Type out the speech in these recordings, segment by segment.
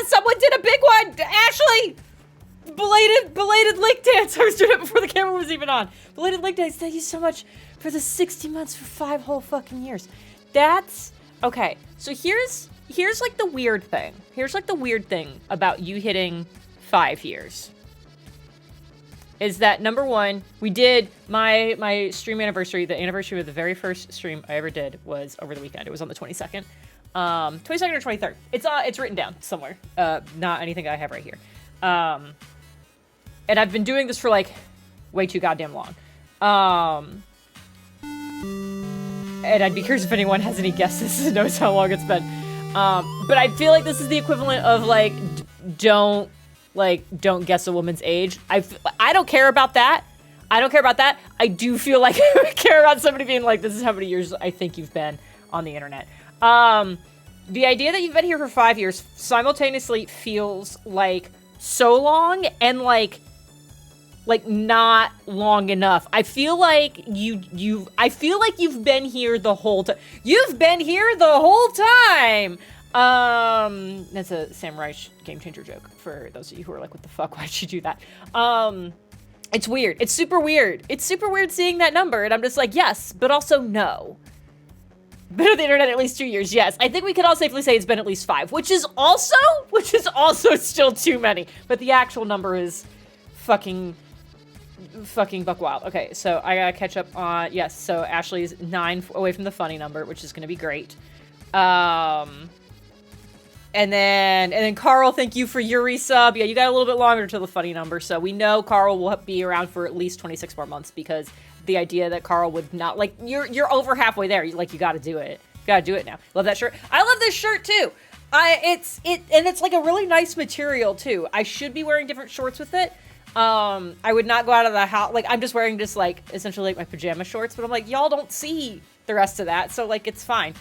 someone did a big one! Ashley! Belated link dance. I was doing it before the camera was even on. Belated link dance. Thank you so much for the 60 months for 5 whole fucking years. That's okay. So here's like the weird thing. Here's like the weird thing about you hitting 5 years. Is that number one, we did my stream anniversary. The anniversary of the very first stream I ever did was over the weekend. It was on the 22nd. 22nd or 23rd. It's written down somewhere. Not anything I have right here. And I've been doing this for like way too goddamn long. And I'd be curious if anyone has any guesses and knows how long it's been. But I feel like this is the equivalent of like, don't guess a woman's age. I don't care about that. I don't care about that. I do feel like I would care about somebody being like, this is how many years I think you've been on the internet. The idea that you've been here for 5 years simultaneously feels like so long and like not long enough. I feel like you've been here the whole time. You've been here the whole time. That's a Samurai Game Changer joke for those of you who are like, what the fuck? Why'd she do that? It's weird. It's super weird. It's super weird seeing that number, and I'm just like, yes, but also no. Been on the internet at least 2 years, yes. I think we can all safely say it's been at least 5, which is also still too many. But the actual number is fucking buck wild. Okay, so I gotta catch up on, yes, so Ashley's 9 away from the funny number, which is gonna be great. And then Carl, thank you for your resub. Yeah, you got a little bit longer to the funny number, so we know Carl will be around for at least 26 more months because the idea that Carl would not, like, you're over halfway there. You gotta do it. You gotta do it now. Love that shirt. I love this shirt too. It's like a really nice material too. I should be wearing different shorts with it. I would not go out of the house. Like, I'm just wearing just like essentially like my pajama shorts, but I'm like, y'all don't see the rest of that, so like it's fine.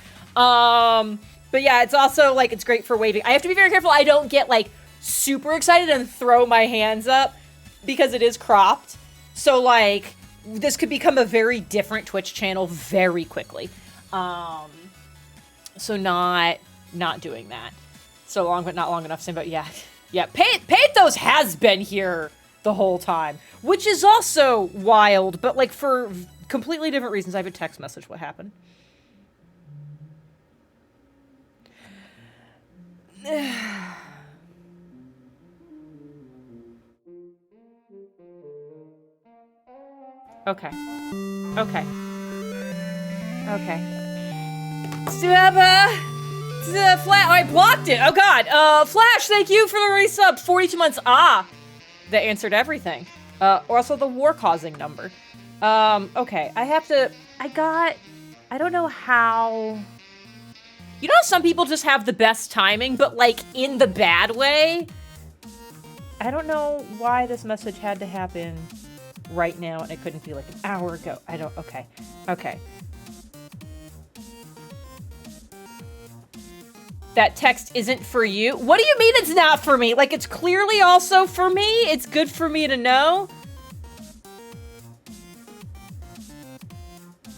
But yeah, it's also like, it's great for waving. I have to be very careful I don't get like super excited and throw my hands up because it is cropped. So like, this could become a very different Twitch channel very quickly. So not doing that. So long, but not long enough. Same, but yeah. Pathos has been here the whole time, which is also wild, but like for completely different reasons. I have a text message. What happened? Okay. Flash, I blocked it. Oh god. Flash, thank you for the resub. 42 months. That answered everything. Also the war causing number. Okay. I don't know how. You know, some people just have the best timing, but like in the bad way. I don't know why this message had to happen right now, and it couldn't be like an hour ago. Okay. That text isn't for you? What do you mean it's not for me? Like, it's clearly also for me? It's good for me to know?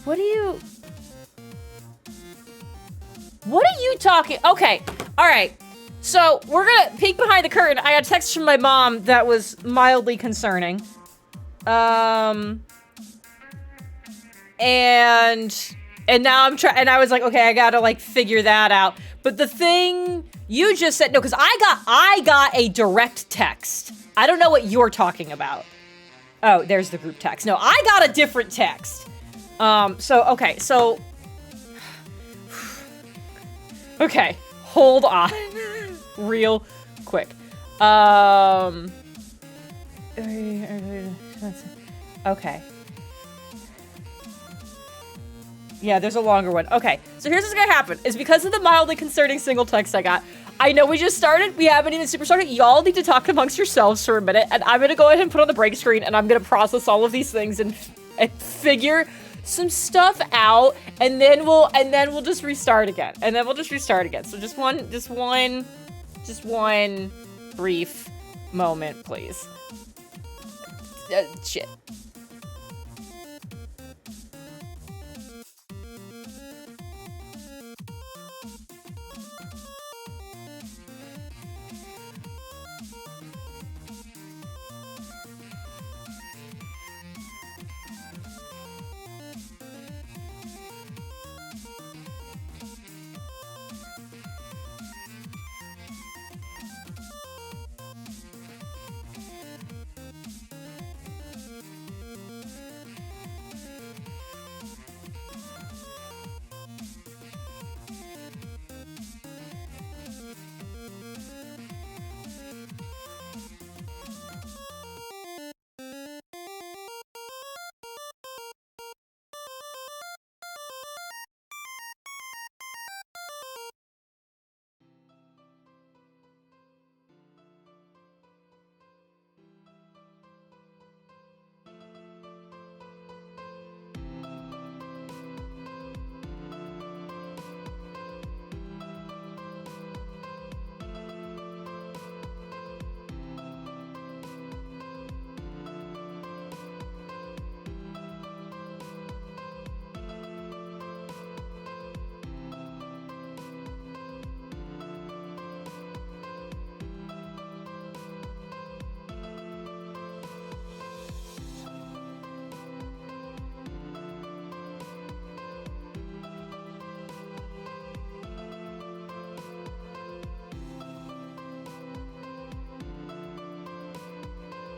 What are you talking? Okay, all right. So we're gonna peek behind the curtain. I got a text from my mom that was mildly concerning. And now and I was like, okay, I gotta like figure that out. But the thing you just said, no, because I got a direct text. I don't know what you're talking about. Oh, there's the group text. No, I got a different text. Okay, hold on. Real quick. Okay. Yeah, there's a longer one. Okay, so here's what's gonna happen. Is because of the mildly concerning single text I got, I know we just started, we haven't even super started, y'all need to talk amongst yourselves for a minute, and I'm gonna go ahead and put on the break screen, and I'm gonna process all of these things and figure some stuff out, and then we'll just restart again. So just one brief moment, please. Shit.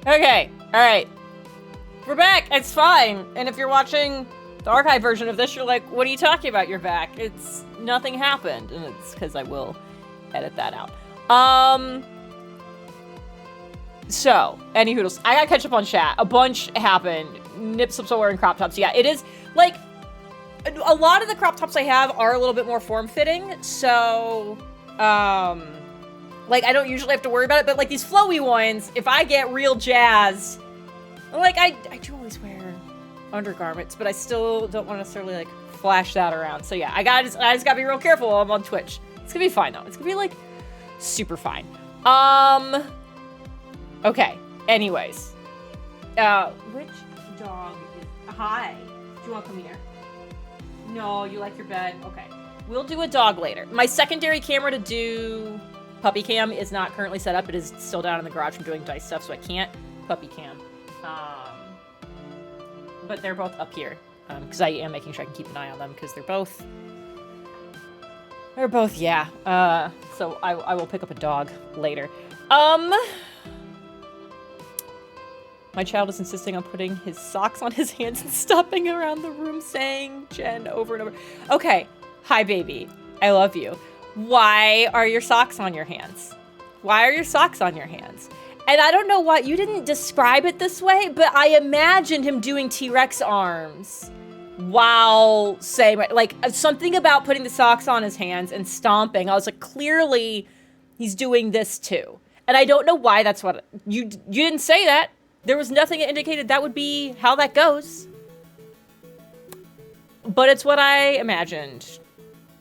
Okay, alright. We're back, it's fine. And if you're watching the archive version of this, you're like, what are you talking about? You're back. It's nothing happened. And it's because I will edit that out. So, any hoodles. I gotta catch up on chat. A bunch happened. Nip slips are wearing crop tops. Yeah, it is, like, a lot of the crop tops I have are a little bit more form-fitting, so, like, I don't usually have to worry about it, but, like, these flowy ones, if I get real jazzed, like, I do always wear undergarments, but I still don't want to necessarily, like, flash that around. So, yeah, I just gotta be real careful while I'm on Twitch. It's gonna be fine, though. It's gonna be, like, super fine. Okay. Anyways. Which dog is... Hi. Do you want to come here? No, you like your bed? Okay. We'll do a dog later. My secondary camera to do puppy cam is not currently set up. It is still down in the garage from doing dice stuff, so I can't puppy cam. But they're both up here. Because I am making sure I can keep an eye on them, because they're both, yeah. So I will pick up a dog later. My child is insisting on putting his socks on his hands and stomping around the room saying Jen over and over. Okay. Hi, baby. I love you. Why are your socks on your hands? Why are your socks on your hands? And I don't know why you didn't describe it this way, but I imagined him doing T-Rex arms while saying, like, something about putting the socks on his hands and stomping. I was like, clearly he's doing this too. And I don't know why that's what... You didn't say that. There was nothing that indicated that would be how that goes. But it's what I imagined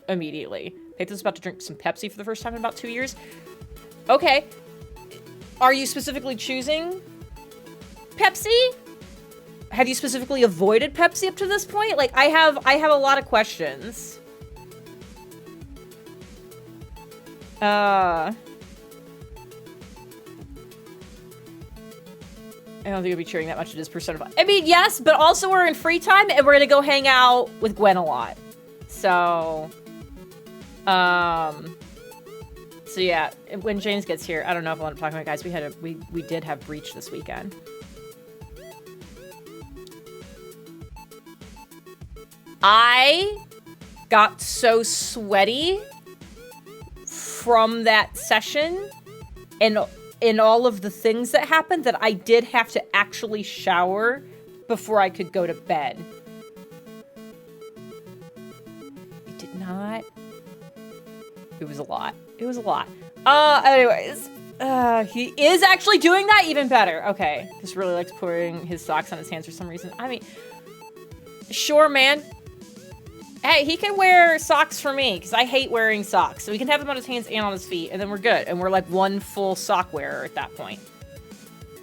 immediately. Peyton's about to drink some Pepsi for the first time in about 2 years. Okay. Are you specifically choosing Pepsi? Have you specifically avoided Pepsi up to this point? Like, I have a lot of questions. I don't think it'll be cheering that much. It is Persona 5. I mean, yes, but also we're in free time and we're gonna go hang out with Gwen a lot. So, so yeah, when James gets here, I don't know if I want to talk about it, guys. We did have Breach this weekend. I got so sweaty from that session and in all of the things that happened that I did have to actually shower before I could go to bed. It did not. It was a lot. It was a lot. Anyways. He is actually doing that even better. Okay. Just really likes pouring his socks on his hands for some reason. I mean, sure, man. Hey, he can wear socks for me, because I hate wearing socks. So we can have them on his hands and on his feet, and then we're good. And we're like one full sock wearer at that point.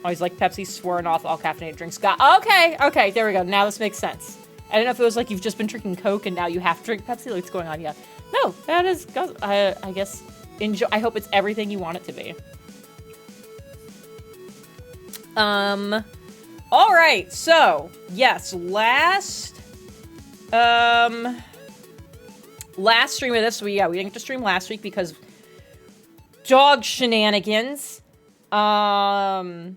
Always like Pepsi, swearing off all caffeinated drinks. Okay, there we go. Now this makes sense. I don't know if it was like you've just been drinking Coke and now you have to drink Pepsi. Like, what's going on? Yeah. No, that is, I guess, enjoy. I hope it's everything you want it to be. All right. So, yes, last stream of this, we didn't get to stream last week because dog shenanigans. And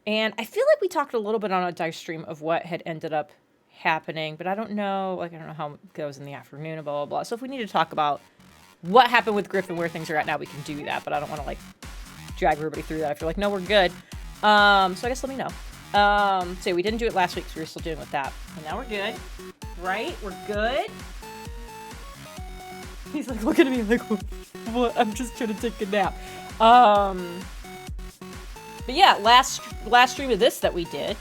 I feel like we talked a little bit on a dice stream of what had ended up happening, but I don't know how it goes in the afternoon and blah, blah, blah. So if we need to talk about what happened with Griff and where things are at now, we can do that, but I don't want to, like, drag everybody through that. I feel like, no, we're good. So I guess let me know. So we didn't do it last week, so we were still doing with that. And now we're good. Right? We're good? He's like, looking at me like, what? I'm just trying to take a nap. But yeah, last stream of this that we did,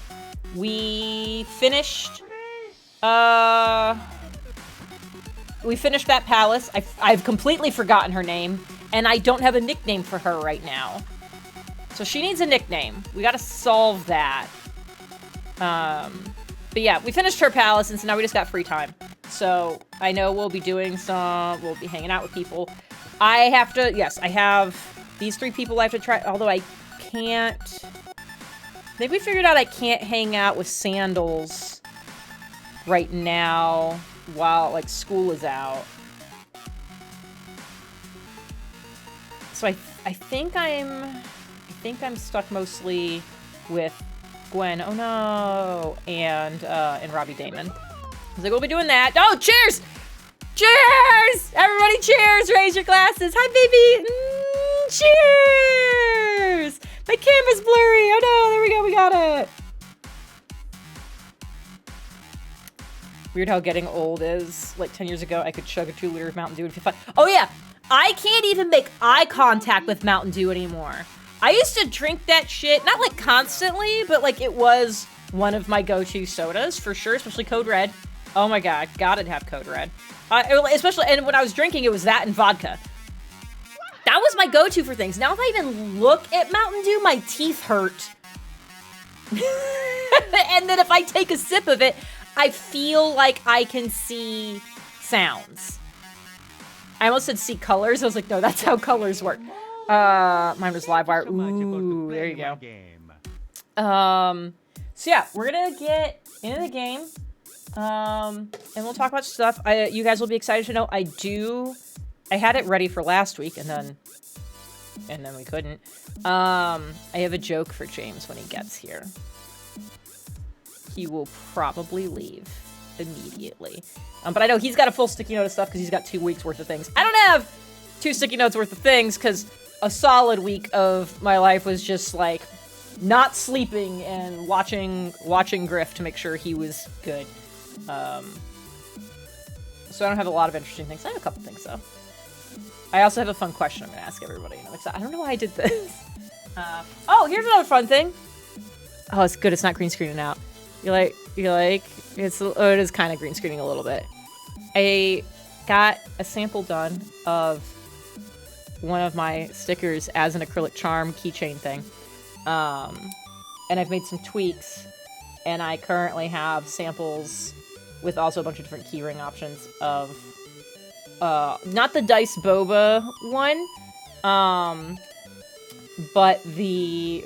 we finished that palace. I've completely forgotten her name, and I don't have a nickname for her right now. So she needs a nickname. We gotta solve that. But yeah, we finished her palace, and so now we just got free time. So I know we'll be doing we'll be hanging out with people. I have these 3 people I have to try, although I can't, I think we figured out I can't hang out with Sandals right now while, like, school is out. So I think I'm stuck mostly with Gwen. Oh no, and Robbie Damon. I was like, we'll be doing that. Oh, cheers! Cheers! Everybody, cheers! Raise your glasses. Hi, baby. Cheers! My camera's blurry. Oh no, there we go. We got it. Weird how getting old is. Like 10 years ago, I could chug a 2-liter of Mountain Dew and feel fine. Oh yeah, I can't even make eye contact with Mountain Dew anymore. I used to drink that shit, not like constantly, but like it was one of my go-to sodas for sure, especially Code Red. Oh my God, gotta have Code Red. Especially, and when I was drinking, it was that and vodka. That was my go-to for things. Now if I even look at Mountain Dew, my teeth hurt. And then if I take a sip of it, I feel like I can see sounds. I almost said see colors. I was like, no, that's how colors work. Mine was Livewire. Ooh, there you go. So yeah, we're gonna get into the game. And we'll talk about stuff. You guys will be excited to know I had it ready for last week and then we couldn't. I have a joke for James when he gets here. He will probably leave immediately. But I know he's got a full sticky note of stuff because he's got 2 weeks worth of things. I don't have 2 sticky notes worth of things because a solid week of my life was just like not sleeping and watching Griff to make sure he was good. So I don't have a lot of interesting things. I have a couple things though. I also have a fun question I'm gonna ask everybody. And I'm excited. I don't know why I did this. Oh, here's another fun thing. Oh, it's good. It's not green screening out. You like, it is kind of green screening a little bit. I got a sample done of one of my stickers as an acrylic charm keychain thing. And I've made some tweaks, and I currently have samples with also a bunch of different keyring options of, not the Dice Boba one, but the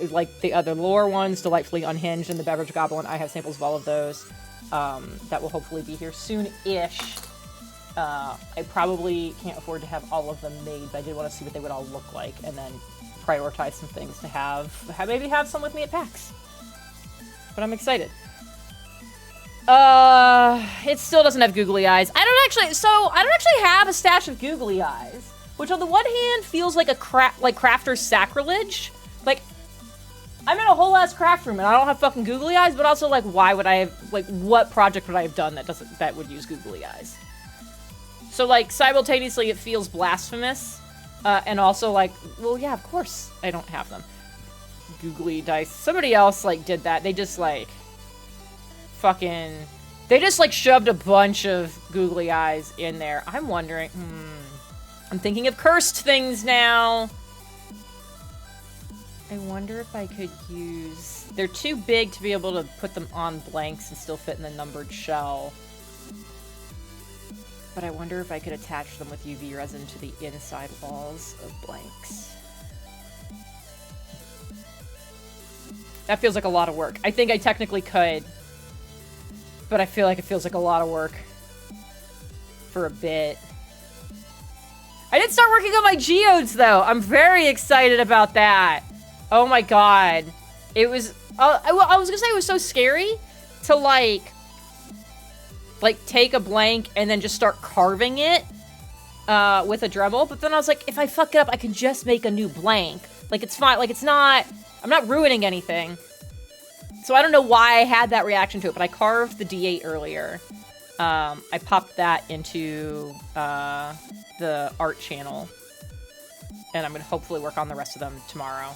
other lore ones, Delightfully Unhinged and the Beverage Goblin. I have samples of all of those. That will hopefully be here soon-ish. I probably can't afford to have all of them made, but I did want to see what they would all look like, and then prioritize some things to maybe have some with me at PAX. But I'm excited. It still doesn't have googly eyes. I don't actually have a stash of googly eyes. Which on the one hand feels like crafter's sacrilege. Like, I'm in a whole ass craft room and I don't have fucking googly eyes, but also like, why would I have, like, what project would I have done that would use googly eyes? So like, simultaneously it feels blasphemous, and also like, well yeah, of course I don't have them. Googly dice. Somebody else like did that. They just like, they just like shoved a bunch of googly eyes in there. I'm wondering, I'm thinking of cursed things now. I wonder if I could use... They're too big to be able to put them on blanks and still fit in the numbered shell. But I wonder if I could attach them with UV resin to the inside walls of blanks. That feels like a lot of work. I think I technically could, but I feel like it feels like a lot of work for a bit. I did start working on my geodes, though. I'm very excited about that. Oh my god. It was... I was gonna say it was so scary to, like, take a blank and then just start carving it with a Dremel. But then I was like, if I fuck it up, I can just make a new blank. Like, it's fine. Like, it's not... I'm not ruining anything. So I don't know why I had that reaction to it, but I carved the D8 earlier. I popped that into the art channel, and I'm gonna hopefully work on the rest of them tomorrow.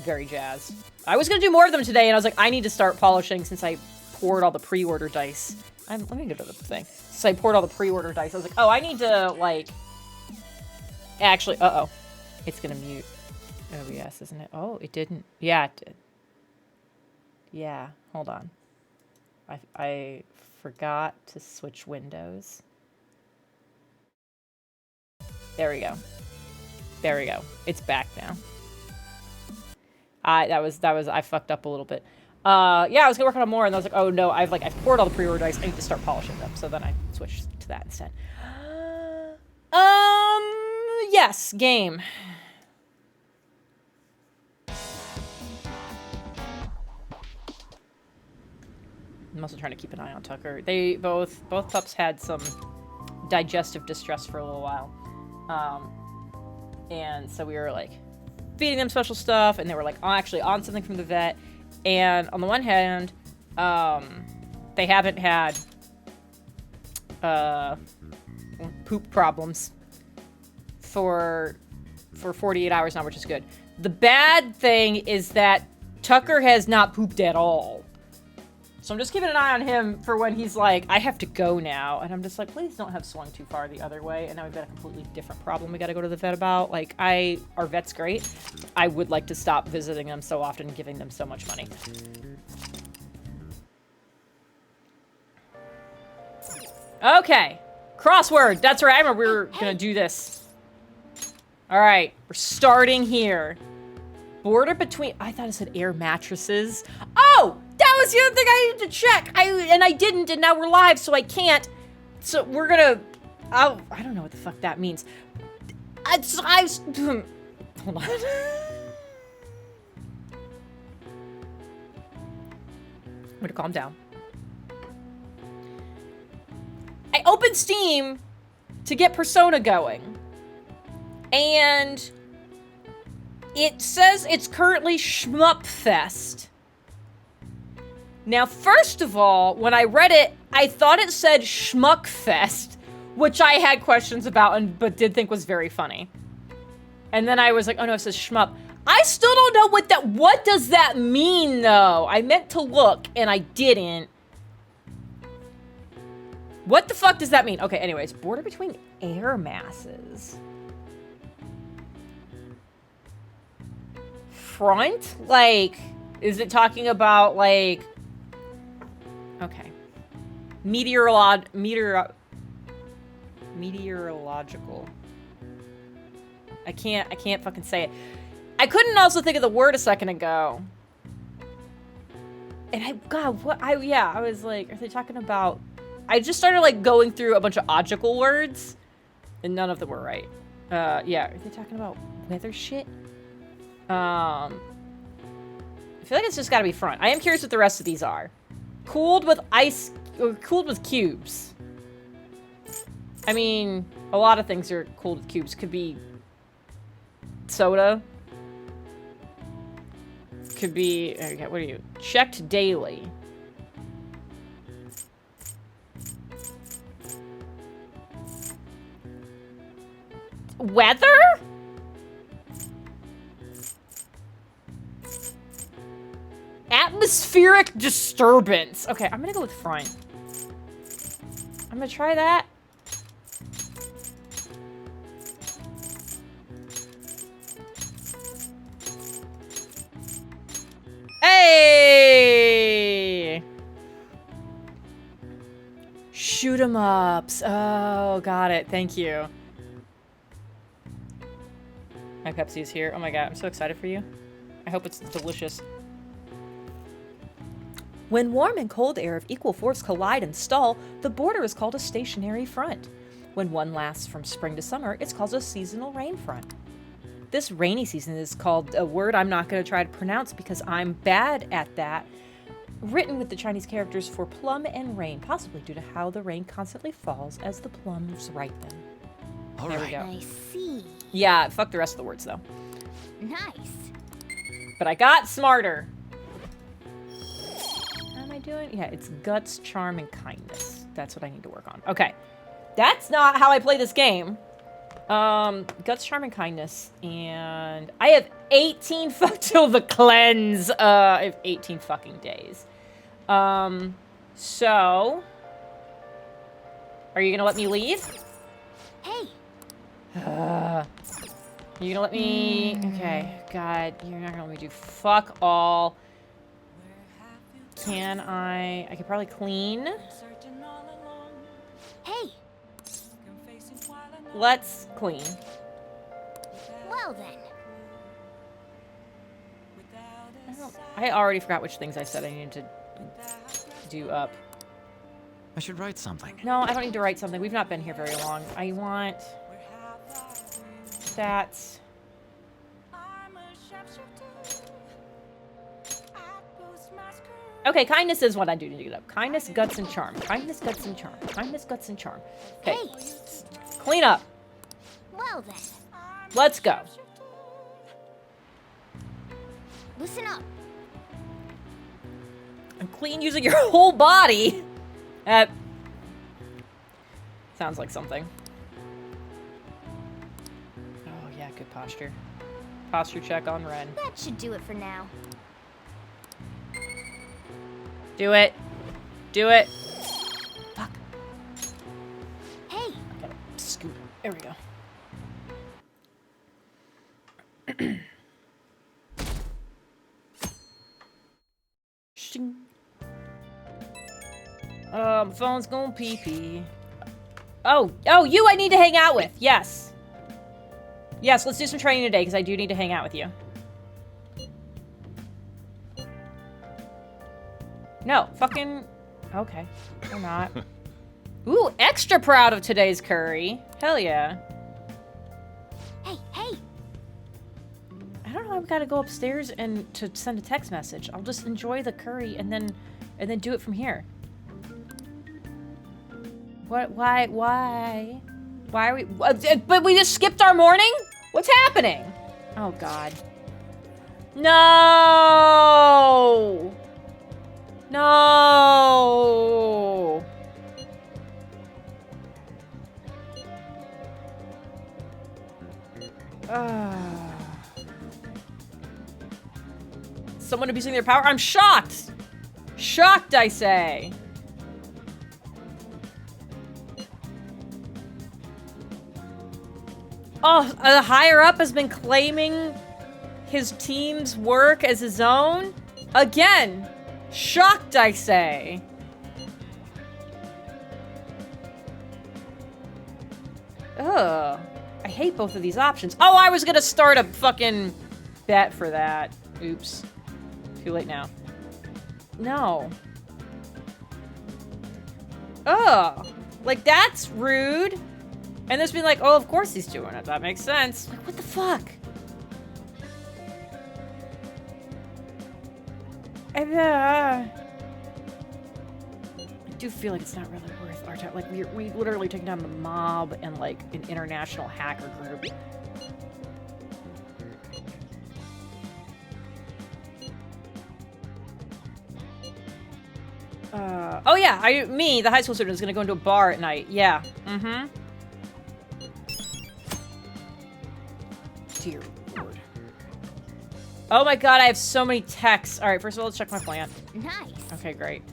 Very jazzed. I was gonna do more of them today, and I was like, I need to start polishing since I poured all the pre-order dice. Let me go to the thing. Since I poured all the pre-order dice, I was like, oh, I need to, like... Actually, uh-oh. It's gonna mute OBS, isn't it? Oh, it didn't. Yeah, it did. Yeah, hold on. I forgot to switch windows. There we go. There we go. It's back now. I fucked up a little bit. Yeah, I was gonna work on it more, and I was like, oh no, I've poured all the pre-order dice. I need to start polishing them. So then I switched to that instead. Yes, game. I'm also trying to keep an eye on Tucker. They both pups had some digestive distress for a little while. And so we were like feeding them special stuff, and they were like actually on something from the vet. And on the one hand, they haven't had poop problems for 48 hours now, which is good. The bad thing is that Tucker has not pooped at all. So I'm just keeping an eye on him for when he's like, I have to go now. And I'm just like, please don't have swung too far the other way. And now we've got a completely different problem we got to go to the vet about. Like, our vet's great. I would like to stop visiting them so often and giving them so much money. Okay. Crossword. That's right. I remember we were going to do this. All right. We're starting here. Border between... I thought it said air mattresses. Oh! That was the other thing I needed to check. I didn't, and now we're live, so I can't. So we're gonna... Oh, I don't know what the fuck that means. Hold on. I'm gonna calm down. I opened Steam to get Persona going. And it says it's currently Shmup Fest. Now, first of all, when I read it, I thought it said Schmuck Fest, which I had questions about, but did think was very funny. And then I was like, oh no, it says Shmup. I still don't know what does that mean, though? I meant to look, and I didn't. What the fuck does that mean? Okay, anyways, border between air masses. Front? Like, is it talking about, like... Okay. Meteorological. I can't fucking say it. I couldn't also think of the word a second ago. And I was like, are they talking about... I just started, like, going through a bunch of logical words, and none of them were right. Yeah, are they talking about weather shit? I feel like it's just gotta be front. I am curious what the rest of these are. Cooled with ice, or cooled with cubes. I mean, a lot of things are cooled with cubes. Could be soda. Could be, okay, what are you? Checked daily. Weather? Atmospheric disturbance. Okay, I'm gonna go with front. I'm gonna try that. Hey! Shoot 'em ups. Oh, got it. Thank you. My Pepsi is here. Oh my god, I'm so excited for you. I hope it's delicious. When warm and cold air of equal force collide and stall, the border is called a stationary front. When one lasts from spring to summer, it's called a seasonal rain front. This rainy season is called a word I'm not going to try to pronounce because I'm bad at that. Written with the Chinese characters for plum and rain, possibly due to how the rain constantly falls as the plums ripen. All there right. We go. I see. Yeah, fuck the rest of the words though. Nice. But I got smarter. How am I doing? Yeah, it's guts, charm, and kindness. That's what I need to work on. Okay. That's not how I play this game. Guts, charm, and kindness. And I have 18 till the cleanse. I have 18 fucking days. So. Are you gonna let me leave? Hey. You gonna let me? Okay. God, you're not gonna let me do fuck all. Can I? I could probably clean. Hey. Let's clean. Well then. I already forgot which things I said I needed to do up. I should write something. No, I don't need to write something. We've not been here very long. I want that. Okay, kindness is what I do need to get up. Kindness, guts, and charm. Kindness, guts, and charm. Kindness, guts, and charm. Okay. Hey. Clean up. Well then. Let's go. Listen up. And clean using your whole body. That sounds like something. Oh, yeah, good posture. Posture check on Ren. That should do it for now. Do it. Do it. Fuck. Hey. I gotta scoot. There we go. Shing. My phone's going pee-pee. Oh, you I need to hang out with. Yes. Yes, let's do some training today, because I do need to hang out with you. No, fucking... Okay, or not. Ooh, extra proud of today's curry. Hell yeah. Hey, hey. I don't know, I've got to go upstairs and to send a text message. I'll just enjoy the curry and then do it from here. What? Why? Why are we? But we just skipped our morning? What's happening? Oh God. No. No. Someone abusing their power? I'm shocked. Shocked, I say. Oh, the higher up has been claiming his team's work as his own? Again, shocked, I say. Ugh, I hate both of these options. Oh, I was gonna start a fucking bet for that. Oops. Too late now. No. Ugh, like that's rude. And this being like, oh, of course he's doing it. That makes sense. Like, what the fuck? I do feel like it's not really worth our time. Like, we literally taking down the mob and, like, an international hacker group. Oh yeah, the high school student, is gonna go into a bar at night. Yeah. Mm-hmm. Dear Lord. Oh my God, I have so many texts. All right, first of all, let's check my plant. Nice. Okay, great.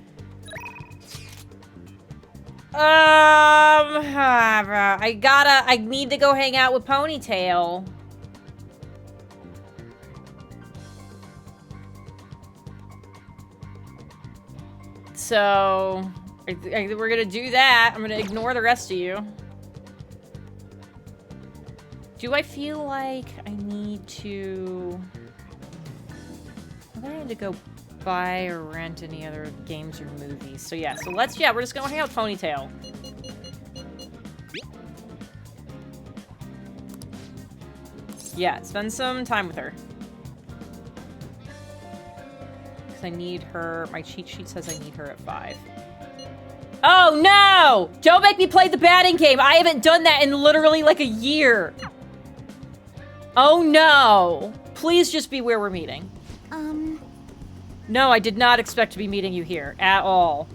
I need to go hang out with Ponytail. So, we're gonna do that. I'm gonna ignore the rest of you. Do I feel like I need to... I need to go buy or rent any other games or movies. So yeah, we're just gonna hang out with Ponytail. Yeah, spend some time with her. Because I need her, my cheat sheet says I need her at 5. Oh no! Don't make me play the batting game! I haven't done that in literally like a year! Oh no! Please just be where we're meeting. No, I did not expect to be meeting you here at all.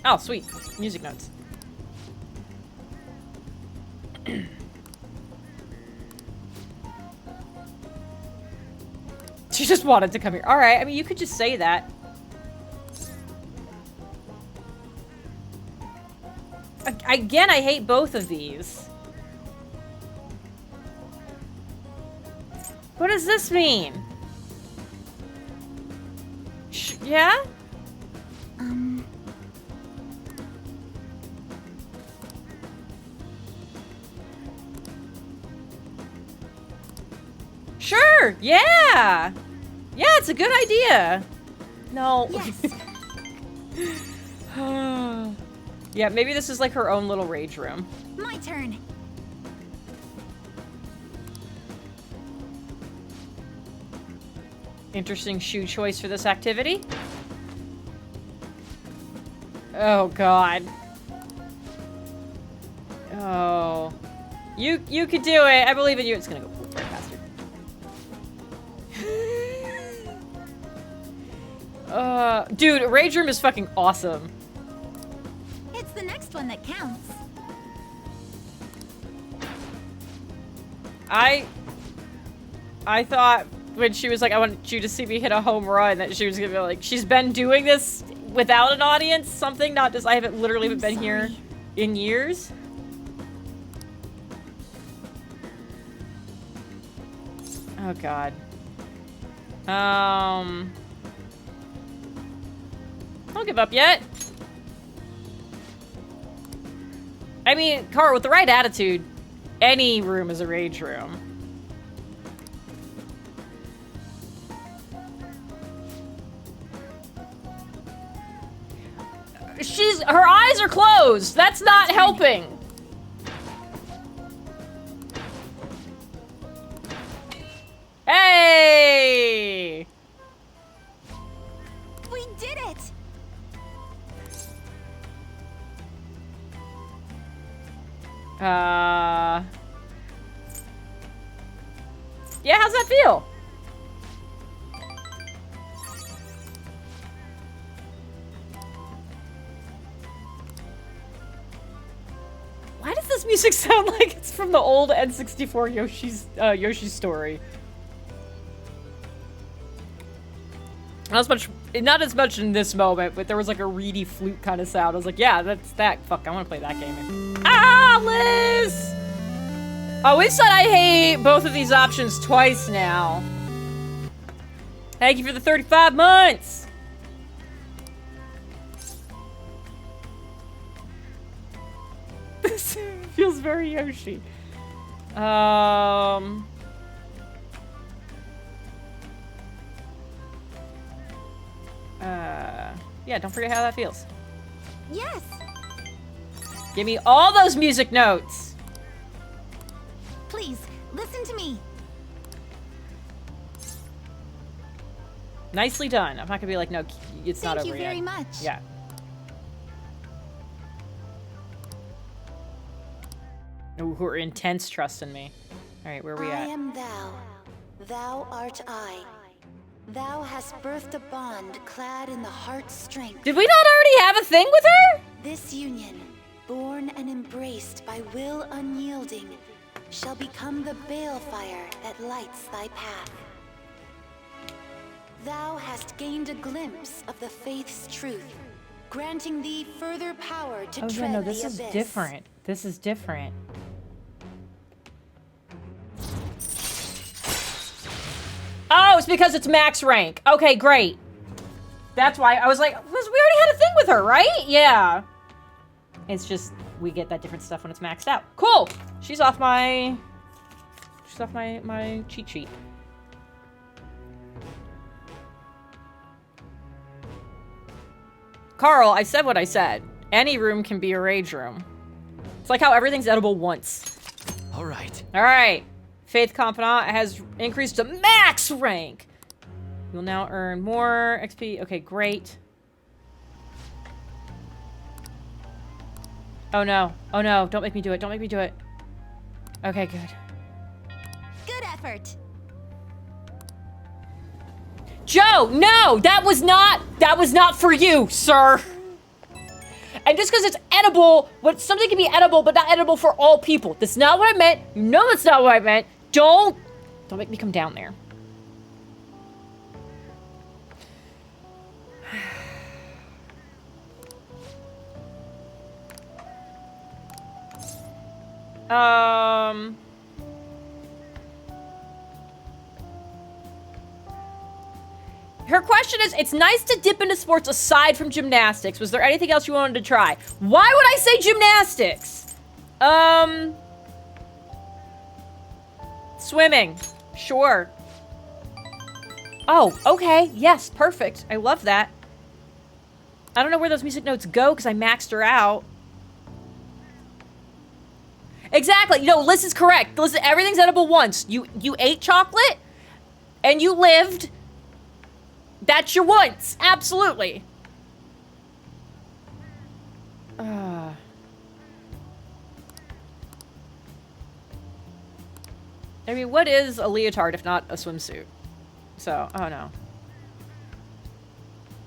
Oh, sweet. Music notes. She just wanted to come here. All right, I mean, you could just say that. Again, I hate both of these. What does this mean? Yeah? Sure, yeah! Yeah, it's a good idea. No. Yes. Yeah, maybe this is like her own little rage room. My turn. Interesting shoe choice for this activity. Oh, God. Oh. You could do it. I believe in you. It's gonna go right past her. Dude, Rage Room is fucking awesome. It's the next one that counts. I thought when she was like, I want you to see me hit a home run, that she was gonna be like, she's been doing this without an audience, something, not just, I haven't literally been here in years. Oh, God. Don't give up yet. I mean, Carl, with the right attitude, any room is a rage room. Her eyes are closed. That's not helping. Hey! We did it! Yeah, how's that feel? Why does this music sound like it's from the old N64 Yoshi's story? Not as much in this moment, but there was like a reedy flute kind of sound. I was like, yeah, that's that. Fuck, I want to play that game. Ah, Liz! Oh, we said I hate both of these options twice now. Thank you for the 35 months! This feels very Yoshi. Yeah, don't forget how that feels. Yes! Give me all those music notes! Please, listen to me. Nicely done. I'm not gonna be like, no, it's not over yet. Thank you very much. Yeah. Ooh, who are intense trust in me. Alright, where are we at? I am thou, thou art I. Thou hast birthed a bond clad in the heart's strength. Did we not already have a thing with her? This union, born and embraced by will unyielding, shall become the balefire that lights thy path. Thou hast gained a glimpse of the faith's truth, granting thee further power to tread Oh, yeah, no, the this is abyss. different. This is different. Oh, it's because it's max rank. Okay, great. That's why I was like, we already had a thing with her, right? Yeah. It's just, we get that different stuff when it's maxed out. Cool. She's off my cheat sheet. Carl, I said what I said. Any room can be a rage room. It's like how everything's edible once. All right. All right. Faith Confidant has increased to max rank. You'll now earn more XP. Okay, great. Oh no. Oh no. Don't make me do it. Don't make me do it. Okay, good. Good effort. Joe, no! That was not for you, sir. And just because it's edible, something can be edible, but not edible for all people. That's not what I meant. You know that's not what I meant. Don't make me come down there. Her question is, it's nice to dip into sports aside from gymnastics. Was there anything else you wanted to try? Why would I say gymnastics? Swimming. Sure. Oh, okay. Yes, perfect. I love that. I don't know where those music notes go because I maxed her out. Exactly. No, Liz is correct. Listen, everything's edible once. You ate chocolate and you lived That's your once! Absolutely! I mean, what is a leotard if not a swimsuit? So, oh no.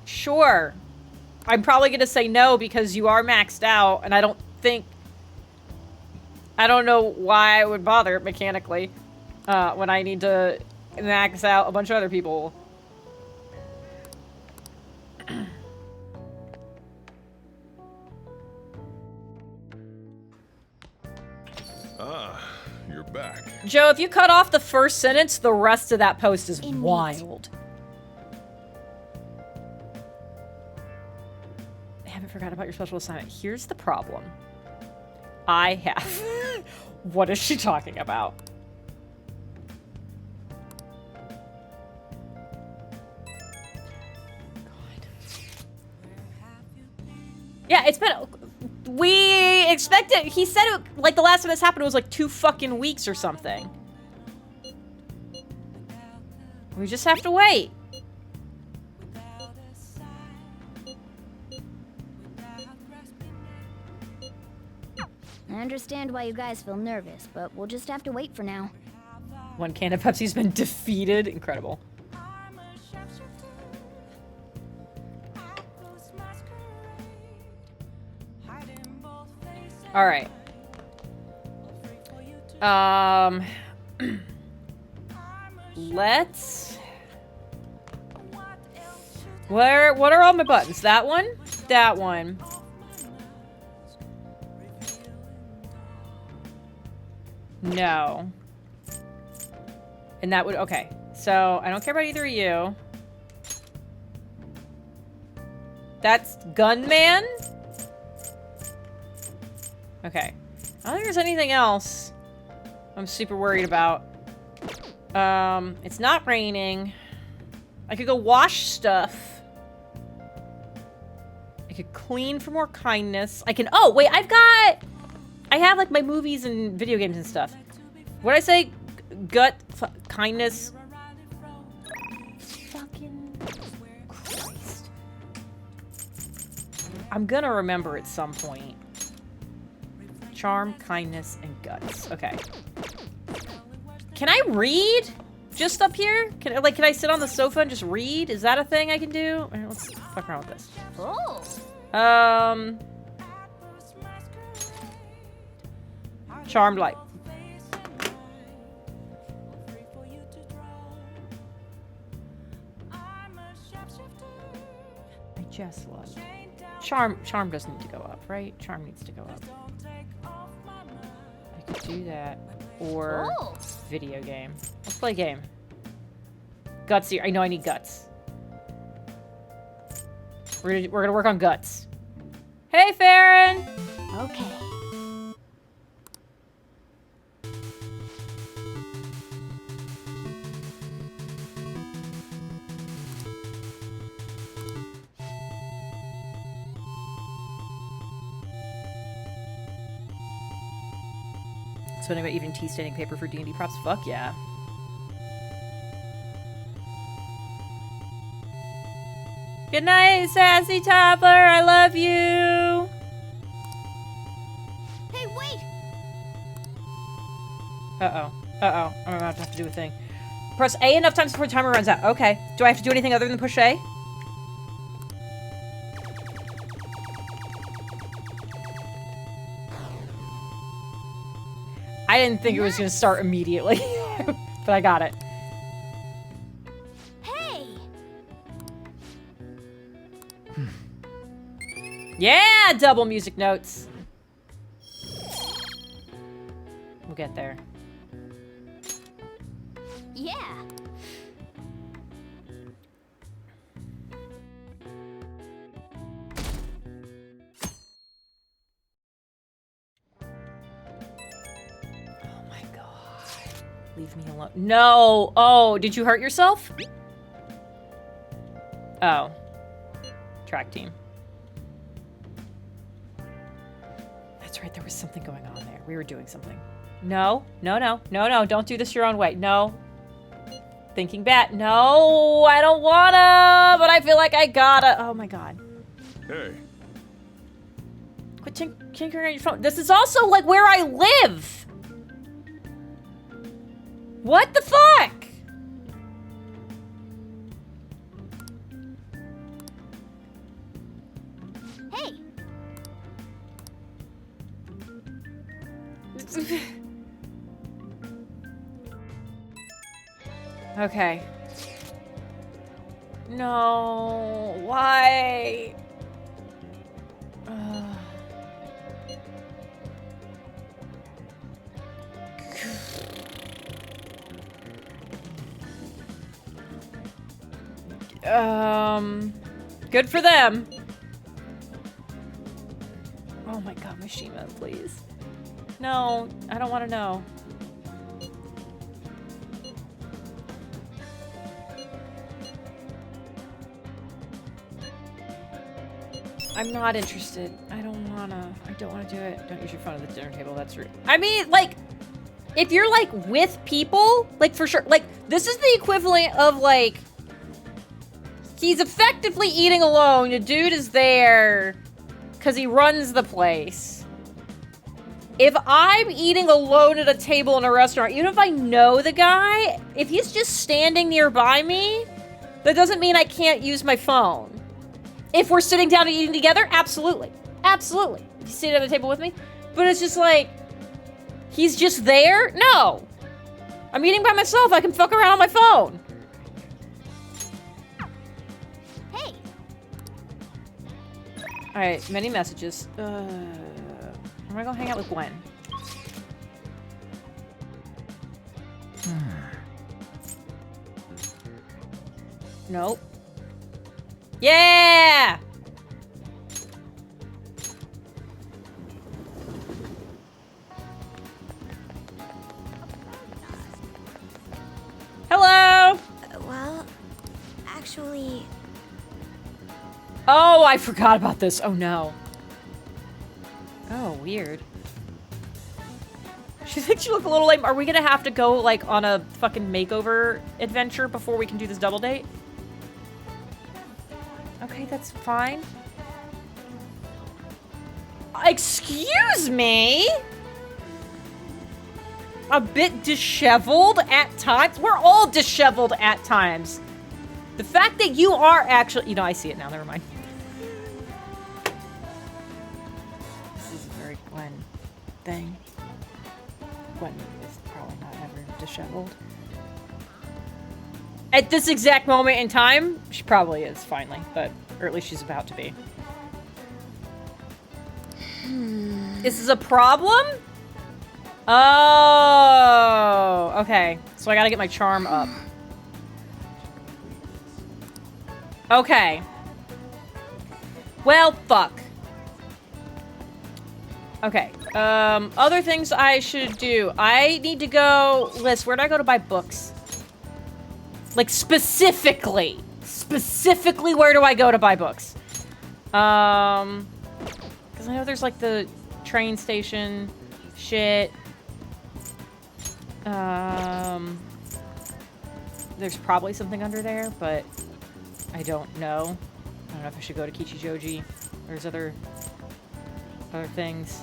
Sure. I'm probably gonna say no because you are maxed out, and I don't know why I would bother mechanically when I need to max out a bunch of other people. You're back. Joe, if you cut off the first sentence, the rest of that post is Indeed. wild. I haven't forgotten about your special assignment. Here's the problem. I have. What is she talking about? God. Yeah, it's been... We expected... He said it, like, the last time this happened was, like, 2 fucking weeks or something. We just have to wait. I understand why you guys feel nervous, but we'll just have to wait for now. 1 can of Pepsi's been defeated. Incredible. All right. Let's... What are all my buttons? That one? That one. No. And that would... Okay. So, I don't care about either of you. That's Gunman? Okay. I don't think there's anything else I'm super worried about. It's not raining. I could go wash stuff. I could clean for more kindness. I can... Oh, wait, I have, like, my movies and video games and stuff. What'd I say? Kindness. Fucking Christ. I'm gonna remember at some point. Charm, kindness, and guts. Okay. Can I read? Just up here? Can I sit on the sofa and just read? Is that a thing I can do? All right, let's fuck around with this. Oh. Charmed light. I just love Charm doesn't need to go up, right? Charm needs to go up. I could do that. Or video game. Let's play game. Gutsy. I know I need guts. We're gonna work on guts. Hey, Farron! Okay. So anyway, even tea staining paper for D&D props? Fuck yeah. Good night, sassy toddler. I love you. Hey, wait! Uh-oh. Uh-oh. I'm about to have to do a thing. Press A enough times before the timer runs out. Okay. Do I have to do anything other than push A? I didn't think it was going to start immediately, but I got it. Hey! Yeah, double music notes. We'll get there. Yeah. Leave me alone. No! Oh, did you hurt yourself? Oh. Track team. That's right, there was something going on there. We were doing something. No, no, no, no, no, don't do this your own way. No. thinking bad. No, I don't wanna, but I feel like I gotta. Oh my god. Hey. Quit tinkering on your phone. This is also like where I live. What the fuck? Hey, Okay. No, why? Good for them. Oh my god, Mishima, please. No, I don't want to know. I'm not interested. I don't wanna do it. Don't use your phone at the dinner table, that's rude. I mean, like, if you're, like, with people, like, for sure, like, this is the equivalent of, like, he's effectively eating alone. The dude is there because he runs the place. If I'm eating alone at a table in a restaurant, even if I know the guy, if he's just standing nearby me, that doesn't mean I can't use my phone. If we're sitting down and eating together, absolutely. Absolutely. If you sit at a table with me. But it's just like, he's just there? No. I'm eating by myself. I can fuck around on my phone. hey, Alright, many messages. I'm gonna go hang out with Gwen. Nope. Yeah! Hello! Well, actually... Oh, I forgot about this. Oh, no. Oh, weird. She thinks you look a little lame. Are we gonna have to go, like, on a fucking makeover adventure before we can do this double date? Okay, that's fine. Excuse me? A bit disheveled at times? We're all disheveled at times. The fact that you are actually... You know, I see it now. Never mind. This is a very Gwen thing. Gwen is probably not ever disheveled. At this exact moment in time, she probably is, finally. But, or at least she's about to be. This is a problem? Oh, okay. So I gotta get my charm up. Okay. Well, fuck. Okay. Other things I should do. I need to go... Liz, where do I go to buy books? Like, specifically. Specifically, where do I go to buy books? Because I know there's, like, the train station shit. There's probably something under there, but I don't know. I don't know if I should go to Kichijoji. There's other things.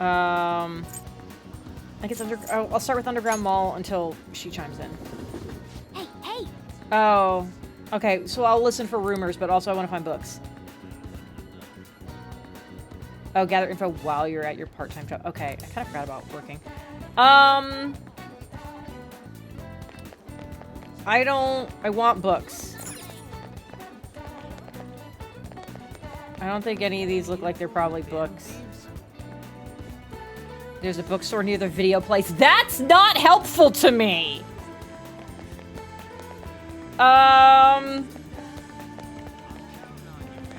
I guess I'll start with Underground Mall until she chimes in. hey, hey! Oh, okay. So I'll listen for rumors, but also I want to find books. Oh, gather info while you're at your part-time job. Okay, I kind of forgot about working. I want books. I don't think any of these look like they're probably books. There's a bookstore near the video place. That's not helpful to me!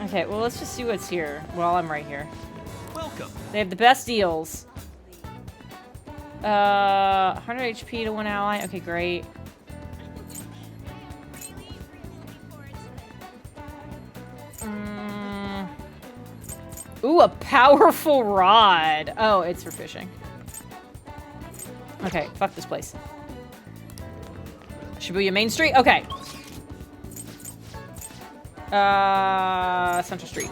Okay, well, let's just see what's here while I'm right here. Welcome. They have the best deals. 100 HP to one ally. Okay, great. Ooh, a powerful rod. Oh, it's for fishing. Okay, fuck this place. Shibuya Main Street? Okay. Central Street.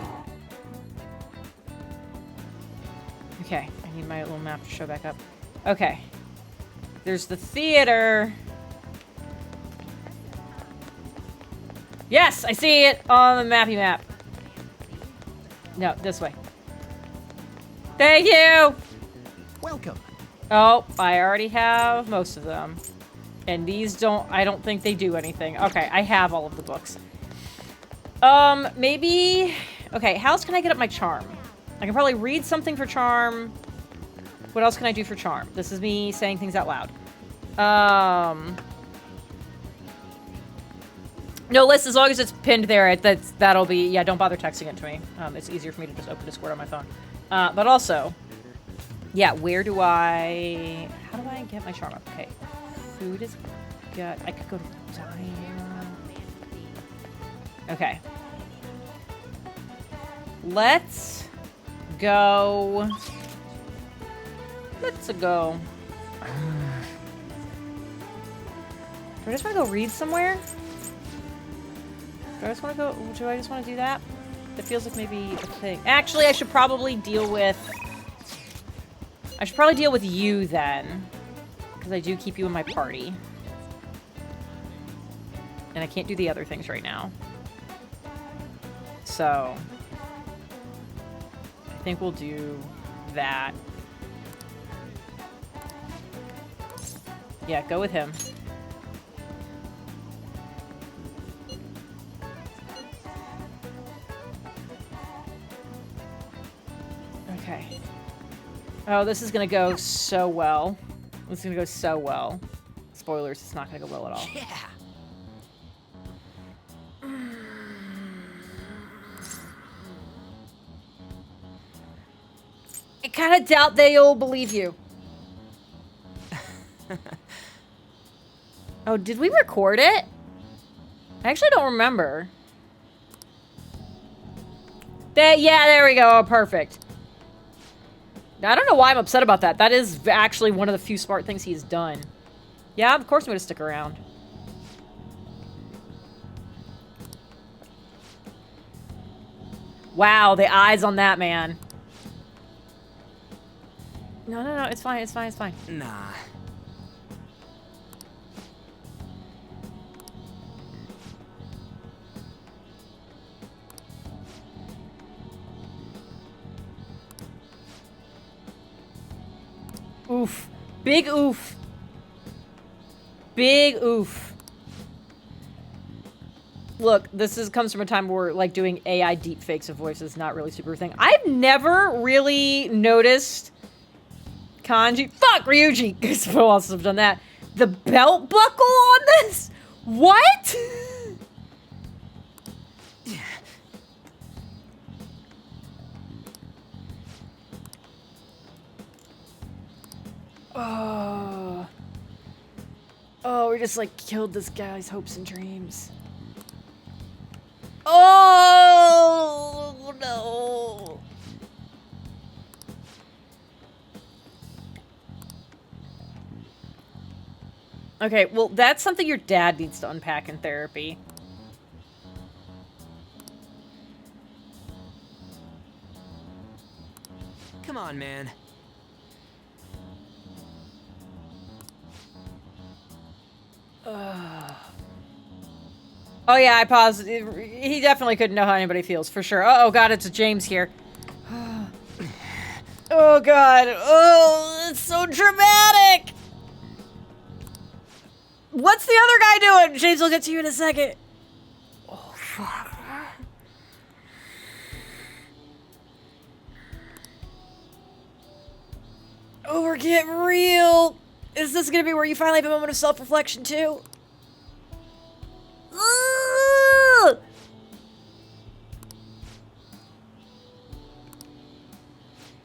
Okay, I need my little map to show back up. Okay. There's the theater. Yes, I see it on the mappy map. No, this way. Thank you! Welcome. Oh, I already have most of them. And these I don't think they do anything. Okay, I have all of the books. Maybe... Okay, how else can I get up my charm? I can probably read something for charm. What else can I do for charm? This is me saying things out loud. No, Liz, as long as it's pinned there, that'll be... Yeah, don't bother texting it to me. It's easier for me to just open Discord on my phone. But also... Yeah, where do I... How do I get my charm up? Okay. Food is good. I could go to diner. Okay. Let's go. Let's go. Do I just want to go read somewhere? Do I just want to do that? That feels like maybe a thing. Actually, I should probably deal with you then. Because I do keep you in my party. And I can't do the other things right now. So... I think we'll do that. Yeah, go with him. Okay. Oh, this is gonna go so well. This is gonna go so well. Spoilers, it's not gonna go well at all. Yeah. I kinda doubt they'll believe you. Oh, did we record it? I actually don't remember. Yeah, there we go. Oh, perfect. I don't know why I'm upset about that. That is actually one of the few smart things he's done. Yeah, of course I'm gonna stick around. Wow, the eyes on that man. No, it's fine, it's fine, it's fine. Nah. Oof. Big oof. Big oof. Look, comes from a time where, like, doing AI deepfakes of voices is not really super thing. I've never really noticed kanji. Fuck, Ryuji! Because who else have done that? The belt buckle on this? What? Oh. Oh, we just, like, killed this guy's hopes and dreams. Oh, no. Okay, well, that's something your dad needs to unpack in therapy. Come on, man. Oh yeah, I paused. He definitely couldn't know how anybody feels, for sure. Oh god, it's James here. Oh god. Oh, it's so dramatic. What's the other guy doing? James will get to you in a second. Oh fuck. Oh, we're getting real. Is this gonna be where you finally have a moment of self-reflection too? Ugh!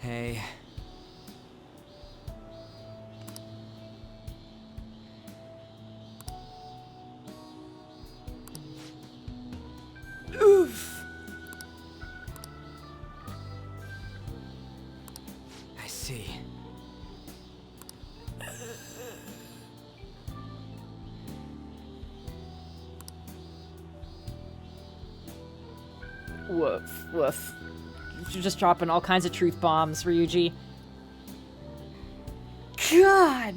Hey. Oof. I see. Woof. Woof. You're just dropping all kinds of truth bombs, Ryuji. God!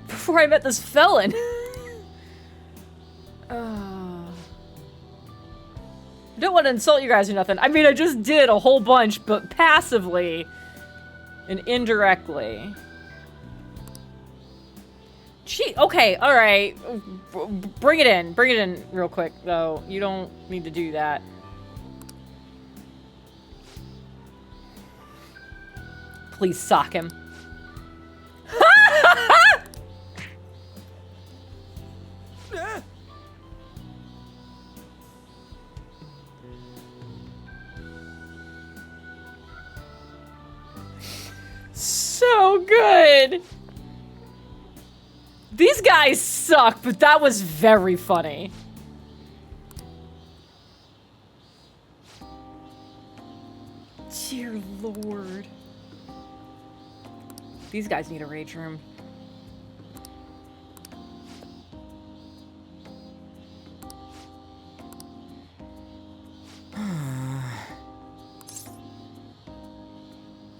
Before I met this felon. I don't want to insult you guys or nothing. I mean, I just did a whole bunch, but passively and indirectly. Gee, okay, alright. Bring it in. Bring it in real quick, though. You don't need to do that. Please sock him. So good. These guys suck, but that was very funny. Dear Lord. These guys need a rage room.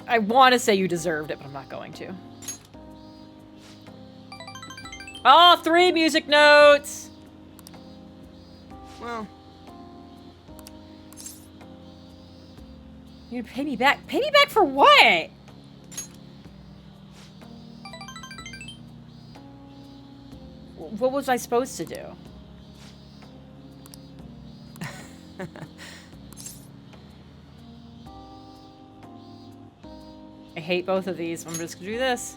I want to say you deserved it, but I'm not going to. Oh, 3 music notes! Well, You're gonna pay me back? Pay me back for what? What was I supposed to do? I hate both of these. I'm just gonna do this.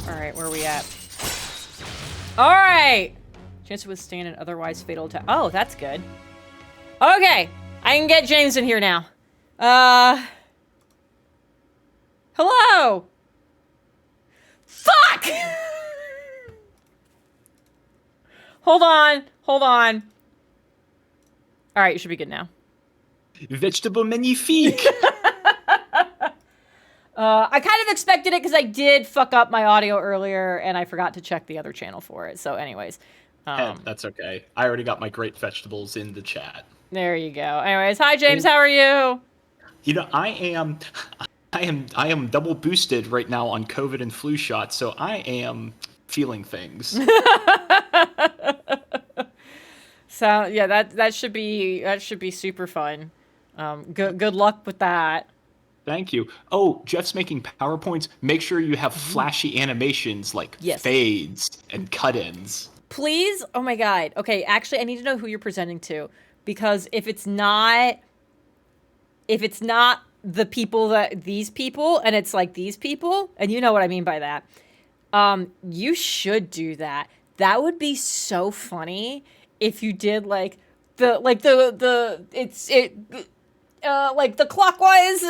Alright, where are we at? Alright! Chance to withstand an otherwise fatal attack. Oh, that's good. Okay! I can get James in here now. Hello! Fuck! Hold on. Hold on. Alright, you should be good now. Vegetable magnifique! I kind of expected it because I did fuck up my audio earlier and I forgot to check the other channel for it. So anyways. That's okay. I already got my great vegetables in the chat. There you go. Anyways, hi James, how are you? You know, I am double boosted right now on COVID and flu shots, so I am feeling things. So yeah, that should be super fun. Good luck with that. Thank you. Oh, Jeff's making PowerPoints. Make sure you have flashy animations like fades and cut-ins. Please? Oh my god. Okay, actually I need to know who you're presenting to. Because if it's not the people that these people and it's like these people, and you know what I mean by that, you should do that. That would be so funny if you did like the clockwise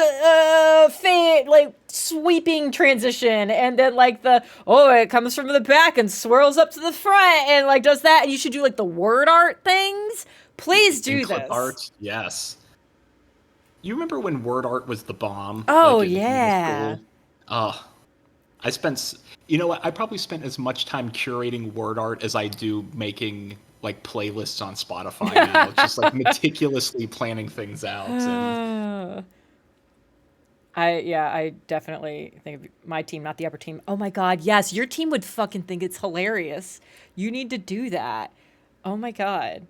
fade, like sweeping transition, and then like it comes from the back and swirls up to the front and like does that, and you should do like the word art things. Please do clip this. Art, yes. You remember when word art was the bomb? Oh, like, yeah. I spent, you know what? I probably spent as much time curating word art as I do making like playlists on Spotify now, just like meticulously planning things out. And... I definitely think of my team, not the upper team. Oh my god, yes, your team would fucking think it's hilarious. You need to do that. Oh my god.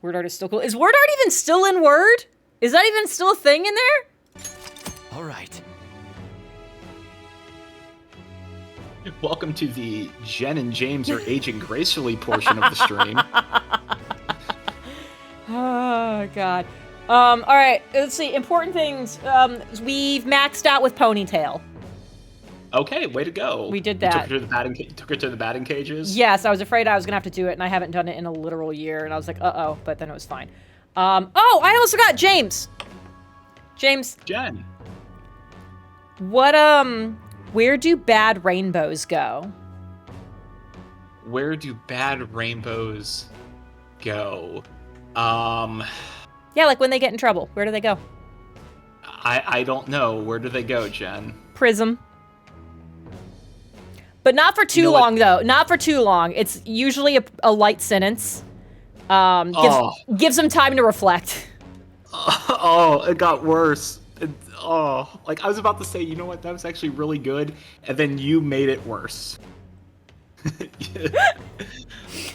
Word art is still cool. Is word art even still in Word? Is that even still a thing in there? all right. Welcome to the Jen and James are aging gracefully portion of the stream. Oh god. All right. Let's see. Important things. We've maxed out with Ponytail. Okay, way to go. We did You that. took her to the batting cages? Yes, I was afraid I was gonna have to do it, and I haven't done it in a literal year, and I was like, uh-oh, but then it was fine. Oh, I also got James. James. Jen. What, where do bad rainbows go? Where do bad rainbows go? Yeah, like when they get in trouble. Where do they go? I don't know. Where do they go, Jen? Prism. But not for too You know what? long, though. Not for too long. It's usually a light sentence. Gives them time to reflect. Oh, it got worse. Like I was about to say, you know what? That was actually really good, and then you made it worse.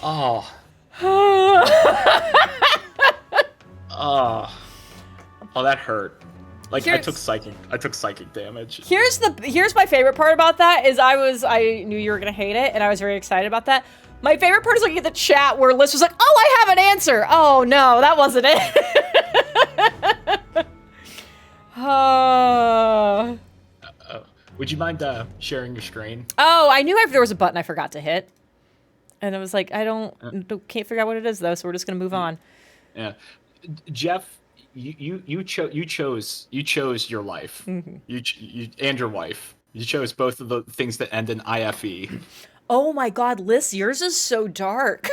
Oh. Oh. Oh, that hurt. Like I took psychic damage. Here's my favorite part about that is I knew you were gonna hate it, and I was very excited about that. My favorite part is looking at the chat where Liz was like, "Oh, I have an answer." Oh no, that wasn't it. Would you mind sharing your screen? Oh, I knew there was a button I forgot to hit, and I was like, can't figure out what it is though, so we're just gonna move on. Yeah, Jeff, you chose your life. Mm-hmm. You and your wife. You chose both of the things that end in IFE. Oh my God, Liz, yours is so dark.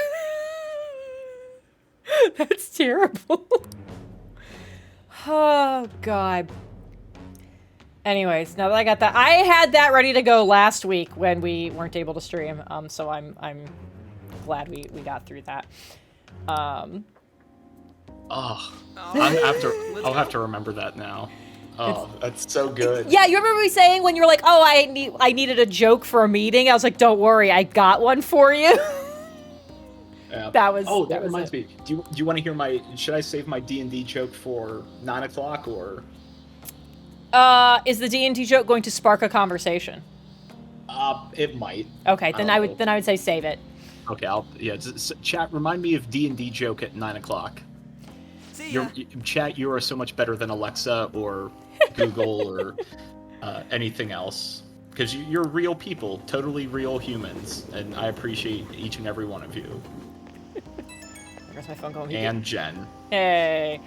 That's terrible. Oh God. Anyways, now that I got that, I had that ready to go last week when we weren't able to stream. So I'm glad we got through that. I'll have to remember that now. Oh, that's so good. Yeah, you remember me saying when you were like, "Oh, I needed a joke for a meeting." I was like, "Don't worry, I got one for you." Yeah. That was. Oh, that was reminds it. me. Do you want to hear my? Should I save my D&D joke for 9 o'clock or? Is the D&D joke going to spark a conversation? It might. Okay, then I would say save it. Okay, chat. Remind me of D&D joke at 9 o'clock. See ya. Chat, you are so much better than Alexa or Google or anything else. Because you're real people, totally real humans, and I appreciate each and every one of you. There's my phone calling. And Jen. Hey.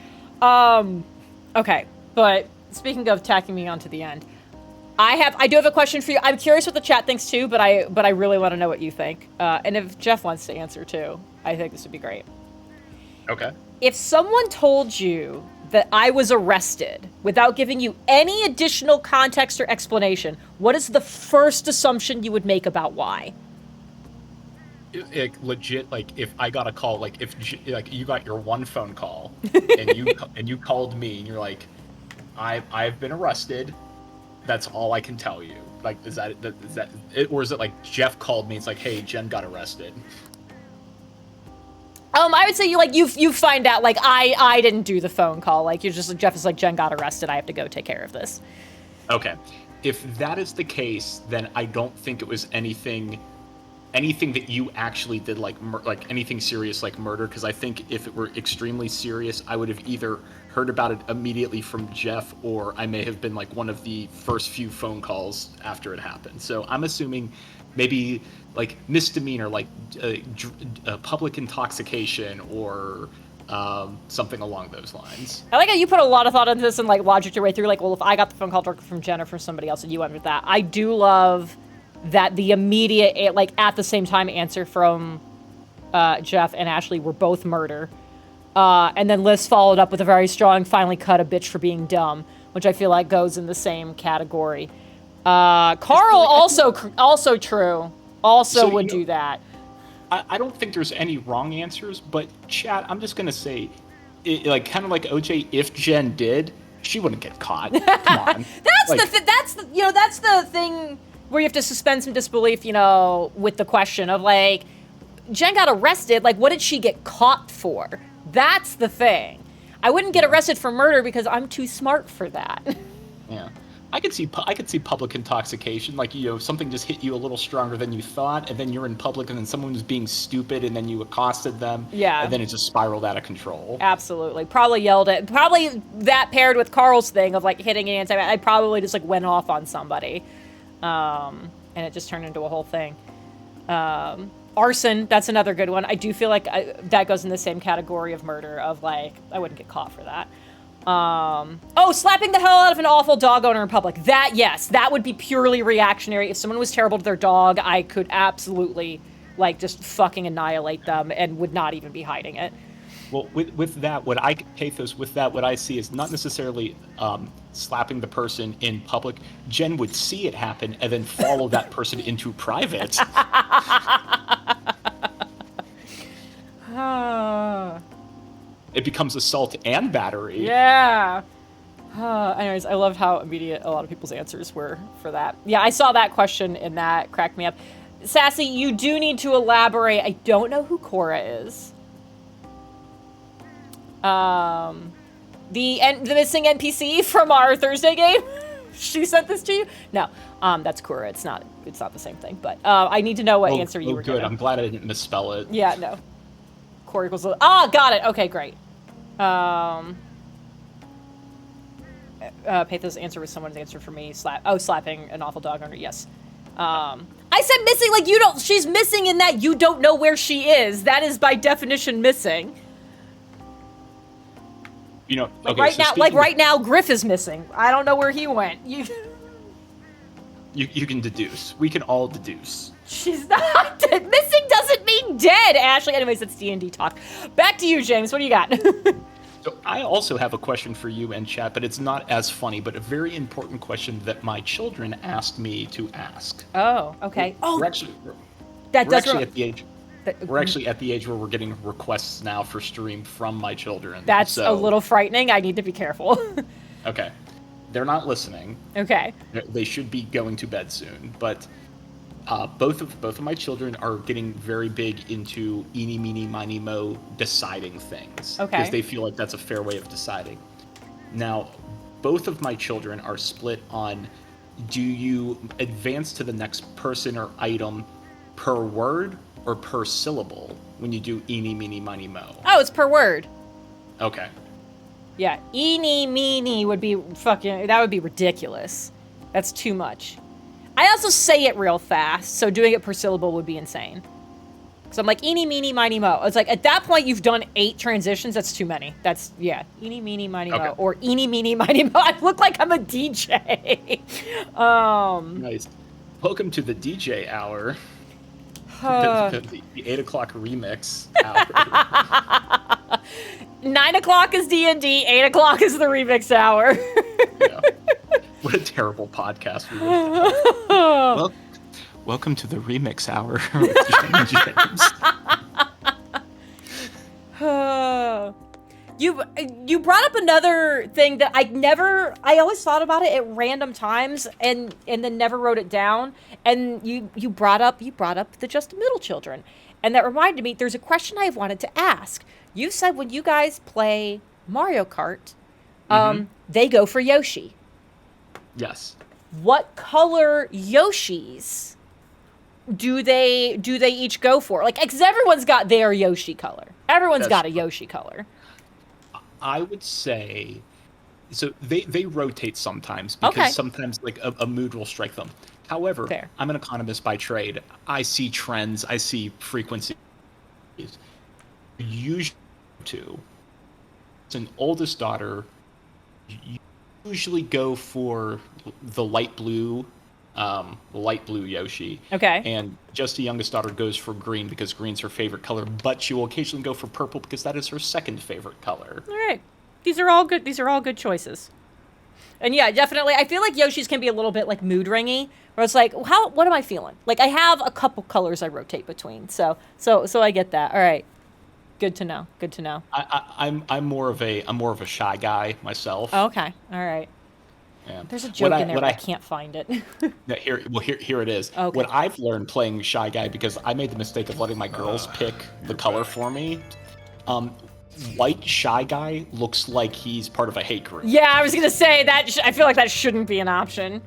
Okay, but speaking of tacking me onto the end, I do have a question for you. I'm curious what the chat thinks too, but I really want to know what you think. And if Jeff wants to answer too, I think this would be great. Okay. If someone told you that I was arrested without giving you any additional context or explanation, what is the first assumption you would make about why? Legit, like if I got a call, like if you got your one phone call and you called me and you're like, I've been arrested. That's all I can tell you. Like, is that it, or is it like Jeff called me? It's like, hey, Jen got arrested. I would say you find out like I didn't do the phone call. Like you're just like Jeff is like Jen got arrested. I have to go take care of this. Okay, if that is the case, then I don't think it was anything that you actually did, like anything serious like murder. Because I think if it were extremely serious, I would have either heard about it immediately from Jeff, or I may have been like one of the first few phone calls after it happened. So I'm assuming maybe like misdemeanor, like public intoxication or something along those lines. I like how you put a lot of thought into this and like logic your way through. Like, well, if I got the phone call directly from Jen or from somebody else, and you went with that, I do love that the immediate, like at the same time answer from Jeff and Ashley were both murder. And then Liz followed up with a very strong, finally cut a bitch for being dumb, which I feel like goes in the same category. Carl also true. Also would do that. I don't think there's any wrong answers, but chat, I'm just gonna say, like kind of like OJ, if Jen did, she wouldn't get caught. Come on. That's the thing where you have to suspend some disbelief, with the question of like, Jen got arrested, like what did she get caught for? That's the thing. I wouldn't get arrested for murder because I'm too smart for that. Yeah. I could see public intoxication, like something just hit you a little stronger than you thought, and then you're in public, and then someone was being stupid, and then you accosted them, yeah, and then it just spiraled out of control. Absolutely, probably yelled at. Probably that paired with Carl's thing of like hitting an anti. I probably just like went off on somebody, and it just turned into a whole thing. Arson, that's another good one. I do feel like that goes in the same category of murder. Of like, I wouldn't get caught for that. Slapping the hell out of an awful dog owner in public. Yes, that would be purely reactionary. If someone was terrible to their dog, I could absolutely, like, just fucking annihilate them and would not even be hiding it. Well, with that, what I Pathos with that, what I see is not necessarily slapping the person in public. Jen would see it happen and then follow that person into private. It becomes assault and battery. Yeah. Anyways, I loved how immediate a lot of people's answers were for that. Yeah, I saw that question and that cracked me up. Sassy, you do need to elaborate. I don't know who Cora is. The missing NPC from our Thursday game. She sent this to you? No, that's Cora. It's not the same thing. But I need to know what answer you were good. giving. I'm glad I didn't misspell it. Yeah, no. Cora equals. Got it. Okay, great. Pathos' answer was someone's answer for me. Slapping an awful dog owner. Yes. I said missing, like you don't. She's missing in that you don't know where she is. That is by definition missing. You know, Like okay, right now, Griff is missing. I don't know where he went. You can deduce. We can all deduce. She's not dead. Missing doesn't mean dead, Ashley. Anyways, that's D&D talk. Back to you, James. What do you got? So I also have a question for you in chat, but it's not as funny, but a very important question that my children asked me to ask. Oh, okay. We're actually at the age. We're actually at the age where we're getting requests now for stream from my children. That's a little frightening. I need to be careful. Okay. They're not listening. Okay. They should be going to bed soon, but both of my children are getting very big into eeny, meeny, miny, mo deciding things. Okay. Because they feel like that's a fair way of deciding. Now, both of my children are split on, do you advance to the next person or item per word or per syllable when you do eeny, meeny, miny, mo? Oh, it's per word. Okay. Yeah, eeny, meeny would be that would be ridiculous. That's too much. I also say it real fast, so doing it per syllable would be insane. So I'm like, eeny, meeny, miny, mo. It's like, at that point, you've done 8 transitions. That's too many. That's, yeah, eeny, meeny, miny, mo. Or eeny, meeny, miny, mo. I look like I'm a DJ. Nice. Welcome to the DJ hour. The 8 o'clock remix hour. 9 o'clock is D&D, 8 o'clock is the remix hour. Yeah. What a terrible podcast we would have. Welcome to the remix hour with James. You brought up another thing that I always thought about it at random times and then never wrote it down. And you brought up the just middle children. And that reminded me, there's a question I wanted to ask. You said when you guys play Mario Kart, they go for Yoshi. Yes. What color Yoshis do they each go for? Like, because everyone's got their Yoshi color. Everyone's got a Yoshi color. I would say, so they rotate sometimes because sometimes like a mood will strike them. However, I'm an economist by trade. I see trends. I see frequencies. Usually, it's an oldest daughter. Usually go for the light blue Yoshi. Okay. And just the youngest daughter goes for green because green's her favorite color, but she will occasionally go for purple because that is her second favorite color. All right. These are all good choices. And yeah, definitely, I feel like Yoshi's can be a little bit like mood ringy, where it's like, what am I feeling? Like, I have a couple colors I rotate between, so I get that. All right. Good to know. I'm more of a shy guy myself. Oh, okay. All right. Yeah. There's a joke in there, but I can't find it. Here it is. Okay. What I've learned playing Shy Guy, because I made the mistake of letting my girls pick the color for me. White Shy Guy looks like he's part of a hate group. Yeah, I was gonna say that. I feel like that shouldn't be an option.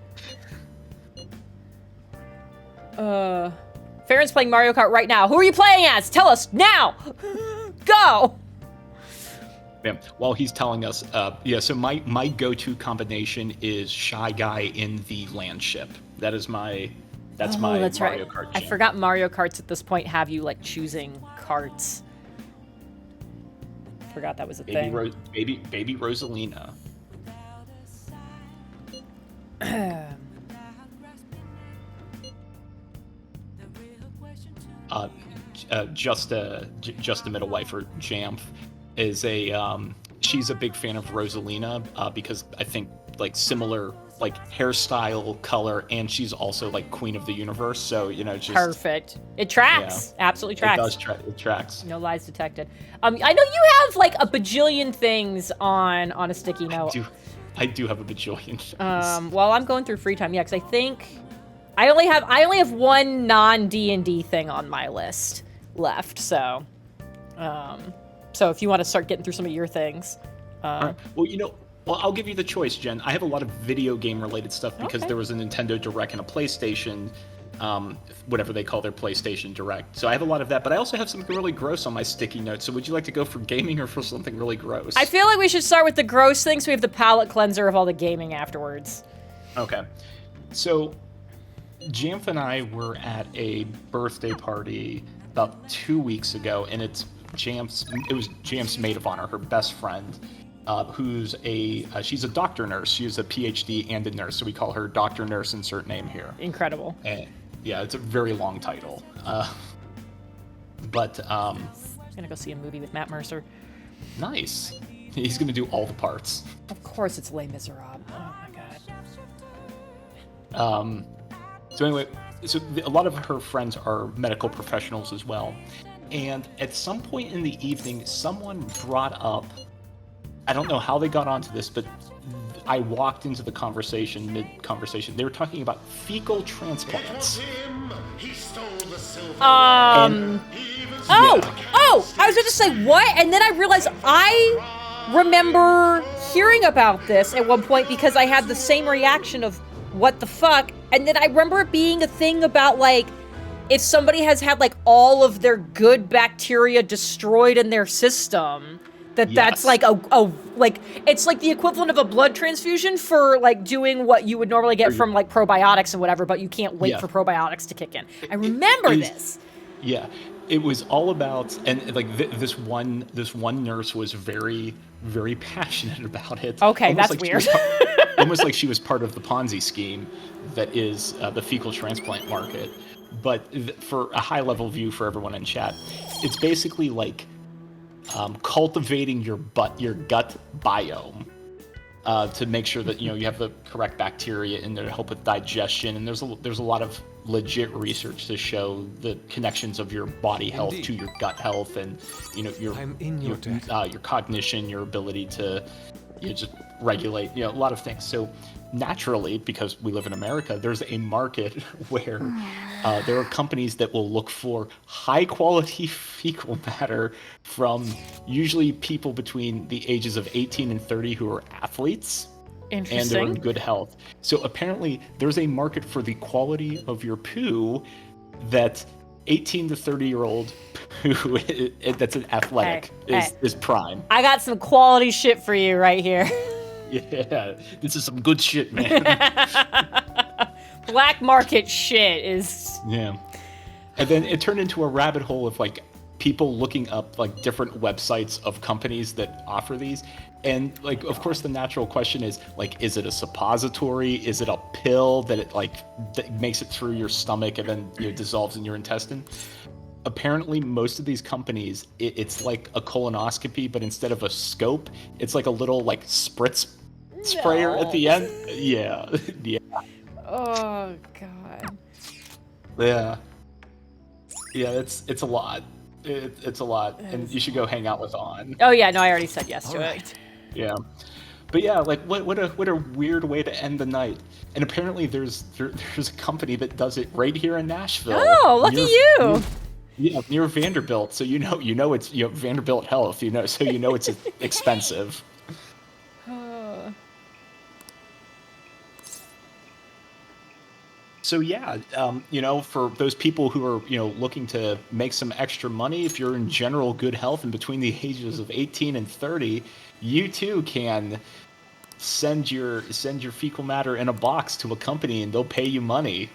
Farron's playing Mario Kart right now. Who are you playing as? Tell us now. Go. Yeah. While he's telling us, so my go-to combination is Shy Guy in the land ship. That's my Mario Kart. I forgot Mario Karts at this point have you like choosing carts. Forgot that was a thing. Baby Rosalina. Just a middle wifer, Jamf. is she's a big fan of Rosalina because I think like similar like hairstyle, color, and she's also like queen of the universe. So just Perfect. It tracks. Yeah, Absolutely tracks. it tracks. No lies detected. I know you have like a bajillion things on a sticky note. I do have a bajillion things. While I'm going through free time, yeah, because I think I only have one non D&D thing on my list left. So, so if you want to start getting through some of your things, Well, well, I'll give you the choice, Jen. I have a lot of video game related stuff because there was a Nintendo Direct and a PlayStation, whatever they call their PlayStation Direct. So I have a lot of that, but I also have something really gross on my sticky notes. So would you like to go for gaming or for something really gross? I feel like we should start with the gross thing so we have the palate cleanser of all the gaming afterwards. Okay. So Jamf and I were at a birthday party about 2 weeks ago, and it was Jamf's maid of honor, her best friend. Who's she's a doctor nurse. She's a PhD and a nurse, so we call her Doctor Nurse, insert name here. Incredible. And yeah, it's a very long title. But I'm gonna go see a movie with Matt Mercer. Nice. He's gonna do all the parts. Of course, it's Les Miserables. Oh my god. So anyway, a lot of her friends are medical professionals as well, and at some point in the evening, someone brought up. I don't know how they got onto this, but I walked into the conversation, mid-conversation. They were talking about fecal transplants. I was about to say what? And then I realized I remember hearing about this at one point because I had the same reaction of what the fuck. And then I remember it being a thing about like, if somebody has had like all of their good bacteria destroyed in their system, that's like like it's like the equivalent of a blood transfusion for like doing what you would normally get from like probiotics and whatever, but you can't wait for probiotics to kick in. I remember this. Yeah, it was all about, and like this one nurse was very, very passionate about it. Okay, almost that's like weird. Almost like she was part of the Ponzi scheme that is the fecal transplant market. But for a high level view for everyone in chat, it's basically like cultivating your gut biome to make sure that you have the correct bacteria in there to help with digestion. And there's a lot of legit research to show the connections of your body health to your gut health, and your cognition, your ability to just regulate a lot of things. So naturally, because we live in America, there's a market where there are companies that will look for high quality fecal matter from usually people between the ages of 18 and 30 who are athletes and they're in good health. So apparently there's a market for the quality of your poo that 18 to 30-year-old poo that's an athletic is prime. I got some quality shit for you right here. Yeah, this is some good shit, man. Black market shit is... Yeah. And then it turned into a rabbit hole of like people looking up like different websites of companies that offer these. And like, of course, the natural question is like, is it a suppository? Is it a pill that it like that makes it through your stomach and then dissolves in your intestine? Apparently, most of these companies, it's like a colonoscopy, but instead of a scope, it's like a little like spritz sprayer at the end. Yeah, yeah. Oh god. Yeah. Yeah, it's a lot. It's a lot, and you should go hang out with On. Oh yeah, no, I already said yes to it. Yeah, but yeah, like what a weird way to end the night. And apparently there's a company that does it right here in Nashville. Oh, look at you! Yeah, near Vanderbilt, so you know it's Vanderbilt Health, so it's expensive. So yeah, for those people who are looking to make some extra money, if you're in general good health and between the ages of 18 and 30, you too can send your fecal matter in a box to a company and they'll pay you money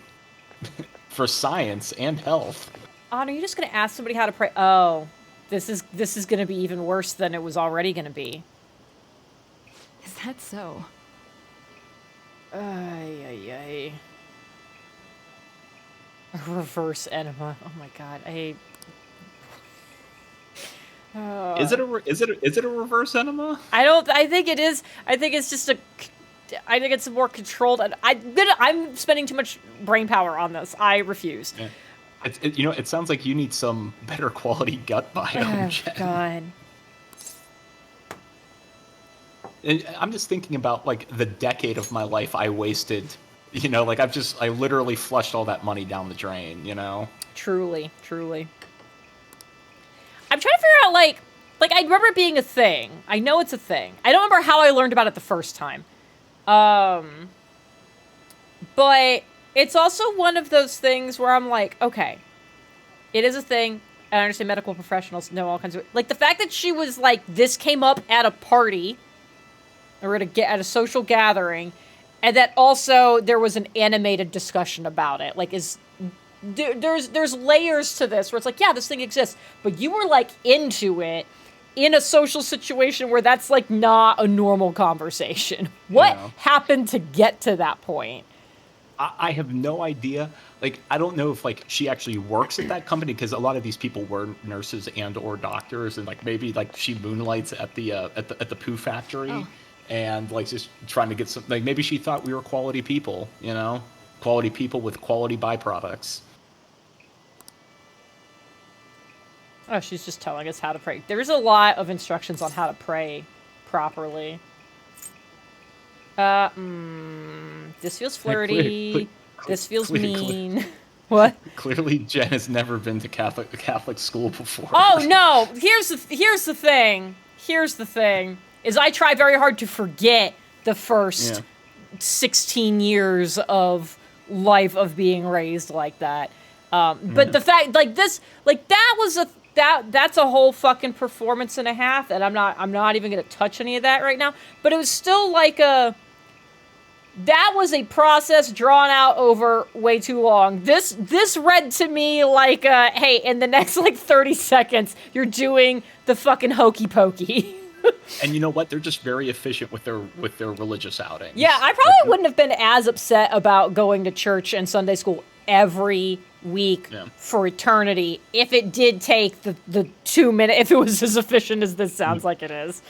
for science and health. Are you just gonna ask somebody how to pray? Oh, this is gonna be even worse than it was already gonna be. Is that so? Ay. A reverse enema. Oh my god. Is it a reverse enema? I think it is. I think it's just I think it's more controlled. I'm spending too much brain power on this. I refuse. Yeah. It sounds like you need some better quality gut biome, Oh, Jen. God. And I'm just thinking about like the decade of my life I wasted. Like I literally flushed all that money down the drain. Truly, truly. I'm trying to figure out like I remember it being a thing. I know it's a thing. I don't remember how I learned about it the first time. But it's also one of those things where I'm like, okay, it is a thing. I understand medical professionals know all kinds of... Like, the fact that she was like, this came up at a party, or at a social gathering, and that also there was an animated discussion about it. Like, there's layers to this where it's like, yeah, this thing exists, but you were, like, into it in a social situation where that's, like, not a normal conversation. What happened to get to that point? I have no idea. Like, I don't know if like she actually works at that company, because a lot of these people were nurses and or doctors, and like maybe like she moonlights at the poo factory, and like just trying to get some. Like maybe she thought we were quality people, quality people with quality byproducts. Oh, she's just telling us how to pray. There's a lot of instructions on how to pray properly. This feels flirty. This feels mean. What? Clearly, Jen has never been to Catholic school before. Oh no! Here's the thing. Here's the thing. Is I try very hard to forget the first 16 years of life of being raised like that. But the fact, like this, like that was that's a whole fucking performance and a half, and I'm not even gonna touch any of that right now. But it was still like that was a process drawn out over way too long. This read to me like, hey, in the next like 30 seconds, you're doing the fucking hokey pokey. And you know what? They're just very efficient with their religious outings. Yeah, I probably wouldn't have been as upset about going to church and Sunday school every week for eternity if it did take the 2 minutes, if it was as efficient as this sounds like it is.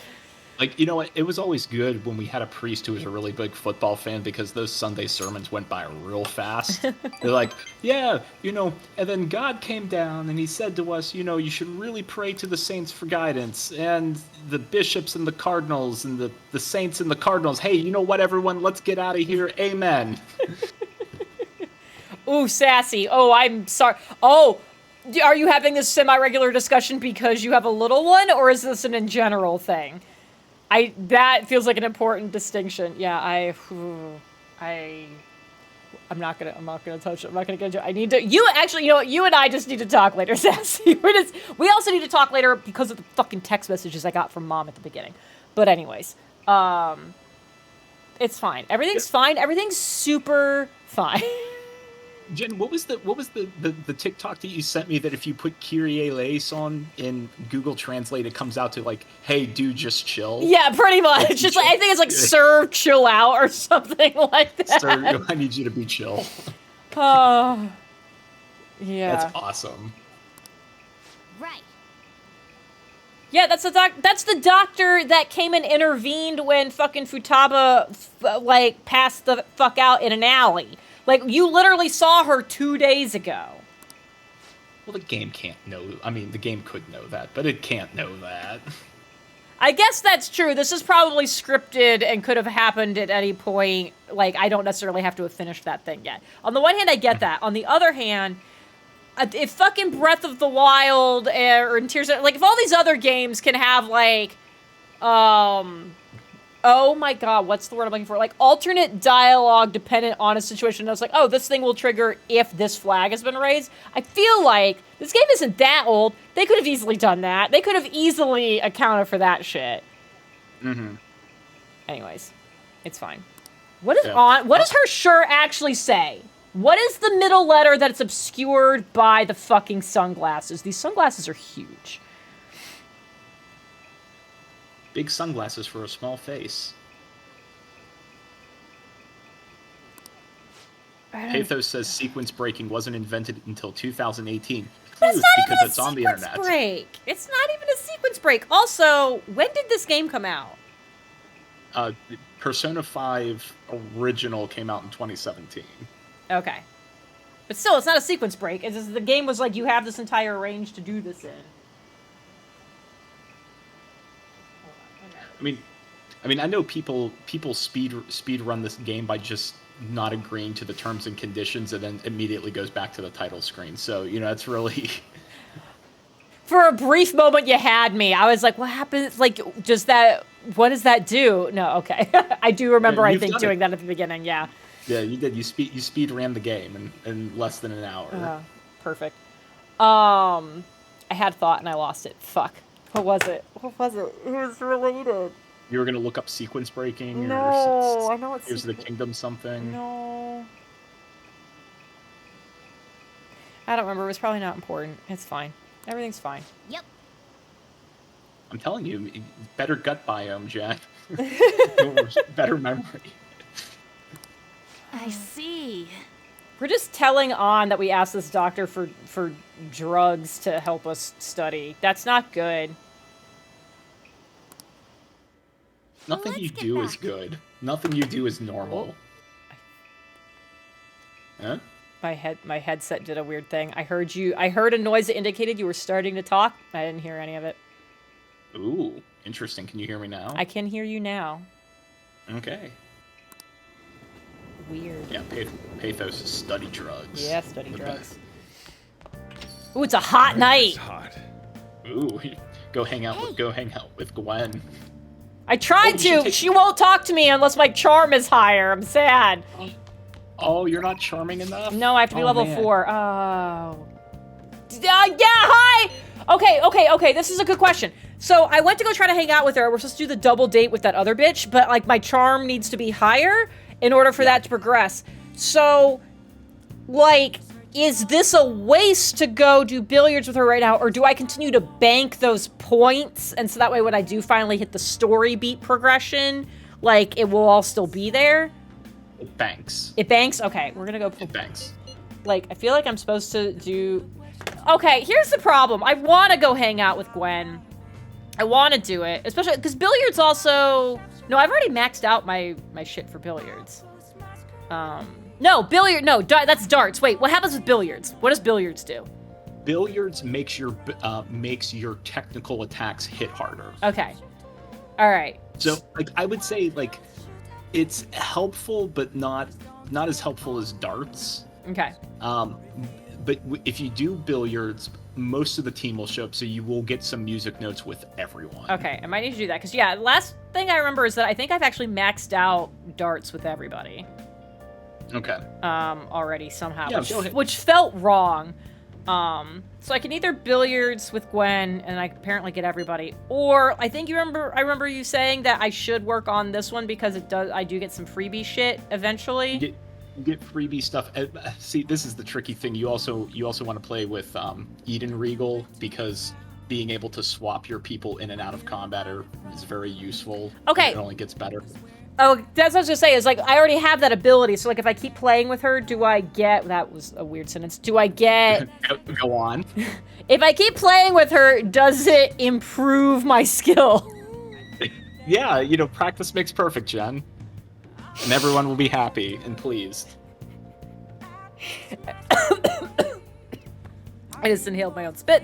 Like, you know what? It was always good when we had a priest who was a really big football fan, because those Sunday sermons went by real fast. They're like, yeah, and then God came down and he said to us, you should really pray to the saints for guidance, and the bishops and the cardinals and the saints and the cardinals. Hey, you know what, everyone? Let's get out of here. Amen. Ooh, sassy. Oh, I'm sorry. Oh, are you having this semi-regular discussion because you have a little one, or is this an in general thing? That feels like an important distinction. Yeah, I'm not gonna touch it. I'm not gonna get into it. I need to. You actually, you and I just need to talk later, Sassy. We also need to talk later because of the fucking text messages I got from Mom at the beginning. But anyways, it's fine. Everything's fine. Everything's super fine. Jen, what was the TikTok that you sent me that if you put Kyrie eleison in Google Translate, it comes out to like, hey, dude, just chill? Yeah, pretty much. Just like, I think it's like, sir, chill out or something like that. Sir, I need you to be chill. Oh, yeah. That's awesome. Right. Yeah, that's the doctor that came and intervened when fucking Futaba like passed the fuck out in an alley. Like, you literally saw her 2 days ago. Well, the game can't know. I mean, the game could know that, but it can't know that. I guess that's true. This is probably scripted and could have happened at any point. Like, I don't necessarily have to have finished that thing yet. On the one hand, I get that. On the other hand, if fucking Breath of the Wild or in Tears of... Like, if all these other games can have, like... Oh my god, what's the word I'm looking for? Like, alternate dialogue dependent on a situation. I was like, oh, this thing will trigger if this flag has been raised. I feel like this game isn't that old. They could have easily done that. They could have easily accounted for that shit. Mm-hmm. Anyways, it's fine. What does her shirt actually say? What is the middle letter that's obscured by the fucking sunglasses? These sunglasses are huge. Big sunglasses for a small face. Pathos says sequence breaking wasn't invented until 2018. That's Truth, not because even a it's on the sequence internet. break. It's not even a sequence break. Also, when did this game come out? Persona 5 original came out in 2017. Okay. But still, it's not a sequence break. It's just the game was like, you have this entire range to do this in. I mean, I know people speed run this game by just not agreeing to the terms and conditions, and then immediately goes back to the title screen. So it's really. For a brief moment, you had me. I was like, what happens? Like, what does that do? No, okay. I do remember, I think, doing that at the beginning, yeah. Yeah, you did. You speed ran the game in less than an hour. Perfect. I had thought and I lost it. Fuck. What was it? It was related. You were gonna look up sequence breaking? No, I know it's Tears of the Kingdom something. No. I don't remember. It was probably not important. It's fine. Everything's fine. Yep. I'm telling you, better gut biome, Jen. Better memory. I see. We're just telling On that we asked this doctor for drugs to help us study. That's not good. Nothing you do is good. Nothing you do is normal. Huh? My headset did a weird thing. I heard a noise that indicated you were starting to talk. I didn't hear any of it. Ooh, interesting. Can you hear me now? I can hear you now. Okay. Weird. Yeah, Pathos study drugs. Yeah, study The drugs. Ooh, it's a hot night. It's hot. Ooh, go hang out with Gwen. I tried to. She won't talk to me unless my charm is higher. I'm sad. Oh, you're not charming enough? No, I have to be level man. 4. Oh. Yeah, hi! Okay, this is a good question. So, I went to go try to hang out with her. We're supposed to do the double date with that other bitch, but, like, my charm needs to be higher in order for that to progress. So, like, is this a waste to go do billiards with her right now, or do I continue to bank those points, and so that way when I do finally hit the story beat progression, like, it will all still be there? It banks. It banks? Okay, we're gonna go... It banks. Like, I feel like I'm supposed to do... Okay, here's the problem. I want to go hang out with Gwen. I want to do it. Especially, because billiards also... No, I've already maxed out my shit for billiards. No, that's darts. Wait, what happens with billiards? What does billiards do? Billiards makes your technical attacks hit harder. Okay. Alright. So, like, I would say, like, it's helpful, but not as helpful as darts. Okay. But if you do billiards, most of the team will show up, so you will get some music notes with everyone. Okay, I might need to do that, because, yeah, the last thing I remember is that I think I've actually maxed out darts with everybody. Okay. Already, somehow, Yeah, which felt wrong. So I can either billiards with Gwen, and I apparently get everybody, or I remember you saying that I should work on this one because I do get some freebie shit eventually. You get freebie stuff. See, this is the tricky thing. You also want to play with Eden Regal, because being able to swap your people in and out of combat is very useful. Okay. It only gets better. Oh, that's what I was gonna say, is like, I already have that ability, so like, if I keep playing with her, do I get... That was a weird sentence. Do I get... Go on. If I keep playing with her, does it improve my skill? Yeah, practice makes perfect, Jen. And everyone will be happy and pleased. I just inhaled my own spit.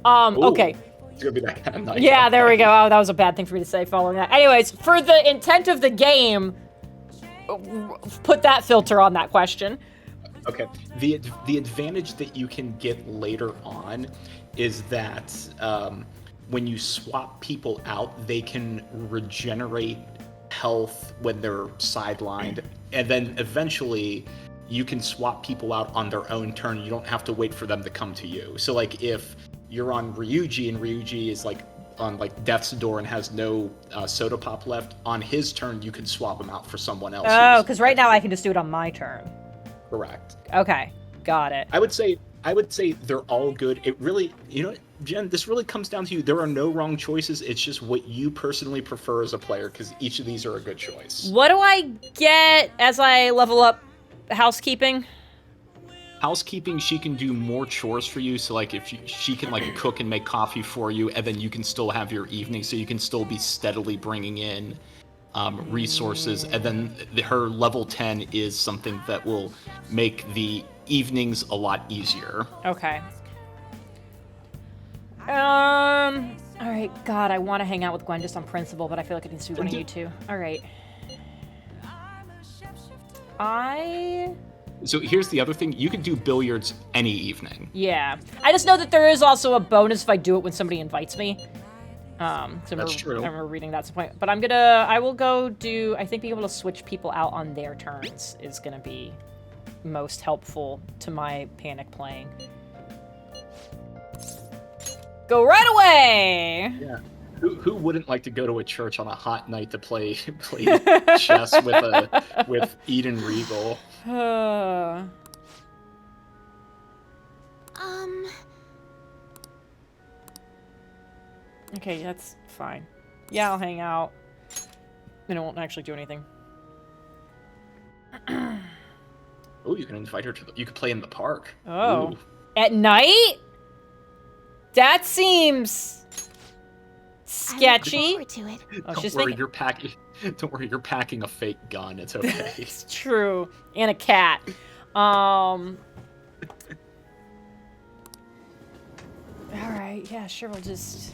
Okay. It's gonna be that kind of night. Yeah, there we go. Oh, that was a bad thing for me to say following that. Anyways, for the intent of the game, put that filter on that question. Okay. The advantage that you can get later on is that when you swap people out, they can regenerate health when they're sidelined, and then eventually you can swap people out on their own turn. You don't have to wait for them to come to you. So, like, if you're on Ryuji and Ryuji is like on like death's door and has no soda pop left, on his turn you can swap him out for someone else. Oh, because right now I can just do it on my turn. Correct. Okay, got it. I would say they're all good. It really, Jen, this really comes down to you. There are no wrong choices. It's just what you personally prefer as a player, because each of these are a good choice. What do I get as I level up housekeeping? Housekeeping, she can do more chores for you. So like if she can like cook and make coffee for you, and then you can still have your evening, so you can still be steadily bringing in resources. And then her level 10 is something that will make the evenings a lot easier. Okay. All right. God, I want to hang out with Gwen just on principle, but I feel like it needs to be one of you two. All right. So here's the other thing. You can do billiards any evening. Yeah. I just know that there is also a bonus if I do it when somebody invites me. That's true. I remember reading that's the point. But I will go do, I think being able to switch people out on their turns is going to be most helpful to my panic playing. Go right away! Yeah. Who wouldn't like to go to a church on a hot night to play chess with Eden Regal? Okay, that's fine. Yeah, I'll hang out. And it won't actually do anything. Oh, you can invite her to you could play in the park. Oh. Ooh. At night? That seems sketchy. I look forward to it. Oh, Don't she's worry, thinking... Don't worry, you're packing a fake gun. It's okay. It's true. And a cat. Alright, yeah, sure, we'll just...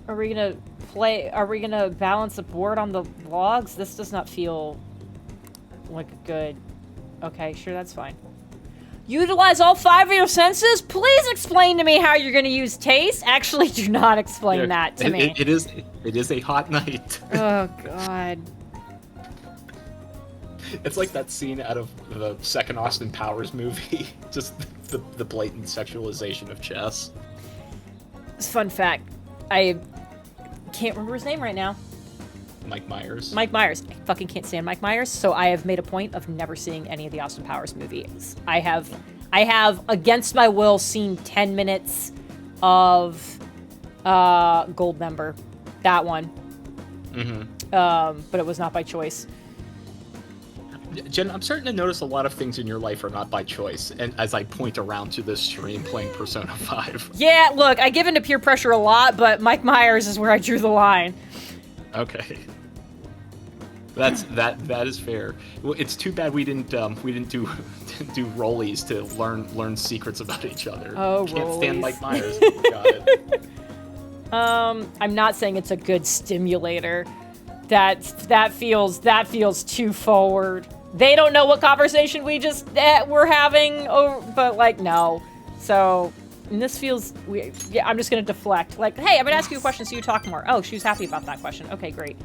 Are we gonna balance a board on the logs? This does not feel like a good... Okay, sure, that's fine. Utilize all 5 of your senses? Please explain to me how you're gonna use taste. Actually, do not explain that to me. It is a hot night. Oh, God. It's like that scene out of the second Austin Powers movie. Just the blatant sexualization of chess. Fun fact, I can't remember his name right now. Mike Myers. Mike Myers. I fucking can't stand Mike Myers, so I have made a point of never seeing any of the Austin Powers movies. I have, against my will, seen 10 minutes of Goldmember. That one. Mm-hmm. But it was not by choice. Jen, I'm starting to notice a lot of things in your life are not by choice, and as I point around to this stream playing Persona 5. Yeah, look, I give in to peer pressure a lot, but Mike Myers is where I drew the line. Okay. That is fair. Well, it's too bad we didn't do rollies to learn secrets about each other. Oh, Can't stand rollies. Mike Myers. Got it. I'm not saying it's a good stimulator. That feels too forward. They don't know what conversation we just we're having, but like no. So and this feels weird. Yeah, I'm just gonna deflect. Like, hey, I'm gonna ask you a question so you talk more. Oh, she was happy about that question. Okay, great.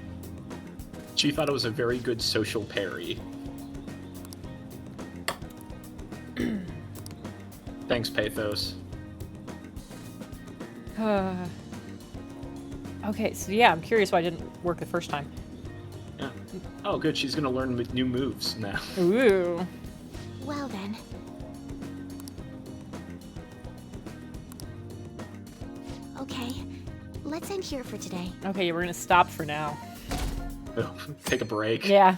She thought it was a very good social parry. Thanks, Pathos. Okay, so yeah, I'm curious why it didn't work the first time. Yeah. Oh, good. She's gonna learn new moves now. Ooh. Well then. Okay, let's end here for today. Okay, we're gonna stop for now. Take a break. Yeah.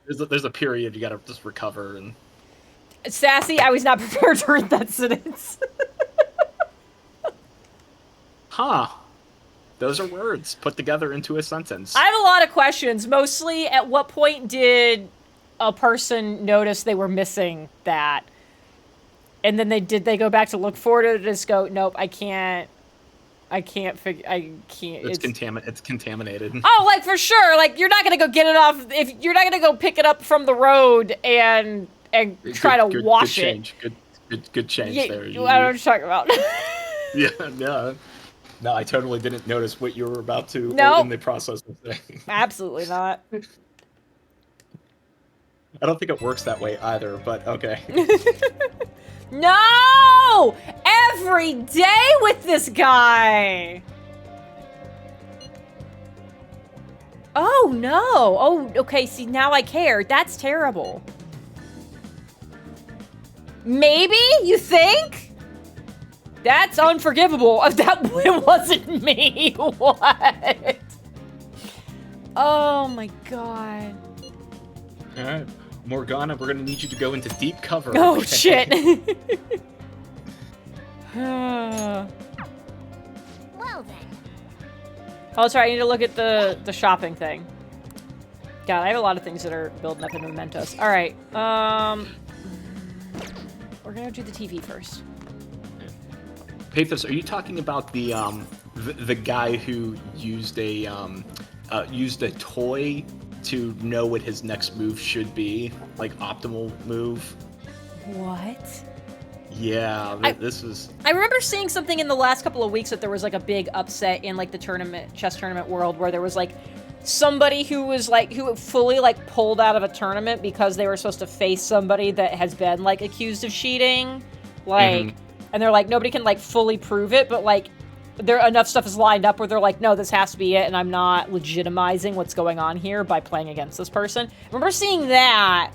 There's a period you gotta just recover and. Sassy, I was not prepared to read that sentence. Huh. Those are words put together into a sentence. I have a lot of questions. Mostly, at what point did a person notice they were missing that? And then did they go back to look for it, or just go, nope, I can't figure, I can't. It's contaminated. Oh, like for sure. Like you're not gonna go get it off. If you're not gonna go pick it up from the road and try to wash good it. Change. Good change Yeah, there. I don't know what you're talking about. Yeah, no, I totally didn't notice what you were about to Nope. in the process of saying. Absolutely not. I don't think it works that way either, but okay. No! Every day with this guy! Oh, no. Oh, okay, see, now I care. That's terrible. Maybe? You think? That's unforgivable. It wasn't me. What? Oh, my God. All right, Morgana, we're gonna need you to go into deep cover. Oh okay? shit. Well then. Oh, sorry. I need to look at the shopping thing. God, I have a lot of things that are building up in mementos. All right. We're gonna do the TV first. Pathos, are you talking about the guy who used a toy to know what his next move should be, like optimal move? What? Yeah, this is. I remember seeing something in the last couple of weeks that there was like a big upset in like the chess tournament world where there was like somebody who fully like pulled out of a tournament because they were supposed to face somebody that has been like accused of cheating, like, and they're like nobody can like fully prove it, but like there enough stuff is lined up where they're like, no, this has to be it, and I'm not legitimizing what's going on here by playing against this person. I remember seeing that.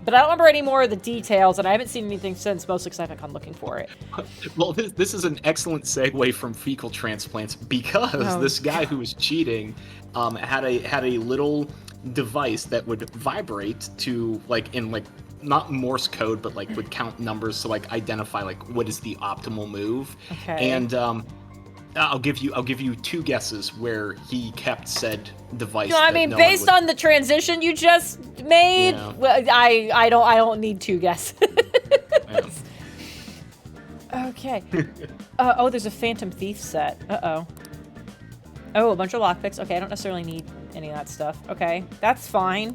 But I don't remember any more of the details, and I haven't seen anything since, mostly because I haven't gone looking for it. Well, this is an excellent segue from fecal transplants because this guy who was cheating had a little device that would vibrate to not Morse code, but like would count numbers to like identify like what is the optimal move. Okay. And I'll give you two guesses where he kept said device. No, I mean, based on the transition you just made, Yeah. well, I don't need two guesses. Yeah. Okay. Oh, there's a Phantom Thief set. Uh-oh. Oh, a bunch of lockpicks. Okay, I don't necessarily need any of that stuff. Okay, that's fine.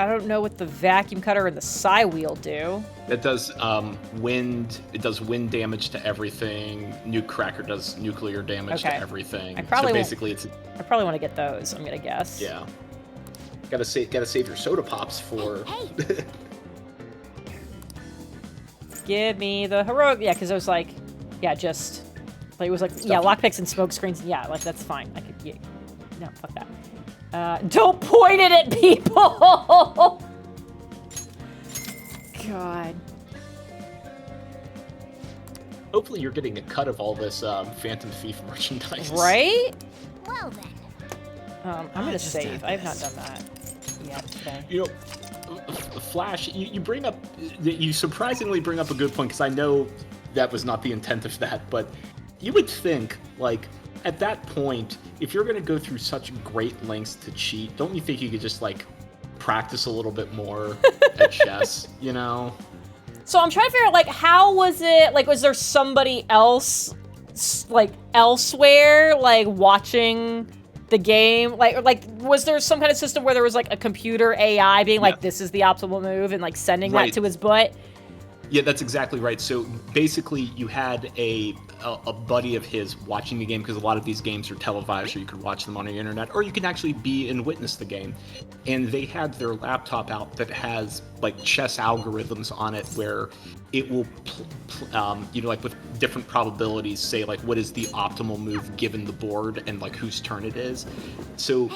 I don't know what the vacuum cutter and the psi wheel do. It does wind. It does wind damage to everything. Nuke Cracker does nuclear damage to everything. I probably so basically, I probably want to get those. I'm gonna guess. Yeah. Gotta save your soda pops for. Hey. Give me the heroic. Yeah, because it was like, yeah, just like it was like, yeah, lockpicks and smoke screens. Yeah, like that's fine. I could. Yeah, no, fuck that. Don't point it at people! God. Hopefully you're getting a cut of all this Phantom Thief merchandise. Right? Well then. I'm gonna save. I have not done that yet today. You know, Flash, you surprisingly bring up a good point, because I know that was not the intent of that, but you would think, like, at that point, if you're going to go through such great lengths to cheat, don't you think you could just, like, practice a little bit more at chess, you know? So I'm trying to figure out, like, how was it, like, was there somebody else, like, elsewhere, like, watching the game? Like, was there some kind of system where there was, like, a computer AI being like, this is the optimal move, and, like, sending that to his butt? Yeah, that's exactly right. So basically, you had a buddy of his watching the game, because a lot of these games are televised, or you could watch them on the internet, or you can actually be and witness the game. And they had their laptop out that has like chess algorithms on it, where it will, like with different probabilities, say like what is the optimal move given the board and like whose turn it is. So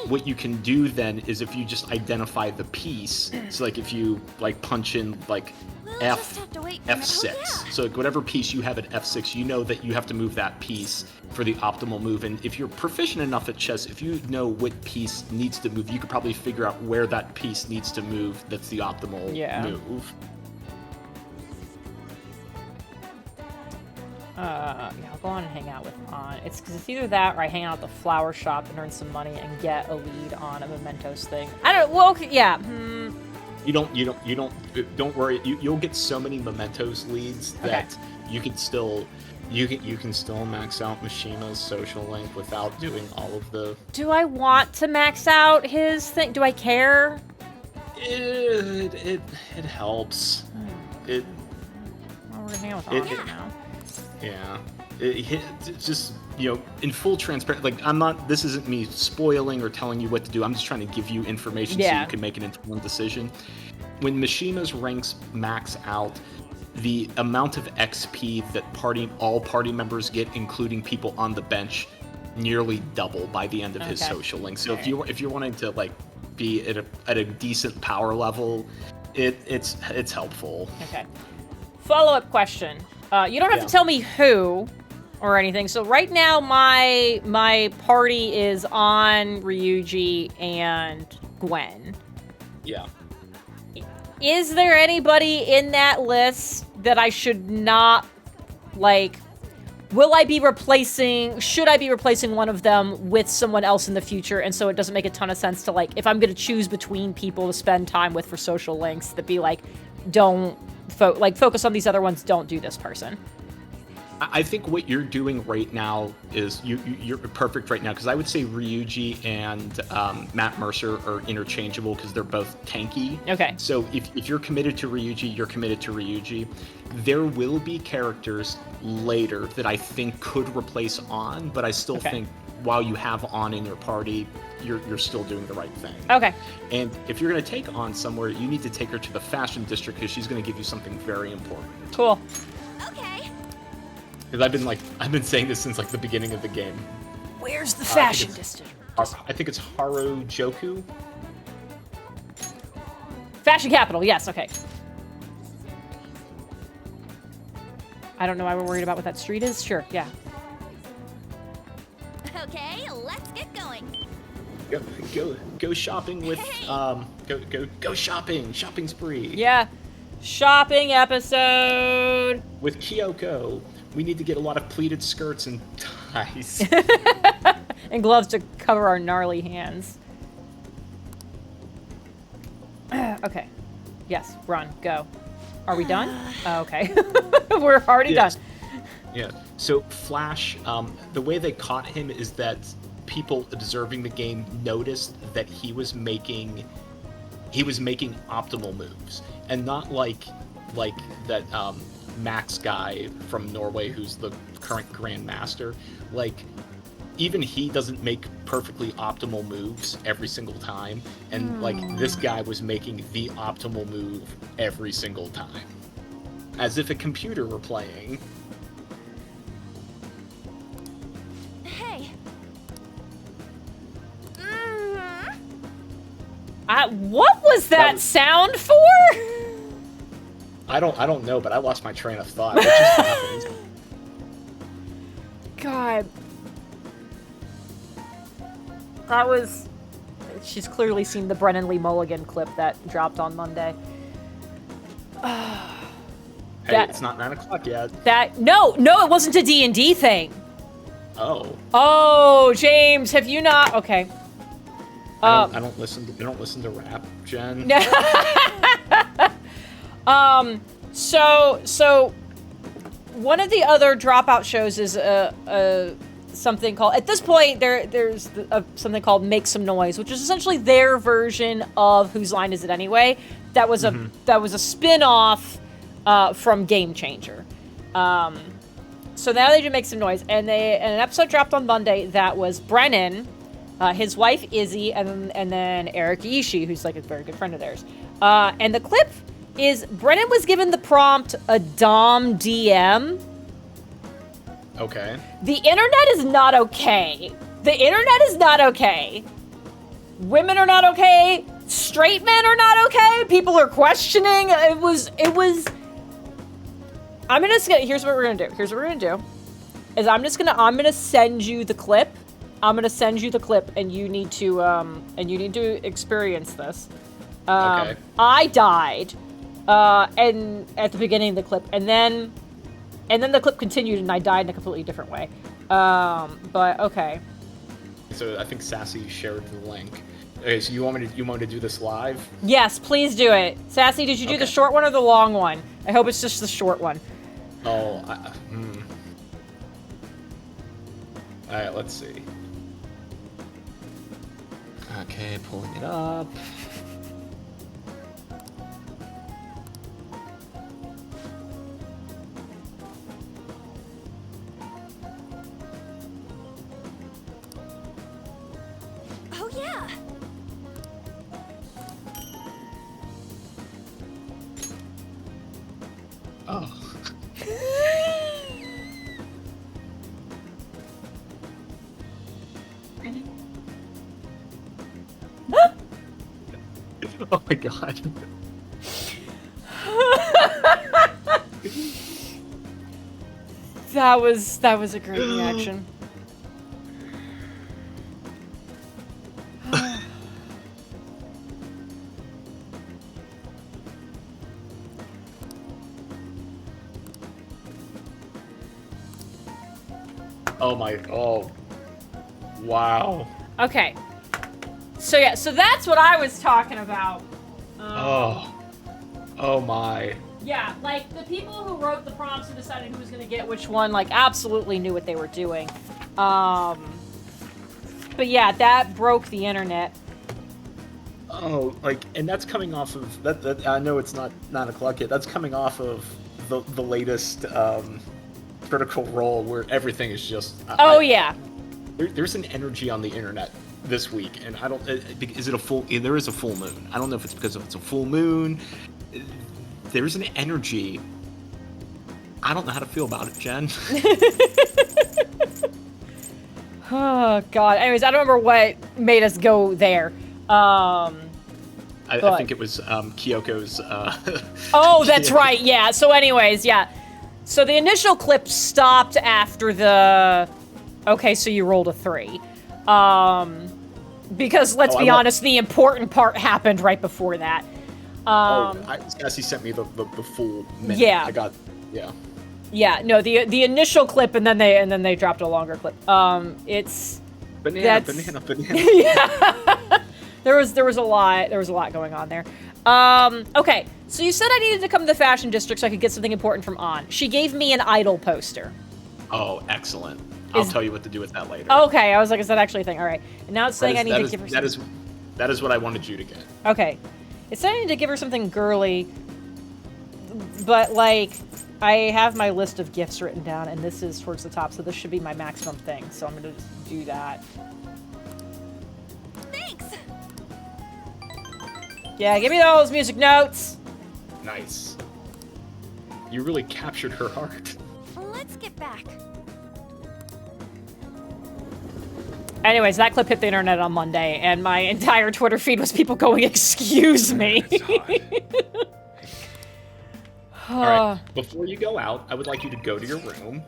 what you can do then is if you just identify the piece, so like if you like punch in like F6. So like whatever piece you have at F6, you know that you have to move that piece for the optimal move. And if you're proficient enough at chess, if you know what piece needs to move, you could probably figure out where that piece needs to move that's the optimal move. Yeah, I'll go on and hang out with On. It's because it's either that or I hang out at the flower shop and earn some money and get a lead on a mementos thing. I don't. Well, okay, yeah. You don't worry. You'll get so many mementos leads that you can still max out Mishima's social link without doing all of the. Do I want to max out his thing? Do I care? It helps. Well, we're gonna hang out with On now. Yeah. It's just, in full transparency, like, this isn't me spoiling or telling you what to do. I'm just trying to give you information so you can make an informed decision. When Mishima's ranks max out, the amount of XP that all party members get, including people on the bench, nearly double by the end of his social link. So if you're wanting to like be at a decent power level, it's helpful. Okay. Follow-up question. You don't have to tell me who or anything. So right now, my party is on Ryuji and Gwen. Yeah. Is there anybody in that list that I should not, like, should I be replacing one of them with someone else in the future, and so it doesn't make a ton of sense to, like, if I'm gonna choose between people to spend time with for social links, that be like, don't, focus on these other ones, don't do this person. I think what you're doing right now is you're perfect right now, because I would say Ryuji and Matt Mercer are interchangeable because they're both tanky. Okay. So if you're committed to Ryuji, you're committed to Ryuji. There will be characters later that I think could replace On, but I still think while you have On in your party, you're still doing the right thing. Okay. And if you're going to take On somewhere, you need to take her to the fashion district because she's going to give you something very important. Cool. Okay. Because I've been saying this since like the beginning of the game. Where's the fashion district? I think it's Harajuku. Fashion capital, yes, okay. I don't know why we're worried about what that street is. Sure, yeah. Okay, let's get going. Go shopping with go shopping spree. Yeah. Shopping episode. With Kyoko, we need to get a lot of pleated skirts and ties. And gloves to cover our gnarly hands. Okay. Yes, run, go. Are we done? Oh, okay. We're already done. Yeah. So Flash, the way they caught him is that people observing the game noticed that he was making optimal moves, and not like that Max guy from Norway who's the current Grandmaster. Like, even he doesn't make perfectly optimal moves every single time, and like this guy was making the optimal move every single time, as if a computer were playing. Hey. What was that sound for? I don't know, but I lost my train of thought. What just happened? God. That was... She's clearly seen the Brennan Lee Mulligan clip that dropped on Monday. Hey, it's not 9 o'clock yet. No, it wasn't a D&D thing. Oh. Oh, James, have you not? Okay. I don't listen to rap, Jen. So one of the other Dropout shows is something called, at this point there's something called Make Some Noise, which is essentially their version of Whose Line Is It Anyway? That was a spin-off from Game Changer. So now they do Make Some Noise, and an episode dropped on Monday that was Brennan, his wife Izzy, and then Eric Ishii, who's like a very good friend of theirs. And the clip is Brennan was given the prompt a Dom DM. Okay. The internet is not okay. The internet is not okay. Women are not okay. Straight men are not okay. People are questioning. It was. Here's what we're gonna do. Is I'm gonna send you the clip. And you need to experience this. Okay. I died, and at the beginning of the clip, and then the clip continued, and I died in a completely different way. But okay. So I think Sassy shared the link. Okay, so you want me to do this live? Yes, please do it. Sassy, did you do the short one or the long one? I hope it's just the short one. Oh, Alright, let's see. Okay, pulling it up. Oh yeah. Oh. Oh my god. That was a great reaction. Oh, wow. Okay. So yeah, so that's what I was talking about. Oh my. Yeah, like the people who wrote the prompts and decided who was gonna get which one, like absolutely knew what they were doing. But yeah, that broke the internet. Oh, like, and that's coming off of that. I know it's not 9 o'clock yet. That's coming off of the latest Critical Role where everything is just. Yeah. There's an energy on the internet this week, and I don't. Is it a full? There is a full moon. I don't know if it's because it's a full moon. There's an energy. I don't know how to feel about it, Jen. Oh god. Anyways, I don't remember what made us go there. I think it was Kyoko's. Oh, that's right. Yeah. So, anyways, yeah. So the initial clip stopped after the. Okay, so you rolled a 3. Because let's be honest, the important part happened right before that. Cassie sent me the full minute. Yeah. I got. Yeah. Yeah. No, the initial clip, and then they dropped a longer clip. It's. Banana. Yeah. There was a lot going on there. Okay, so you said I needed to come to the fashion district so I could get something important from On. She gave me an Idol poster. Oh, excellent. I'll tell you what to do with that later. Okay, I was like, is that actually a thing? All right. And now it's saying I need to give her something. That is what I wanted you to get. Okay. It's saying I need to give her something girly, but like, I have my list of gifts written down, and this is towards the top, so this should be my maximum thing. So I'm gonna just do that. Thanks! Yeah, give me those music notes. Nice. You really captured her heart. Let's get back. Anyways, that clip hit the internet on Monday, and my entire Twitter feed was people going, "Excuse me." All right. Before you go out, I would like you to go to your room.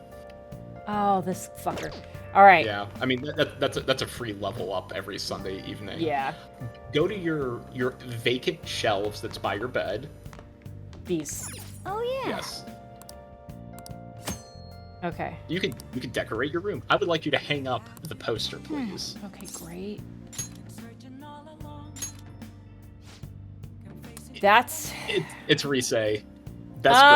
Oh, this fucker. All right. Yeah, I mean that's a free level up every Sunday evening. Yeah. Go to your vacant shelves that's by your bed. These. Oh yeah. Yes. Okay. You can decorate your room. I would like you to hang up the poster, please. Okay, great. That's. It's Risei. Best girl.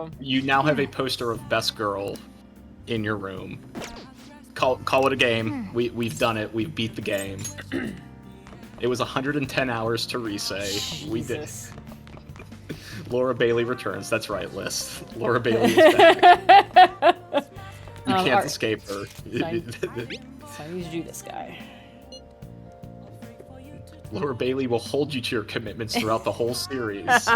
Oh. You now have a poster of Best Girl in your room. Call it a game. We've done it. We've beat the game. It was 110 hours to Risei. We did it. Laura Bailey returns. That's right, Liz. Laura Bailey is back. You can't escape her. So I need to do this guy. Laura Bailey will hold you to your commitments throughout the whole series.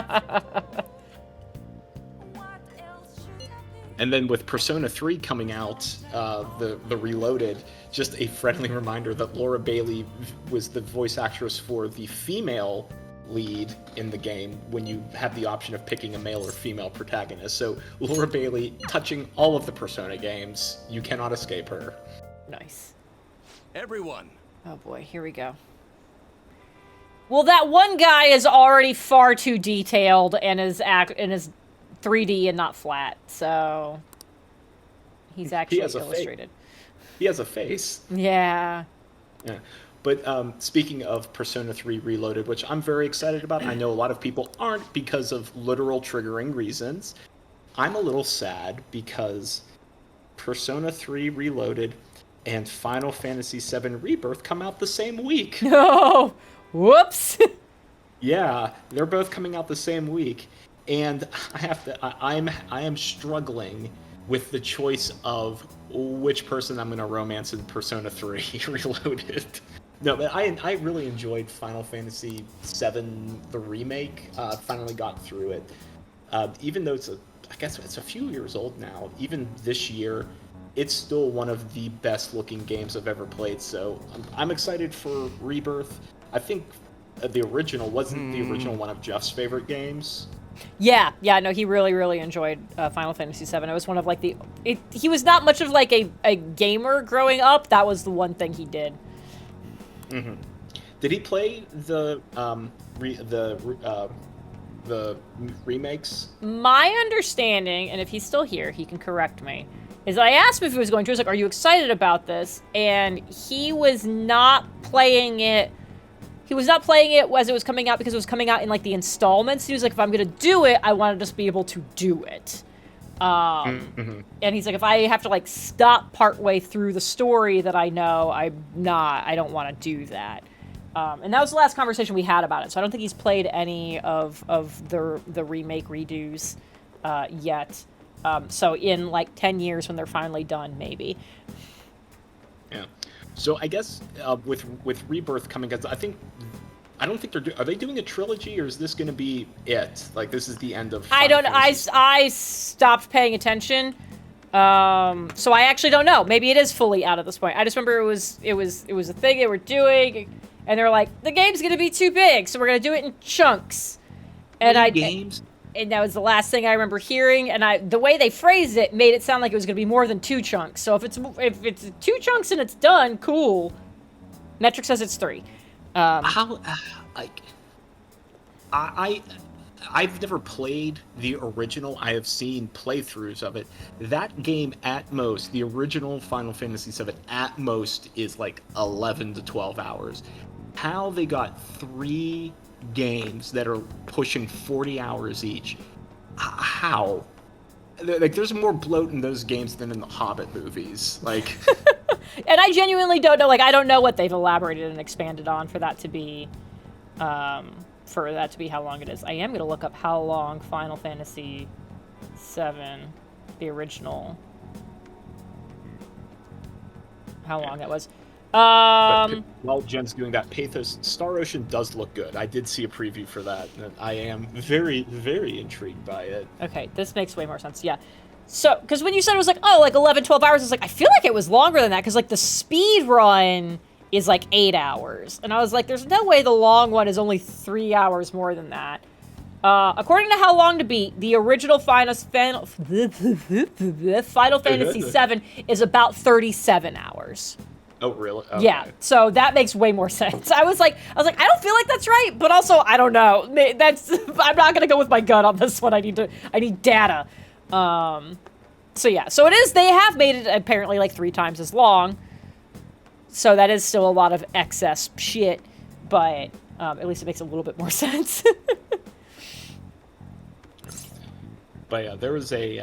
And then with Persona 3 coming out, the Reloaded, just a friendly reminder that Laura Bailey was the voice actress for the female lead in the game when you have the option of picking a male or female protagonist. So Laura Bailey touching all of the Persona games, you cannot escape her. Nice. Everyone. Oh boy, here we go. Well, that one guy is already far too detailed and is 3D and not flat, so he's actually illustrated. He has a face. Yeah. Yeah. But speaking of Persona 3 Reloaded, which I'm very excited about, I know a lot of people aren't because of literal triggering reasons. I'm a little sad because Persona 3 Reloaded and Final Fantasy VII Rebirth come out the same week. No! Whoops! Yeah, they're both coming out the same week. And I am struggling with the choice of which person I'm going to romance in Persona 3 Reloaded. No, but I really enjoyed Final Fantasy VII, the remake. Finally got through it. Even though I guess it's a few years old now, even this year, it's still one of the best looking games I've ever played. So I'm excited for Rebirth. I think the original wasn't the original one of Jeff's favorite games. Yeah, no, he really enjoyed Final Fantasy VII. It was one of like he was not much of like a gamer growing up. That was the one thing he did. Mm-hmm. Did he play the remakes? My understanding, and if he's still here, he can correct me, is I asked him if he was going to. I was like, "Are you excited about this?" And he was not playing it. He was not playing it as it was coming out because it was coming out in like the installments. He was like, if I'm gonna do it, I want to just be able to do it. And he's like, if I have to like stop partway through the story that I know, I don't want to do that. And that was the last conversation we had about it. So I don't think he's played any of the remake redos yet. So in like 10 years when they're finally done, maybe. Yeah. So I guess with Rebirth coming, I don't think are they doing a trilogy, or is this going to be it? Like this is the end of. I don't. I stopped paying attention, so I actually don't know. Maybe it is fully out at this point. I just remember it was a thing they were doing, and they're like, the game's going to be too big, so we're going to do it in chunks. And games. And that was the last thing I remember hearing. And the way they phrased it made it sound like it was going to be more than 2 chunks. So if it's 2 chunks and it's done, cool. Metric says it's 3. I've never played the original. I have seen playthroughs of it. That game at most, the original Final Fantasy VII at most is like 11 to 12 hours. How they got 3 games that are pushing 40 hours each. How? Like, there's more bloat in those games than in the Hobbit movies. Like, and I genuinely don't know. Like, I don't know what they've elaborated and expanded on for that to be, how long it is. I am gonna look up how long Final Fantasy VII, the original, how long it was. but while Jen's doing that, Pathos Star Ocean does look good. I did see a preview for that, and I am very, very intrigued by it. Okay, this makes way more sense. Yeah. So, because when you said it was like, oh, like 11, 12 hours, it's like, I feel like it was longer than that, because like the speed run is like 8 hours. And I was like, there's no way the long one is only 3 hours more than that. According to How Long to Beat, the original Final Fantasy VII is about 37 hours. Oh, really? Okay. Yeah, so that makes way more sense. I was like, I don't feel like that's right, but also I don't know. I'm not gonna go with my gut on this one. I need data. So yeah, so it is. They have made it apparently like 3 times as long. So that is still a lot of excess shit, but at least it makes a little bit more sense. But yeah, there was a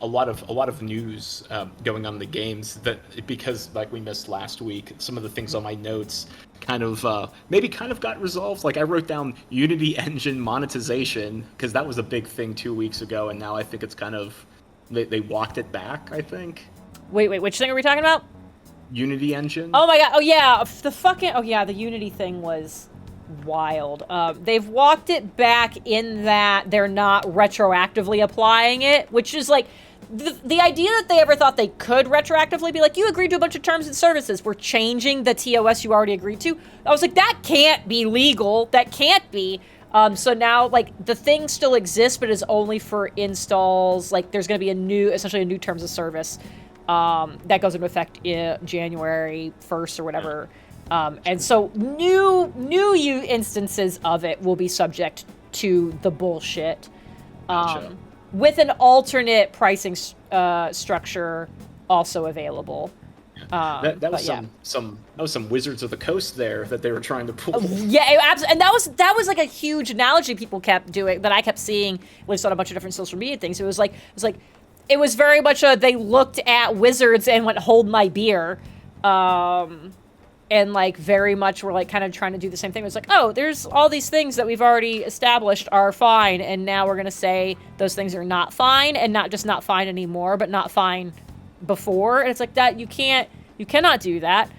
lot of news going on in the games that, because like we missed last week, some of the things on my notes kind of got resolved. Like I wrote down Unity engine monetization because that was a big thing 2 weeks ago, and now I think it's kind of they walked it back. I think. Wait, which thing are we talking about? Unity engine. Oh my god! Oh yeah, the Unity thing was wild. They've walked it back in that they're not retroactively applying it, which is like the idea that they ever thought they could retroactively be like, you agreed to a bunch of terms and services, we're changing the TOS you already agreed to. I was like, that can't be legal. That can't be. So now, like, the thing still exists, but is only for installs. Like, there's going to be essentially a new terms of service that goes into effect in January 1st or whatever. And so new instances of it will be subject to the bullshit. Gotcha. With an alternate pricing structure also available. That was some Wizards of the Coast there that they were trying to pull. Yeah, absolutely. And that was like a huge analogy people kept doing that I kept seeing, at least on a bunch of different social media things. It was very much they looked at Wizards and went, hold my beer. And like very much we're like kind of trying to do the same thing. It was like, oh, there's all these things that we've already established are fine, and now we're gonna say those things are not fine, and not just not fine anymore, but not fine before. And it's like that you cannot do that.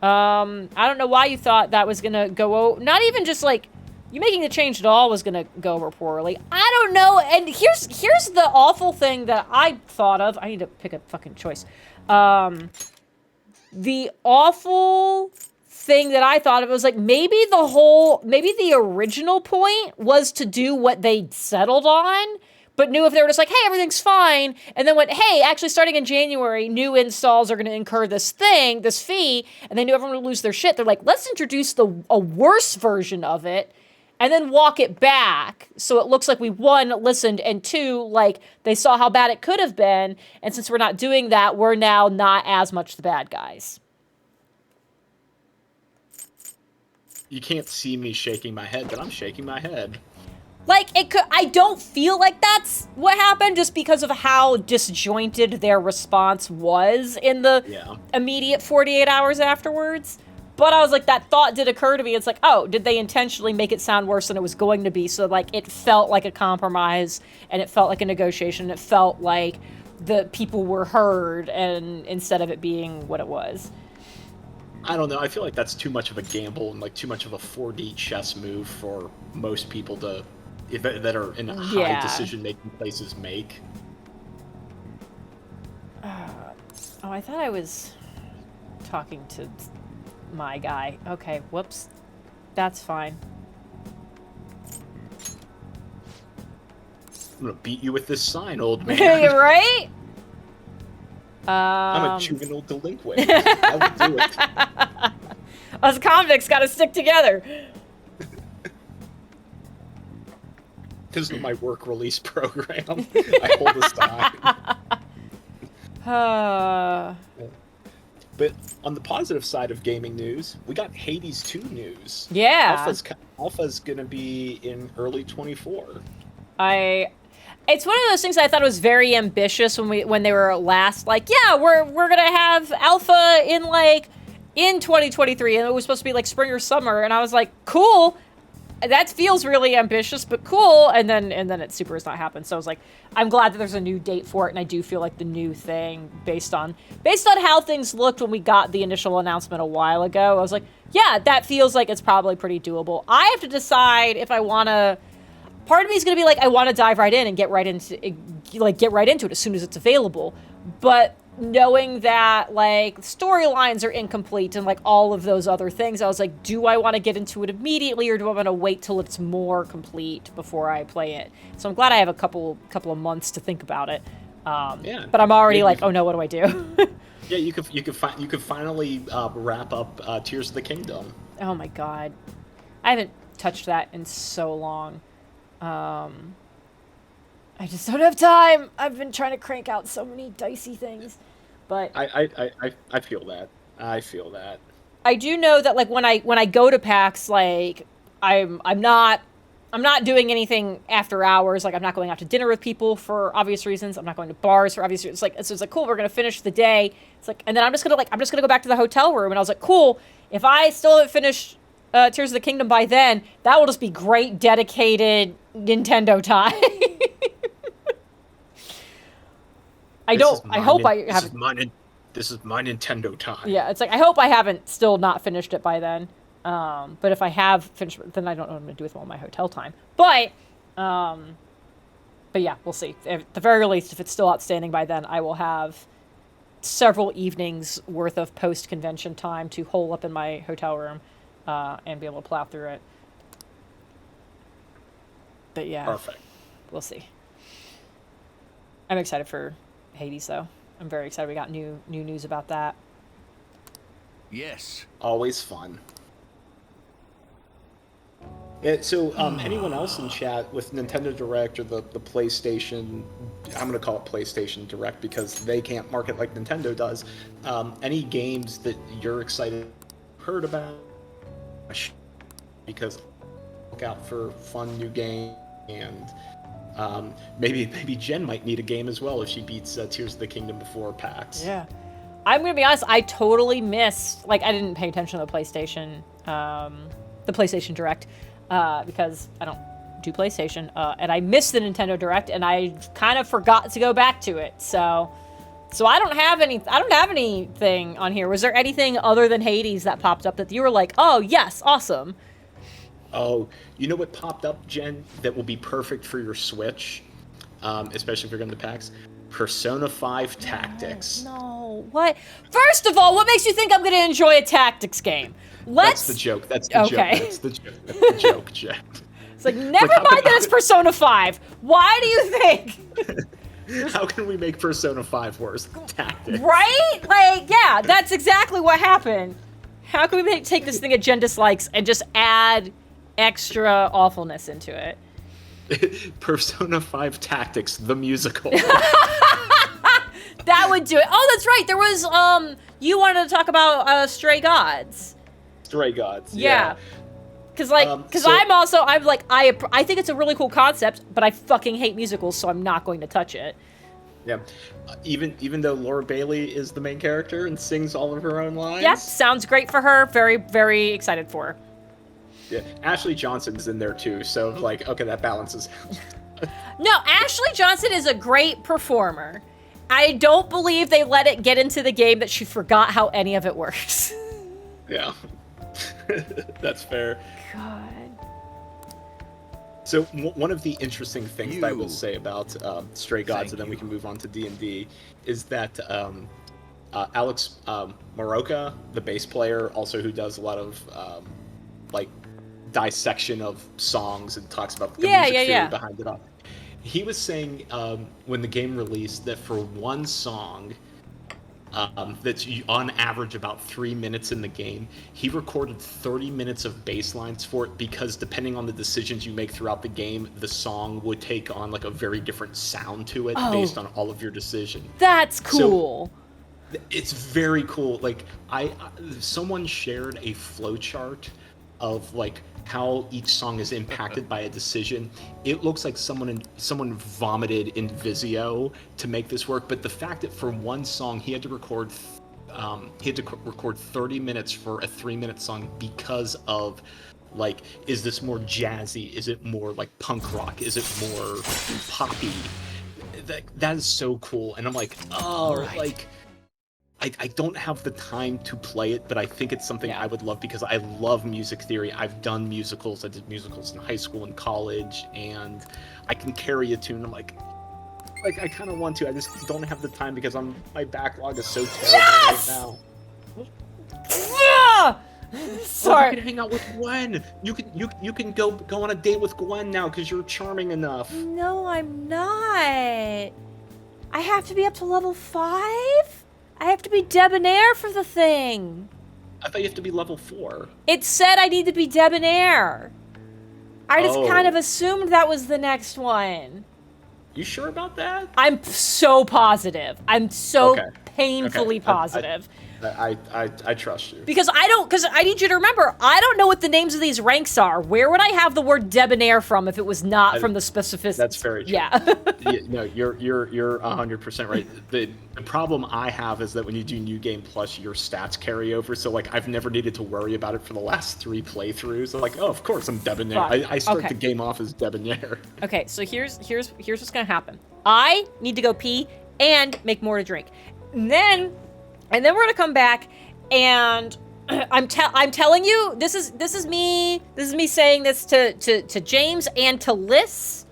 I don't know why you thought that was gonna go. Not even just like you making the change at all was gonna go over poorly. I don't know. And here's the awful thing that I thought of. I need to pick a fucking choice. The awful thing that I thought of. It was like, maybe the original point was to do what they settled on, but knew if they were just like, hey, everything's fine, and then went, hey, actually starting in January, new installs are going to incur this fee, and they knew everyone would lose their shit. They're like, let's introduce a worse version of it, and then walk it back so it looks like we, one, listened, and two, like, they saw how bad it could have been, and since we're not doing that, we're now not as much the bad guys. You can't see me shaking my head, but I'm shaking my head. Like, I don't feel like that's what happened just because of how disjointed their response was in the immediate 48 hours afterwards. But I was like, that thought did occur to me. It's like, oh, did they intentionally make it sound worse than it was going to be? So, like, it felt like a compromise, and it felt like a negotiation. It felt like the people were heard, and instead of it being what it was. I don't know. I feel like that's too much of a gamble and, like, too much of a 4D chess move for most people that are in high decision-making places make. Oh, I thought I was talking to my guy. Okay, whoops. That's fine. I'm gonna beat you with this sign, old man. You're right? I'm a juvenile delinquent. I would do it. Us convicts gotta stick together. This is my work release program. I hold a sign. But on the positive side of gaming news, we got Hades 2 news. Yeah. Alpha's gonna be in early 24. It's one of those things I thought was very ambitious when they were last like, yeah, we're gonna have alpha in 2023, and it was supposed to be like spring or summer, and I was like, cool. That feels really ambitious, but cool. And then it super has not happened. So I was like, I'm glad that there's a new date for it, and I do feel like the new thing, based on how things looked when we got the initial announcement a while ago, I was like, yeah, that feels like it's probably pretty doable. I have to decide if I want to. Part of me is going to be like, I want to dive right in and get right into it as soon as it's available. But knowing that, like, storylines are incomplete and, like, all of those other things, I was like, do I want to get into it immediately, or do I want to wait till it's more complete before I play it? So I'm glad I have a couple of months to think about it. But I'm already like, oh no, what do I do? Yeah, you could finally wrap up Tears of the Kingdom. Oh my god, I haven't touched that in so long. I just don't have time. I've been trying to crank out so many dicey things, but I feel that. I feel that. I do know that, like, when I go to PAX, like, I'm not doing anything after hours. Like, I'm not going out to dinner with people for obvious reasons. I'm not going to bars for obvious reasons. It's like cool. We're gonna finish the day. It's like, and then I'm just gonna go back to the hotel room. And I was like, cool. If I still haven't finished Tears of the Kingdom by then, that will just be great dedicated Nintendo time. This is my Nintendo time. Yeah, it's like, I hope I haven't still not finished it by then. But if I have finished it, then I don't know what I'm going to do with all my hotel time. But yeah, we'll see. At the very least, if it's still outstanding by then, I will have several evenings worth of post-convention time to hole up in my hotel room and be able to plow through it. But yeah, perfect. We'll see. I'm excited for Hades, though. I'm very excited. We got new news about that. Yes. Always fun. Yeah, so anyone else in chat with Nintendo Direct or the PlayStation, I'm going to call it PlayStation Direct because they can't market like Nintendo does, any games that you're excited heard about? Because look out for fun new game, and maybe Jen might need a game as well if she beats Tears of the Kingdom before PAX. Yeah. I'm going to be honest, I totally missed, like, I didn't pay attention to the PlayStation Direct, because I don't do PlayStation, and I missed the Nintendo Direct, and I kind of forgot to go back to it, so I don't have anything on here. Was there anything other than Hades that popped up that you were like, oh, yes, awesome? Oh, you know what popped up, Jen, that will be perfect for your Switch, especially if you're going to PAX? Persona 5 Tactics. No, what? First of all, what makes you think I'm gonna enjoy a tactics game? That's the joke. That's the Okay. joke. That's the joke. That's the joke, Jen. It's like, never mind that it's Persona 5. Why do you think? How can we make Persona 5 worse? Tactics. Right? Like, yeah, that's exactly what happened. How can we take this thing that Jen dislikes and just add extra awfulness into it? Persona 5 Tactics, the musical. That would do it. Oh, that's right. There was, you wanted to talk about Stray Gods. Stray Gods. Yeah. Cause like, I think it's a really cool concept, but I fucking hate musicals, so I'm not going to touch it. Yeah. Even though Laura Bailey is the main character and sings all of her own lines. Yep, sounds great for her. Very, very excited for her. Yeah. Ashley Johnson's in there too, so like, okay, that balances. No, Ashley Johnson is a great performer. I don't believe they let it get into the game that she forgot how any of it works. Yeah. That's fair. God. So one of the interesting things that I will say about Stray Gods, and then we can move on to D&D, is that Alex Moroka, the bass player, also who does a lot of like dissection of songs and talks about the music theory behind it all. He was saying when the game released that for one song that's on average about 3 minutes in the game, he recorded 30 minutes of bass lines for it because depending on the decisions you make throughout the game, the song would take on like a very different sound to it based on all of your decisions. That's cool. So, it's very cool. Like someone shared a flowchart of like how each song is impacted by a decision. It looks like someone vomited in Vizio to make this work, but the fact that for one song he had to record 30 minutes for a 3-minute song because of like, is this more jazzy? Is it more like punk rock? Is it more poppy? That is so cool. And I'm like, like I don't have the time to play it, but I think it's something I would love because I love music theory. I've done musicals. I did musicals in high school and college, and I can carry a tune. I'm like I kind of want to. I just don't have the time because my backlog is so terrible right now. Sorry. You can hang out with Gwen. You can go on a date with Gwen now because you're charming enough. No, I'm not. I have to be up to level 5? I have to be debonair for the thing. I thought you have to be level 4. It said I need to be debonair. I just kind of assumed that was the next one. You sure about that? I'm so positive. I'm so painfully positive. I trust you. Because I need you to remember, I don't know what the names of these ranks are. Where would I have the word debonair from if it was not from the specificity? That's very true. Yeah. No, you're 100% right. The problem I have is that when you do New Game Plus, your stats carry over. So like I've never needed to worry about it for the last 3 playthroughs. I'm like, oh, of course I'm debonair. I start the game off as debonair. Okay, so here's what's gonna happen. I need to go pee and make more to drink. And then we're gonna come back, and I'm telling you, this is me saying this to James and to Liz,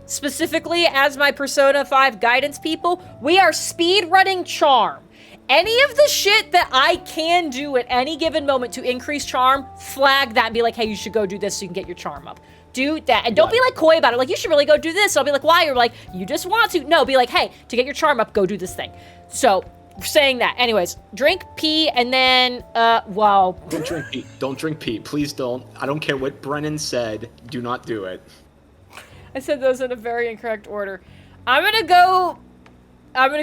specifically as my Persona 5 guidance people. We are speed running charm. Any of the shit that I can do at any given moment to increase charm, flag that and be like, hey, you should go do this so you can get your charm up. Do that. And don't be like coy about it. Like, you should really go do this. So I'll be like, why? You're like, you just want to. No, be like, hey, to get your charm up, go do this thing. So saying that. Anyways, drink, pee, and then, wow. Don't drink pee. Don't drink pee. Please don't. I don't care what Brennan said. Do not do it. I said those in a very incorrect order. I'm gonna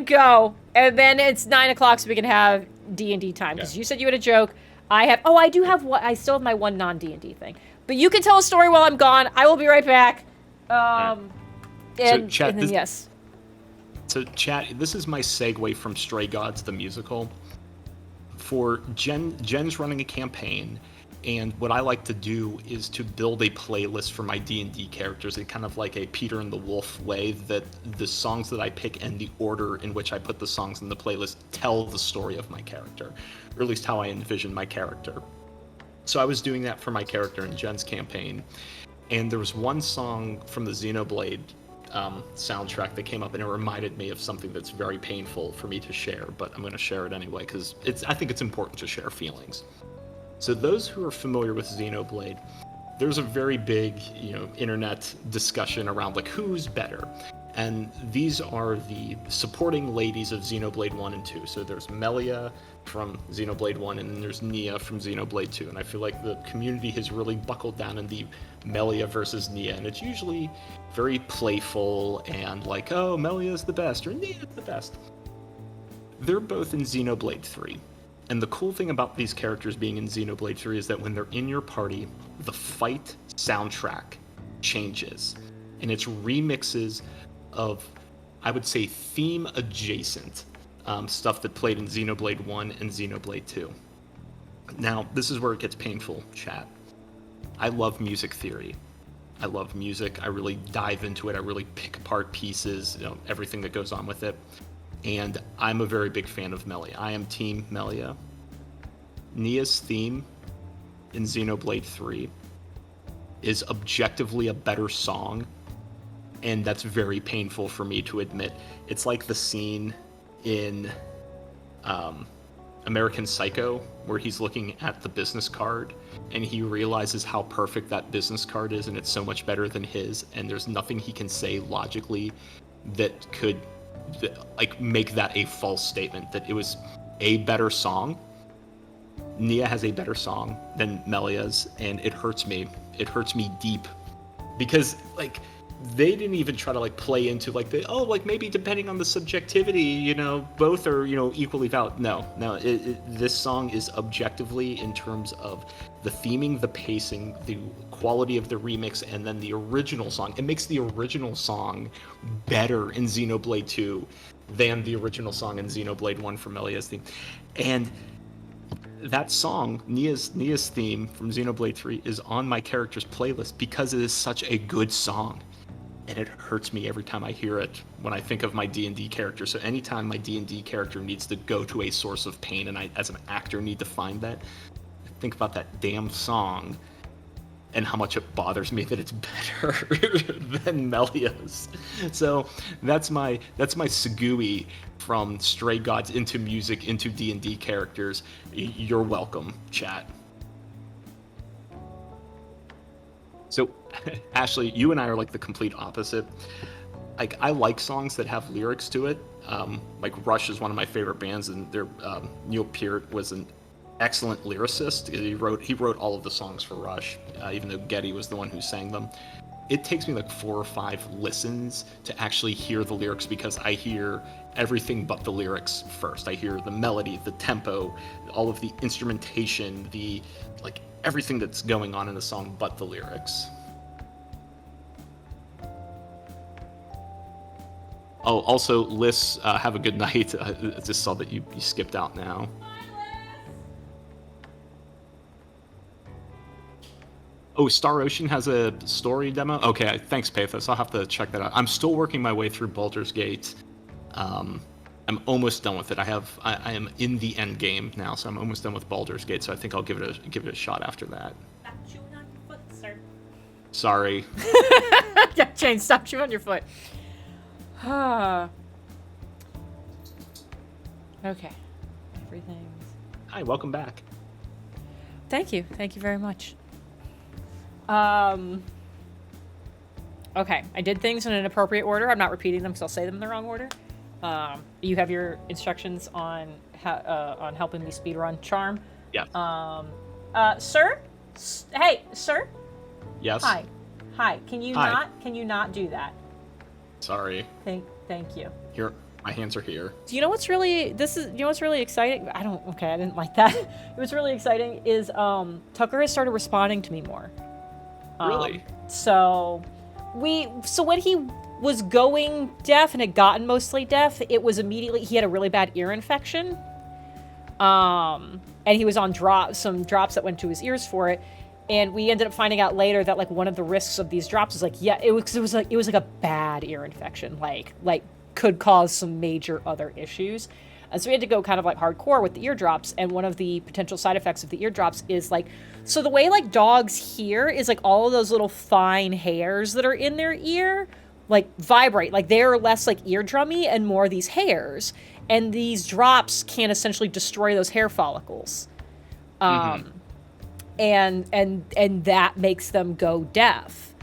go, and then it's 9 o'clock so we can have D&D time. Because you said you had a joke. I still have my one non-D&D thing. But you can tell a story while I'm gone. I will be right back. Yes. So, chat, this is my segue from Stray Gods, the musical. For Jen's running a campaign, and what I like to do is to build a playlist for my D&D characters in kind of like a Peter and the Wolf way, that the songs that I pick and the order in which I put the songs in the playlist tell the story of my character, or at least how I envision my character. So I was doing that for my character in Jen's campaign, and there was one song from the Xenoblade soundtrack that came up, and it reminded me of something that's very painful for me to share, but I'm going to share it anyway because I think it's important to share feelings. So those who are familiar with Xenoblade, there's a very big, internet discussion around like who's better. And these are the supporting ladies of Xenoblade 1 and 2. So there's Melia from Xenoblade 1, and then there's Nia from Xenoblade 2. And I feel like the community has really buckled down in the Melia versus Nia, and it's usually very playful and like, oh, Melia's the best, or Nia's the best. They're both in Xenoblade 3. And the cool thing about these characters being in Xenoblade 3 is that when they're in your party, the fight soundtrack changes. And it's remixes of, I would say, theme adjacent stuff that played in Xenoblade 1 and Xenoblade 2. Now, this is where it gets painful, chat. I love music theory. I love music. I really dive into it. I really pick apart pieces, everything that goes on with it. And I'm a very big fan of Melia. I am Team Melia. Nia's theme in Xenoblade 3 is objectively a better song, and that's very painful for me to admit. It's like the scene in American Psycho where he's looking at the business card and he realizes how perfect that business card is, and it's so much better than his, and there's nothing he can say logically that could make that a false statement, that it was a better song. Nia has a better song than Melia's, and it hurts me. It hurts me deep because they didn't even try to play into maybe depending on the subjectivity, both are equally valid. No, this song is objectively, in terms of the theming, the pacing, the quality of the remix, and then the original song. It makes the original song better in Xenoblade 2 than the original song in Xenoblade 1 from Melia's theme. And that song, Nia's theme from Xenoblade 3, is on my character's playlist because it is such a good song. And it hurts me every time I hear it when I think of my D&D character. So anytime my D&D character needs to go to a source of pain, and I, as an actor, need to find that, I think about that damn song and how much it bothers me that it's better than Melia's. So that's my segue from Stray Gods into music into D&D characters. You're welcome, chat. So, Ashley, you and I are the complete opposite. I like songs that have lyrics to it. Rush is one of my favorite bands, and Neil Peart was an excellent lyricist. He wrote all of the songs for Rush, even though Geddy was the one who sang them. It takes me 4 or 5 listens to actually hear the lyrics, because I hear everything but the lyrics first. I hear the melody, the tempo, all of the instrumentation, the everything that's going on in the song but the lyrics. Oh, also, Liz, have a good night. I just saw that you skipped out now. Oh, Star Ocean has a story demo? Okay, thanks, Pathos. I'll have to check that out. I'm still working my way through Baldur's Gate. I'm almost done with it. I am in the end game now, so I'm almost done with Baldur's Gate. So I think I'll give it a shot after that. Stop chewing on your foot, sir. Sorry. Yeah, Jane, stop chewing on your foot. Okay. Everything's... Hi, welcome back. Thank you. Thank you very much. Okay, I did things in an appropriate order. I'm not repeating them because I'll say them in the wrong order. You have your instructions on helping me speedrun Charm. Yeah. Sir? Hey, sir? Yes? Hi. Can you not do that? Sorry. Thank you. Here, my hands are here. Do you know what's really exciting? I didn't like that. What's really exciting is Tucker has started responding to me more. Really? So when he was going deaf and had gotten mostly deaf, it was immediately, he had a really bad ear infection. And he was on some drops that went to his ears for it. And we ended up finding out later that one of the risks of these drops is it was a bad ear infection, could cause some major other issues. And so we had to go kind of hardcore with the eardrops. And one of the potential side effects of the eardrops is so the way dogs hear is all of those little fine hairs that are in their ear like vibrate. Like they're less like eardrummy and more these hairs. And these drops can essentially destroy those hair follicles. And that makes them go deaf.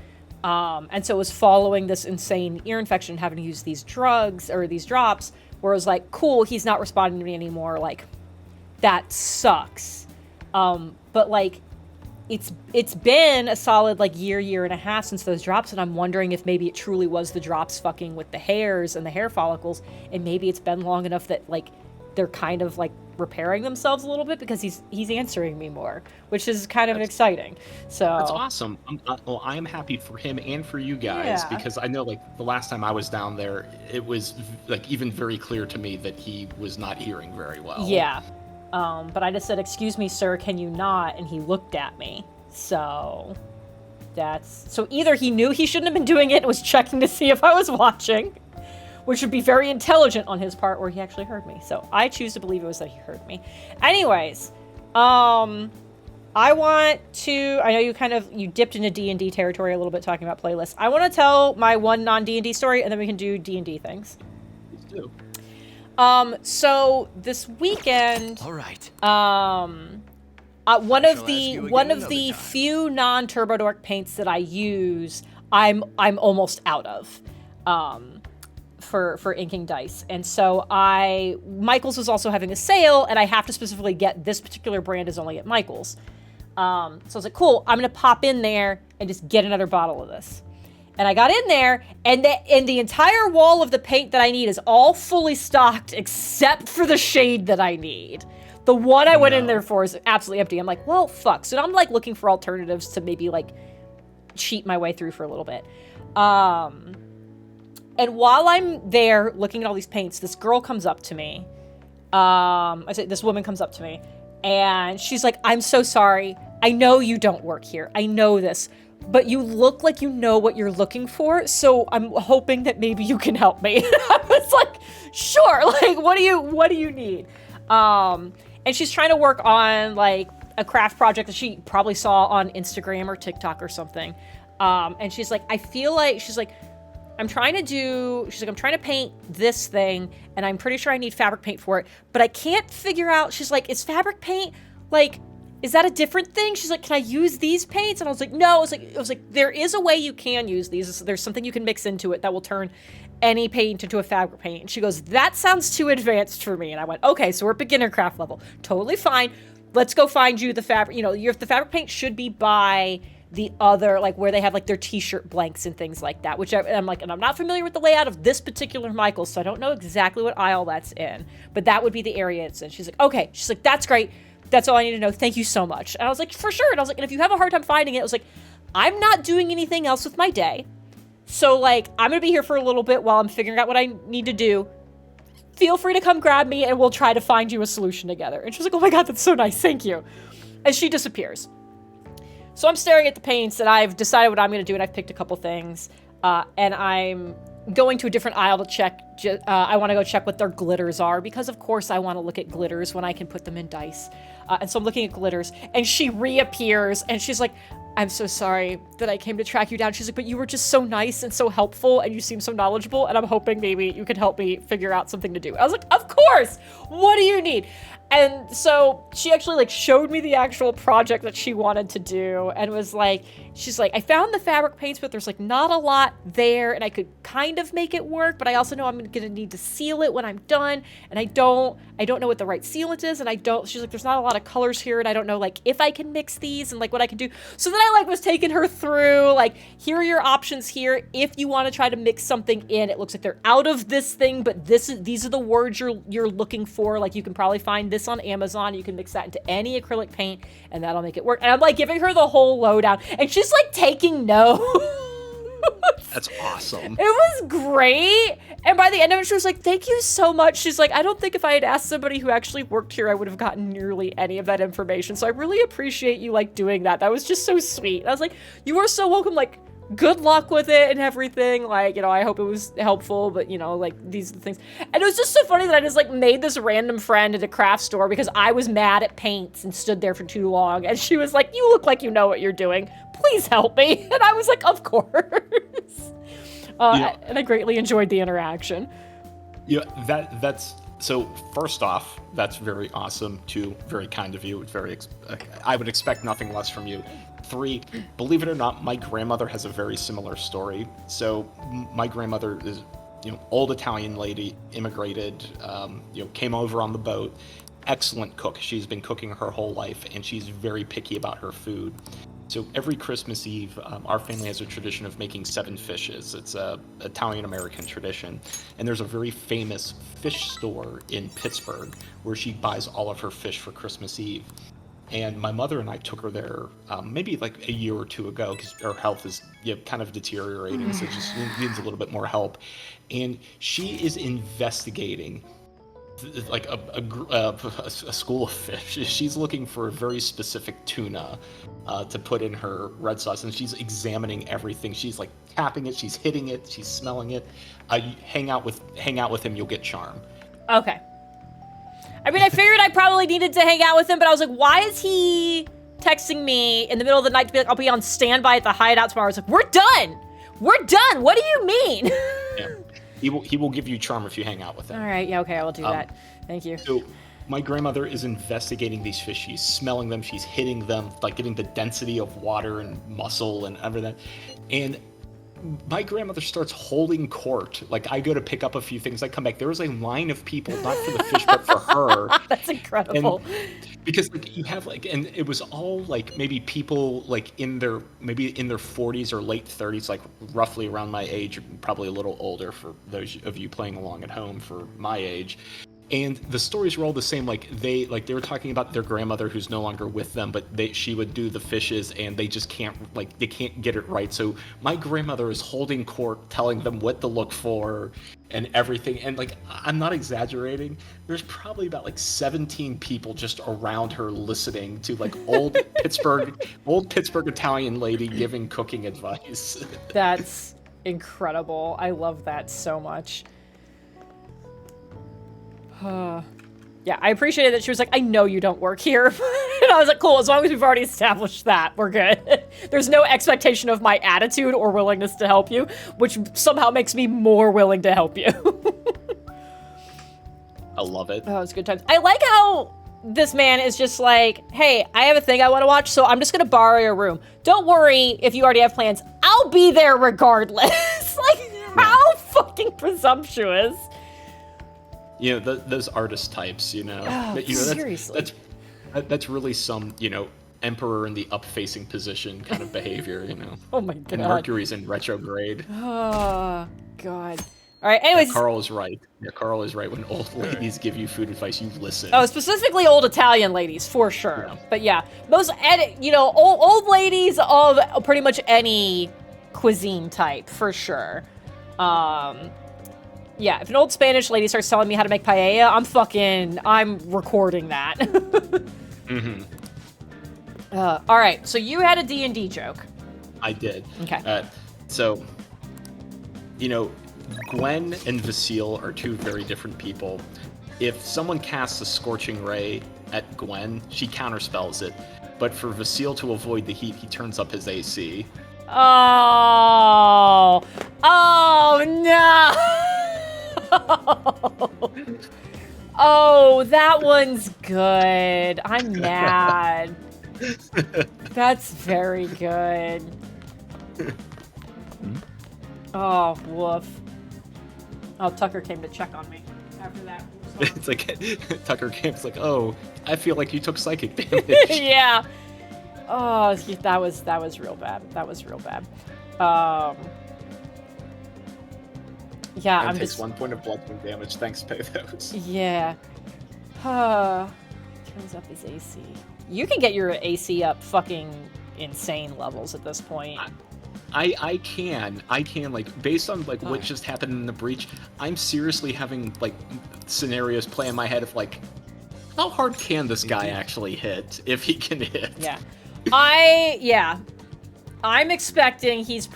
And so it was following this insane ear infection, having to use these drugs or these drops, where it was like, cool, he's not responding to me anymore. Like, that sucks. But like, it's been a solid like year and a half since those drops, and I'm wondering if maybe it truly was the drops fucking with the hairs and the hair follicles, and maybe it's been long enough that like they're kind of like repairing themselves a little bit, because he's answering me more, which is kind of exciting. So that's awesome. I am happy for him and for you guys, because I know like the last time I was down there, it was like even very clear to me that he was not hearing very well. Yeah. But I just said, "Excuse me, sir, can you not?" And he looked at me. So either he knew he shouldn't have been doing it and was checking to see if I was watching, which would be very intelligent on his part, or he actually heard me. So I choose to believe it was that he heard me. Anyways, I know you dipped into D&D territory a little bit talking about playlists. I want to tell my one non-D&D story, and then we can do D&D things. Please do. So this weekend, All right. one of the few non-Turbo Dork paints that I use, I'm almost out of, for inking dice. And so Michael's was also having a sale, and I have to specifically get this particular brand is only at Michael's. So I was like, cool, I'm gonna pop in there and just get another bottle of this. And I got in there, and the entire wall of the paint that I need is all fully stocked except for the shade that I need. The one I went in there for is absolutely empty. I'm like, well, fuck. So I'm like looking for alternatives to maybe like cheat my way through for a little bit. And while I'm there looking at all these paints, this girl comes up to me. This woman comes up to me, and she's like, "I'm so sorry. I know you don't work here. I know this. But you look like you know what you're looking for, so I'm hoping that maybe you can help me." I was like, sure, like, what do you need? And she's trying to work on, like, a craft project that she probably saw on Instagram or TikTok or something. And she's like, I'm trying to paint this thing, and I'm pretty sure I need fabric paint for it, but I can't figure out, she's like, is fabric paint, like, is that a different thing? She's like, can I use these paints? And I was like, no. I was like, there is a way you can use these. There's something you can mix into it that will turn any paint into a fabric paint. And she goes, that sounds too advanced for me. And I went, okay, so we're beginner craft level. Totally fine. Let's go find you the fabric. The fabric paint should be by the other, like where they have like their t-shirt blanks and things like that, which I'm like, and I'm not familiar with the layout of this particular Michael, so I don't know exactly what aisle that's in, but that would be the area it's in. She's like, okay. She's like, that's great. That's all I need to know. Thank you so much. And I was like, for sure. And I was like, and if you have a hard time finding it, I was like, I'm not doing anything else with my day. So like, I'm going to be here for a little bit while I'm figuring out what I need to do. Feel free to come grab me and we'll try to find you a solution together. And she was like, oh my God, that's so nice. Thank you. And she disappears. So I'm staring at the paints and I've decided what I'm going to do, and I've picked a couple things. And I'm going to a different aisle to check. I want to go check what their glitters are, because of course I want to look at glitters when I can put them in dice. And so I'm looking at glitters, and she reappears, and she's like, I'm so sorry that I came to track you down. She's like, but you were just so nice and so helpful, and you seem so knowledgeable, and I'm hoping maybe you could help me figure out something to do. I was like, of course! What do you need? And so she actually like showed me the actual project that she wanted to do, and was like, she's like, I found the fabric paints, but there's like not a lot there, and I could kind of make it work, but I also know I'm gonna need to seal it when I'm done, and I don't know what the right sealant is, and she's like, there's not a lot of colors here, and I don't know like if I can mix these and like what I can do. So then I like was taking her through, like, here are your options here. If you want to try to mix something in, it looks like they're out of this thing, but these are the words you're looking for. Like, you can probably find this on Amazon. You can mix that into any acrylic paint, and that'll make it work. And I'm like giving her the whole lowdown, and she's like taking notes. That's awesome. It was great. And by the end of it, she was like, thank you so much. She's like, I don't think if I had asked somebody who actually worked here, I would have gotten nearly any of that information. So I really appreciate you like doing that. That was just so sweet. And I was like, you are so welcome. Like, good luck with it and everything. Like, I hope it was helpful, but like, these are the things. And it was just so funny that I just like made this random friend at a craft store because I was mad at paints and stood there for too long. And she was like, you look like you know what you're doing. Please help me. And I was like, of course. And I greatly enjoyed the interaction. Yeah, that's so. First off, that's very awesome. Two, very kind of you. It's I would expect nothing less from you. Three, believe it or not, my grandmother has a very similar story. So my grandmother is, old Italian lady, immigrated, came over on the boat. Excellent cook. She's been cooking her whole life, and she's very picky about her food. So every Christmas Eve, our family has a tradition of making 7 fishes. It's a Italian-American tradition. And there's a very famous fish store in Pittsburgh where she buys all of her fish for Christmas Eve. And my mother and I took her there maybe like a year or two ago because her health is kind of deteriorating, so just needs a little bit more help. And she is investigating like a school of fish. She's looking for a very specific tuna to put in her red sauce, and she's examining everything. She's like tapping it, she's hitting it, she's smelling it. Hang out with him, you'll get charm. Okay. I mean, I figured I probably needed to hang out with him, but I was like, why is he texting me in the middle of the night to be like, I'll be on standby at the hideout tomorrow? I was like, we're done. What do you mean? Yeah. He will give you charm if you hang out with him. All right. Yeah. Okay. I will do that. Thank you. So my grandmother is investigating these fish. She's smelling them. She's hitting them, like getting the density of water and muscle and everything. And my grandmother starts holding court. Like, I go to pick up a few things. I come back. There was a line of people, not for the fish, but for her. That's incredible. And because you have and it was all like maybe people like maybe in their 40s or late 30s, like roughly around my age, probably a little older for those of you playing along at home for my age. And the stories were all the same. They were talking about their grandmother who's no longer with them, but she would do the fishes and they just can't get it right. So my grandmother is holding court, telling them what to look for and everything. And I'm not exaggerating. There's probably about 17 people just around her listening to old Pittsburgh Italian lady giving cooking advice. That's incredible. I love that so much. Yeah, I appreciated that she was like, I know you don't work here. And I was like, cool, as long as we've already established that, we're good. There's no expectation of my attitude or willingness to help you, which somehow makes me more willing to help you. I love it. Oh, it's good times. I like how this man is just like, hey, I have a thing I want to watch, so I'm just going to borrow your room. Don't worry if you already have plans. I'll be there regardless. How fucking presumptuous. Those artist types, Oh, seriously. That's really some, emperor in the up-facing position kind of behavior, Oh my god. And Mercury's in retrograde. Oh, God. All right, anyways. Yeah, Carl is right. Yeah, Carl is right. When old ladies give you food advice, you listen. Oh, specifically old Italian ladies, for sure. Yeah. But yeah, most, old ladies of pretty much any cuisine type, for sure. Yeah, if an old Spanish lady starts telling me how to make paella, I'm recording that. Mm-hmm. All right, so you had a D&D joke. I did. Okay. So, Gwen and Vasile are two very different people. If someone casts a scorching ray at Gwen, she counterspells it. But for Vasile to avoid the heat, he turns up his AC. Oh no! Oh, that one's good. I'm mad. That's very good. Oh, woof. Oh, Tucker came to check on me after that. It's like, Tucker came's like, oh, I feel like you took psychic damage. Yeah. Oh, that was real bad. That was real bad. Yeah, and I'm takes just 1 point of bludgeoning damage. Thanks, Pathos. Yeah. Turns up his AC. You can get your AC up fucking insane levels at this point. I can based on what just happened in the breach. I'm seriously having scenarios play in my head of how hard can this guy actually hit if he can hit? Yeah. I'm expecting he's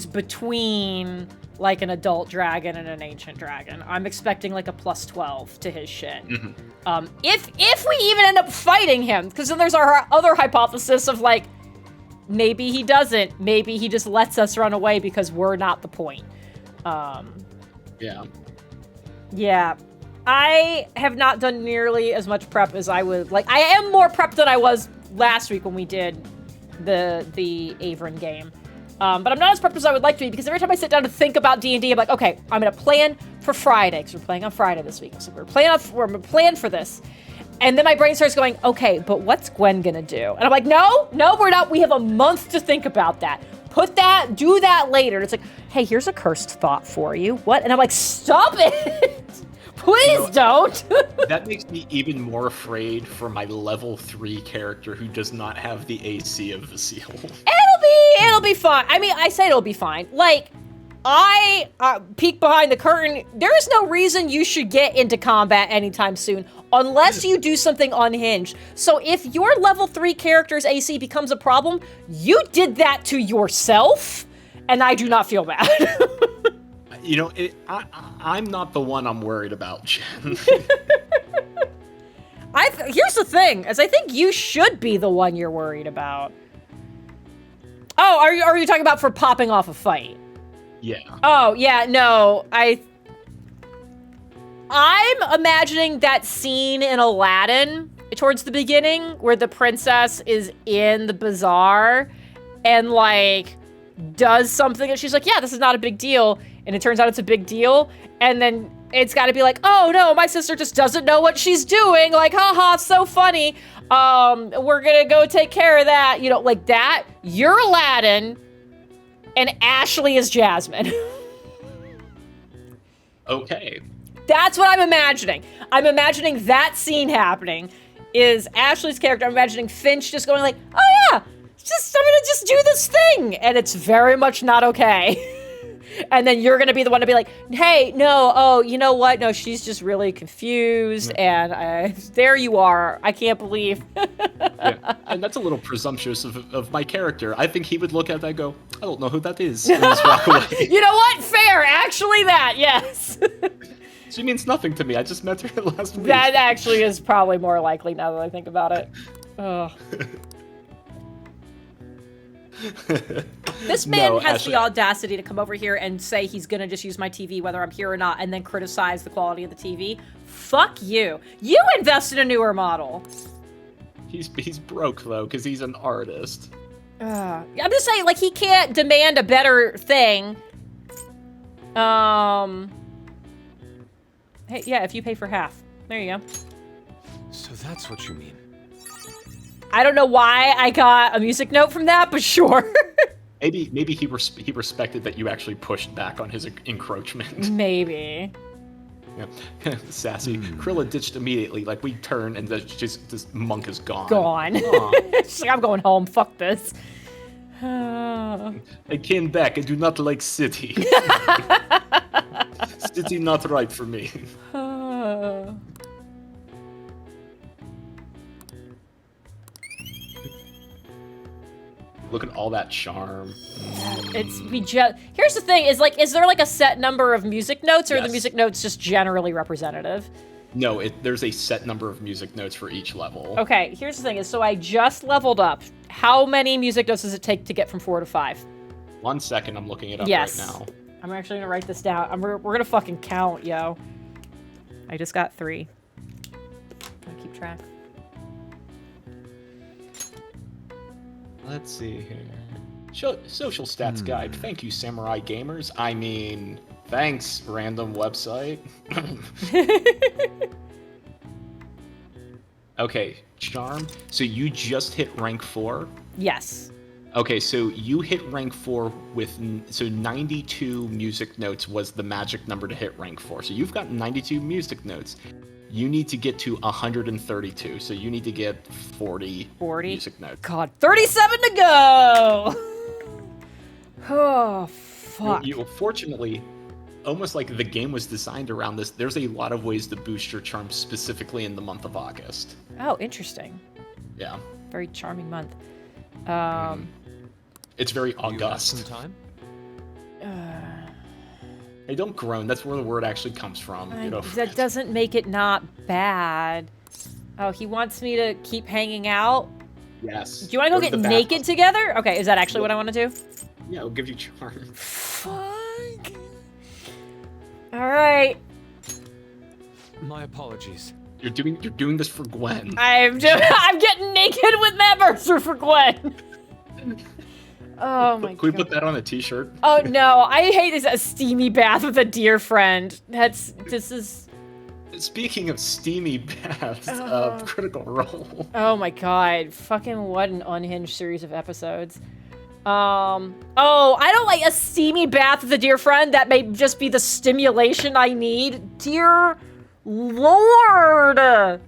between an adult dragon and an ancient dragon. I'm expecting a plus 12 to his shit. Mm-hmm. If we even end up fighting him, because then there's our other hypothesis of maybe he doesn't. Maybe he just lets us run away because we're not the point. Yeah. Yeah. I have not done nearly as much prep as I would like. I am more prepped than I was last week when we did the Averin game. But I'm not as prepped as I would like to be, because every time I sit down to think about D&D, I'm like, okay, I'm gonna plan for Friday, because we're playing on Friday this week. So we're gonna plan for this. And then my brain starts going, okay, but what's Gwen gonna do? And I'm like, no, we're not. We have a month to think about that. Do that later. And it's like, hey, here's a cursed thought for you. What? And I'm like, stop it. Please don't. That makes me even more afraid for my level 3 character who does not have the AC of the seal. It'll be fine. I mean, I say it'll be fine. Like, I peek behind the curtain. There is no reason you should get into combat anytime soon, unless you do something unhinged. So if your level 3 character's AC becomes a problem, you did that to yourself, and I do not feel bad. You know, I'm not the one I'm worried about, Jen. Here's the thing, is I think you should be the one you're worried about. Oh, are you talking about for popping off a fight? Yeah. Oh, yeah, no, I'm imagining that scene in Aladdin towards the beginning where the princess is in the bazaar and, like, does something and she's like, yeah, this is not a big deal. And it turns out it's a big deal. And then it's got to be like, oh, no, my sister just doesn't know what she's doing. Like, haha, so funny. We're going to go take care of that. You know, like that. You're Aladdin and Ashley is Jasmine. Okay. That's what I'm imagining. I'm imagining that scene happening is Ashley's character. I'm imagining Finch just going like, oh, yeah, I'm going to just do this thing. And it's very much not okay. And then you're going to be the one to be like, hey, no, oh, you know what? No, she's just really confused. And there you are. I can't believe. Yeah. And that's a little presumptuous of my character. I think he would look at that and go, I don't know who that is. And just walk away. You know what? Fair. Actually, that, yes. She means nothing to me. I just met her last week. That actually is probably more likely now that I think about it. Ugh. This man has the audacity to come over here and say he's gonna just use my TV whether I'm here or not, and then criticize the quality of the TV. Fuck you. You invest in a newer model. He's broke though, because he's an artist. I'm just saying, like, he can't demand a better thing. Hey, yeah, if you pay for half. There you go. So that's what you mean. I don't know why I got a music note from that, but sure. Maybe he respected that you actually pushed back on his encroachment. Maybe. Yeah. Sassy. Krilla ditched immediately. Like, we turn and this monk is gone. Gone. She's like, I'm going home. Fuck this. I came back. I do not like city. City not right for me. Look at all that charm. Here's the thing, is there like a set number of music notes, or are the Yes. music notes just generally representative? No, there's a set number of music notes for each level. Okay, here's the thing, is so I just leveled up. How many music notes does it take to get from 4 to 5? 1 second, I'm looking it up Yes. right now. I'm actually gonna write this down. We're gonna fucking count, yo. I just got 3. I'll keep track. Let's see here. Social stats guide. Thank you, Samurai Gamers. I mean, thanks, random website. Okay, charm. So you just hit rank 4? Yes. Okay, so you hit rank 4 with, 92 music notes was the magic number to hit rank 4. So you've got 92 music notes. You need to get to 132, so you need to get 40 music notes. God, 37 to go! Oh, fuck. Fortunately, almost like the game was designed around this, there's a lot of ways to boost your charm specifically in the month of August. Oh, interesting. Yeah. Very charming month. It's very You got august. some time? Hey, don't groan. That's where the word actually comes from. That doesn't make it not bad. Oh, he wants me to keep hanging out? Yes. Do you want to go to get the naked bathhouse. together? Okay, is that actually what I want to do? Yeah, it'll give you charm. Fuck. All right. My apologies. You're doing this for Gwen. I'm getting naked with Matt Mercer for Gwen. Oh my god. Can we put that on a t-shirt? Oh no, I hate this, a steamy bath with a dear friend. This is. Speaking of steamy baths, Critical Role. Oh my god, fucking what an unhinged series of episodes. Oh, I don't like a steamy bath with a dear friend. That may just be the stimulation I need. Dear Lord.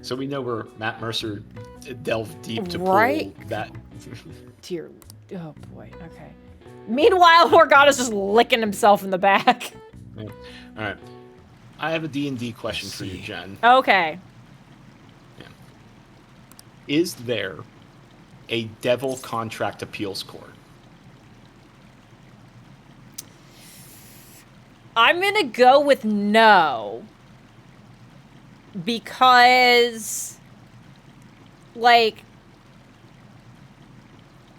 So we know where Matt Mercer delved deep to Right? pull that. Dear, oh boy, okay. Meanwhile, Morgana's just licking himself in the back. Yeah. All right. I have a D&D question for you, Jen. Okay. Is there a devil contract appeals court? I'm gonna go with no. Because, like,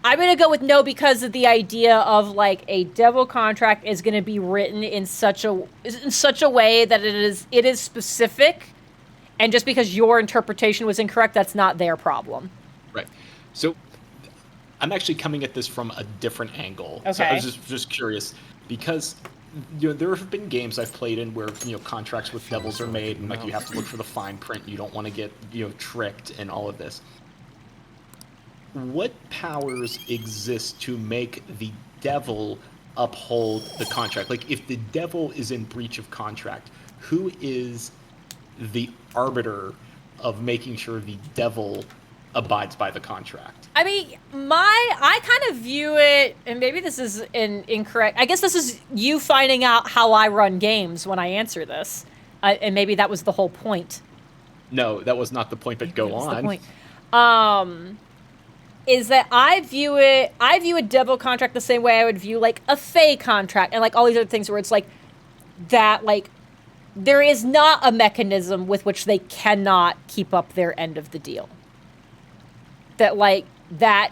I'm gonna go with no because of the idea of, like, a devil contract is gonna be written in such a way that it is specific, and just because your interpretation was incorrect, that's not their problem. Right. So I'm actually coming at this from a different angle. So Okay. I was just curious because there have been games I've played in where contracts with devils are made, and like you have to look for the fine print. You don't want to get tricked and all of this. What powers exist to make the devil uphold the contract? Like if the devil is in breach of contract, who is the arbiter of making sure the devil abides by the contract? I mean, I kind of view it, and maybe this is incorrect. I guess this is you finding out how I run games when I answer this, and maybe that was the whole point. No, that was not the point. But go on. The point. Is that I view a devil contract the same way I would view like a fae contract and like all these other things where it's like that, like there is not a mechanism with which they cannot keep up their end of the deal. That like that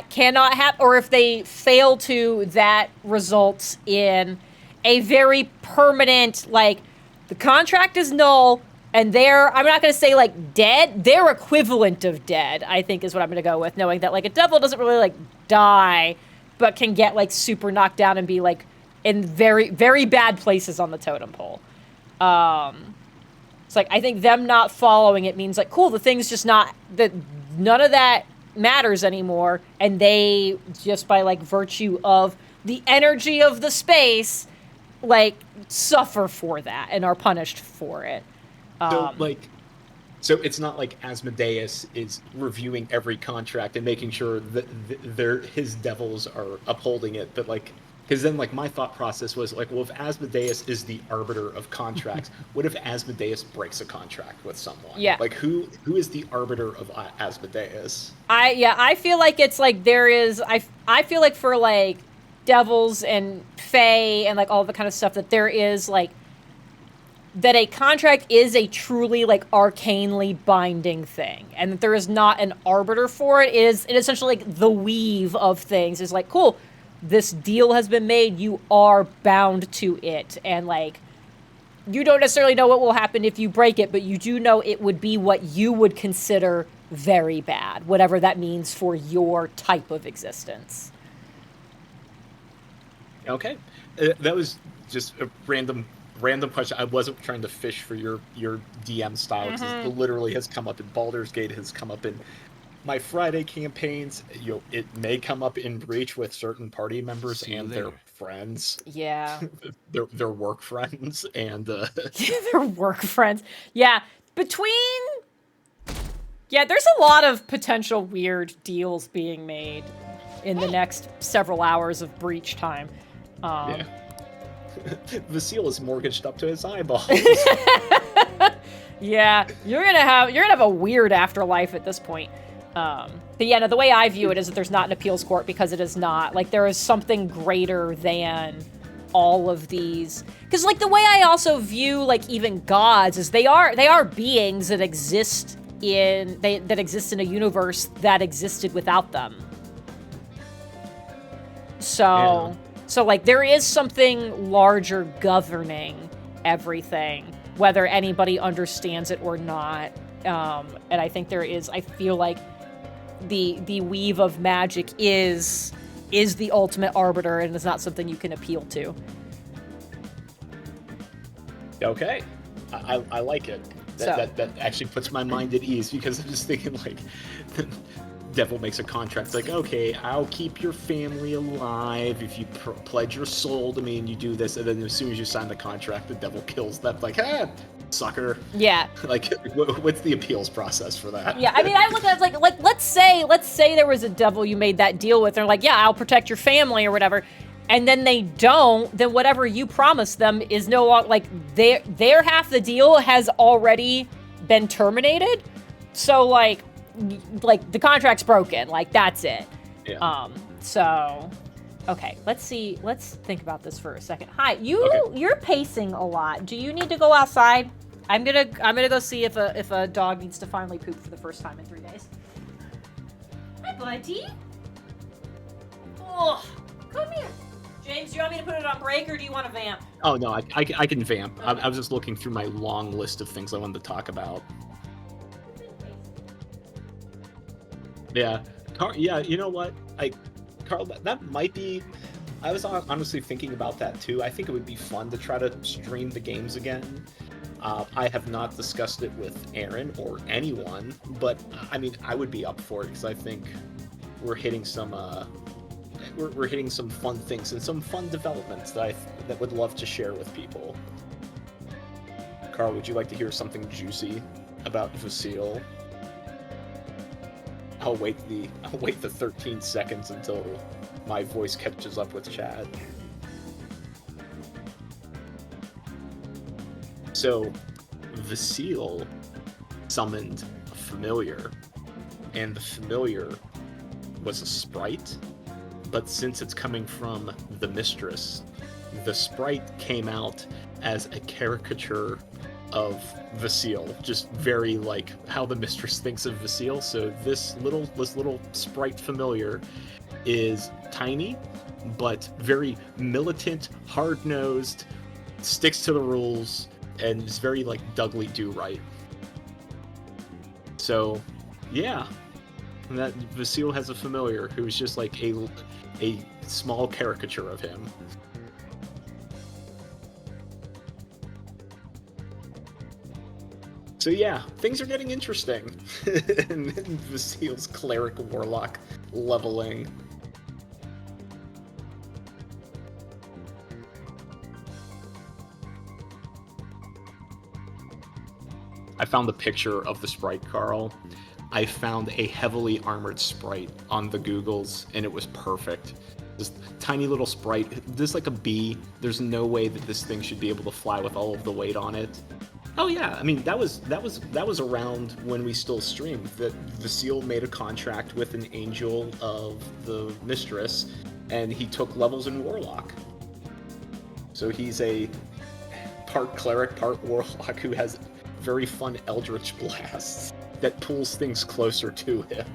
cannot happen, or if they fail to, that results in a very permanent, like the contract is null. And I'm not going to say, like, dead. Their equivalent of dead, I think, is what I'm going to go with, knowing that, like, a devil doesn't really, like, die, but can get, like, super knocked down and be, like, in very, very bad places on the totem pole. It's like, I think them not following it means, like, cool, the thing's just not, that none of that matters anymore, and they, just by, like, virtue of the energy of the space, like, suffer for that and are punished for it. So it's not like Asmodeus is reviewing every contract and making sure that his devils are upholding it, but like, because then like my thought process was like, well, if Asmodeus is the arbiter of contracts, what if Asmodeus breaks a contract with someone? Yeah. Like who is the arbiter of Asmodeus? I feel like it's like there is, I feel like for like devils and fae and like all the kind of stuff that there is like, that a contract is a truly, like, arcanely binding thing, and that there is not an arbiter for it. It is essentially, like, the weave of things. Is like, cool, this deal has been made, you are bound to it, and, like, you don't necessarily know what will happen if you break it, but you do know it would be what you would consider very bad, whatever that means for your type of existence. Okay. That was just a random question. I wasn't trying to fish for your DM style. It literally has come up in Baldur's Gate, has come up in my Friday campaigns. It may come up in Breach with certain party members and their friends. Yeah. their work friends and their work friends. Yeah. There's a lot of potential weird deals being made in the next several hours of Breach time. Yeah. Vasile is mortgaged up to his eyeballs. Yeah, you're gonna have a weird afterlife at this point. But yeah, no, the way I view it is that there's not an appeals court because it is not. Like, there is something greater than all of these. Because, like, the way I also view, like, even gods is they are beings that exist in a universe that existed without them. So, So, like, there is something larger governing everything, whether anybody understands it or not. And I think there is, I feel like the weave of magic is the ultimate arbiter, and it's not something you can appeal to. Okay. I like it. That actually puts my mind at ease, because I'm just thinking, like, the devil makes a contract. It's like, okay, I'll keep your family alive if you pledge your soul to me and you do this, and then as soon as you sign the contract, the devil kills them. Like, sucker. Yeah. Like, what's the appeals process for that? Yeah, I mean, I look at it like let's say there was a devil you made that deal with, and they're like, yeah, I'll protect your family or whatever, and then they don't, then whatever you promised them is no longer, like, their half the deal has already been terminated. So, like the contract's broken. Like, that's it. Yeah. So, okay, let's think about this for a second. Hi, you're pacing a lot. Do you need to go outside? I'm gonna go see if a dog needs to finally poop for the first time in 3 days. Hi, buddy. Oh, come here. James, do you want me to put it on break, or do you want to vamp? Oh, no, I can vamp. Okay. I was just looking through my long list of things I wanted to talk about. Yeah. Yeah, you know what? Carl, that might be... I was honestly thinking about that, too. I think it would be fun to try to stream the games again. I have not discussed it with Aaron or anyone, but, I mean, I would be up for it, because I think we're hitting some... We're hitting some fun things and some fun developments that would love to share with people. Carl, would you like to hear something juicy about Vasile? I'll wait the 13 seconds until my voice catches up with Chad. So, Vasile summoned a familiar, and the familiar was a sprite. But since it's coming from the mistress, the sprite came out as a caricature of Vasile, just very like how the mistress thinks of Vasile. So this little sprite familiar is tiny, but very militant, hard-nosed, sticks to the rules, and is very like Dudley Do-Right. So, yeah. And that Vasile has a familiar who's just like a small caricature of him. So yeah, things are getting interesting. And Vasile's cleric warlock leveling. I found the picture of the sprite, Carl. I found a heavily armored sprite on the Googles, and it was perfect. This tiny little sprite, just like a bee. There's no way that this thing should be able to fly with all of the weight on it. Oh yeah, I mean that was around when we still streamed. That Vasile made a contract with an angel of the mistress, and he took levels in warlock. So he's a part cleric, part warlock who has very fun eldritch blasts that pulls things closer to him.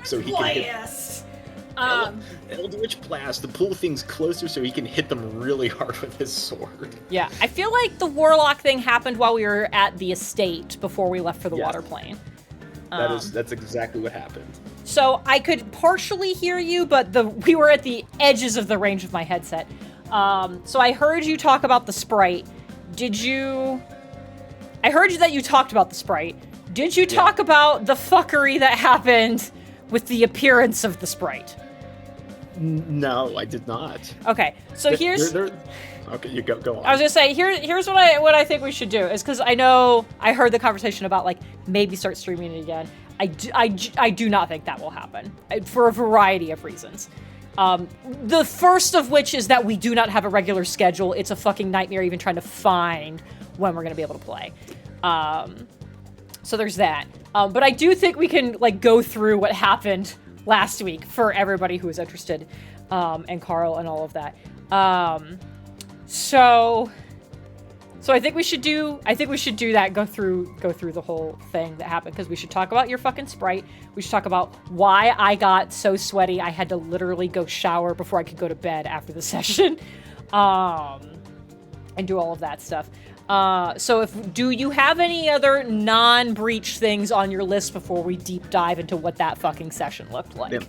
So he can hit Eldritch Blast to pull things closer so he can hit them really hard with his sword. Yeah, I feel like the warlock thing happened while we were at the estate before we left for the water plane. That's exactly what happened. So I could partially hear you, but we were at the edges of the range of my headset. So I heard you talk about the sprite. I heard that you talked about the sprite. Did you talk about the fuckery that happened with the appearance of the sprite? No, I did not. Okay, so here's... Okay, you go on. I was gonna say, here's what I think we should do, is because I heard the conversation about, like, maybe start streaming it again. I do not think that will happen, for a variety of reasons. The first of which is that we do not have a regular schedule. It's a fucking nightmare even trying to find when we're gonna be able to play. So there's that. But I do think we can, like, go through what happened last week for everybody who is interested, and Carl and all of that. So So I think we should do that, go through the whole thing that happened, because we should talk about your fucking Sprite. We should talk about why I got so sweaty I had to literally go shower before I could go to bed after the session. And do all of that stuff. So do you have any other non-breach things on your list before we deep dive into what that fucking session looked like? Yeah.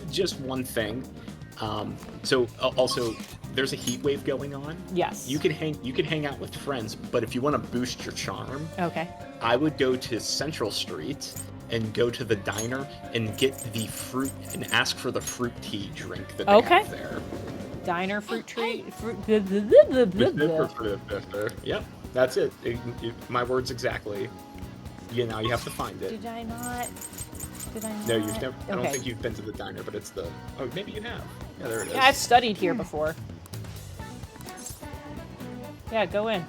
Just one thing. So also, there's a heat wave going on. Yes. You can hang out with friends, but if you want to boost your charm, Okay. I would go to Central Street and go to the diner and get the fruit and ask for the fruit tea drink that they have there. Diner, fruit treat, fruit. Yep, that's it. My words exactly. You have to find it. Did I not? No, you've never. I don't Okay. think you've been to the diner, but it's the. Oh, maybe you have. Yeah, there it is. Yeah, I've studied here before. Yeah, go in.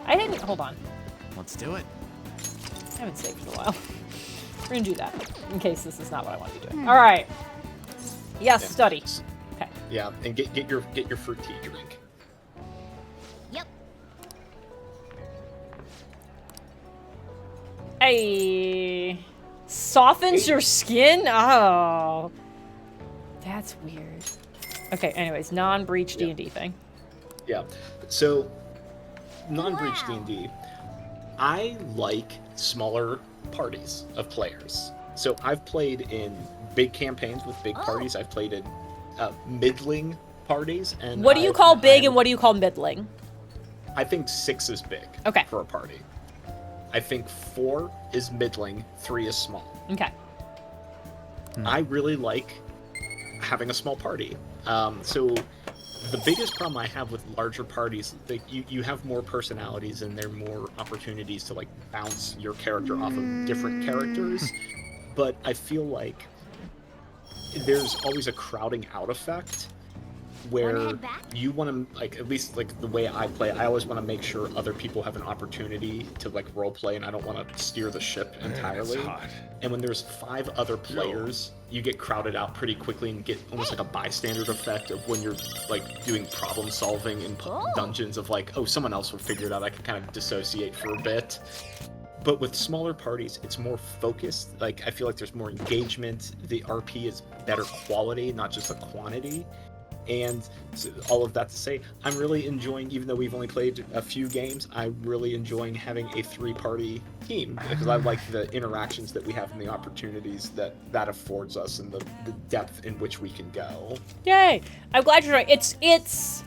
I didn't. Hold on. Let's do it. I haven't saved in a while. We're gonna do that in case this is not what I want to be doing. All right. Yes, Yeah. study. Okay. Yeah, and get your fruit tea drink. Yep. Hey, softens your skin. Oh, that's weird. Okay. Anyways, non-breach D&D thing. Yeah. So, non-breach D&D, I like smaller parties of players. So I've played in big campaigns with big parties. I've played in middling parties. And What do you call big and what do you call middling? I think 6 is big. Okay. For a party. I think 4 is middling, 3 is small. Okay. I really like having a small party. So the biggest problem I have with larger parties, you have more personalities and there are more opportunities to like bounce your character off of different characters. But I feel like there's always a crowding out effect where you want to, like, at least like the way I play, I always want to make sure other people have an opportunity to like role play, and I don't want to steer the ship entirely. And when there's 5 other players, you get crowded out pretty quickly and get almost like a bystander effect of when you're like doing problem solving in dungeons of like, oh, someone else will figure it out. I can kind of dissociate for a bit. But with smaller parties, it's more focused. Like, I feel like there's more engagement. The RP is better quality, not just a quantity. And so all of that to say, I'm really enjoying, even though we've only played a few games, I'm really enjoying having a 3-party team because I like the interactions that we have and the opportunities that affords us and the depth in which we can go. Yay! I'm glad you're right. It's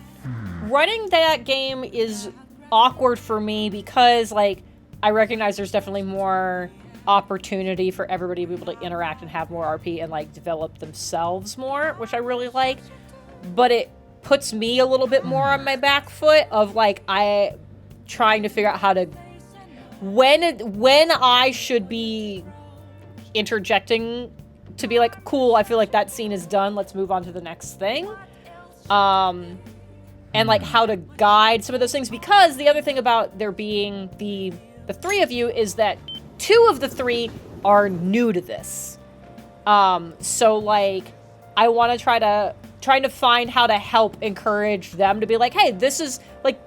running that game is awkward for me because like I recognize there's definitely more opportunity for everybody to be able to interact and have more RP and like develop themselves more, which I really like. But it puts me a little bit more on my back foot of like I trying to figure out how to when I should be interjecting to be like, cool, I feel like that scene is done, let's move on to the next thing. And like how to guide some of those things, because the other thing about there being the 3 of you is that 2 of the 3 are new to this. So like I want to trying to find how to help encourage them to be like, hey, this is like,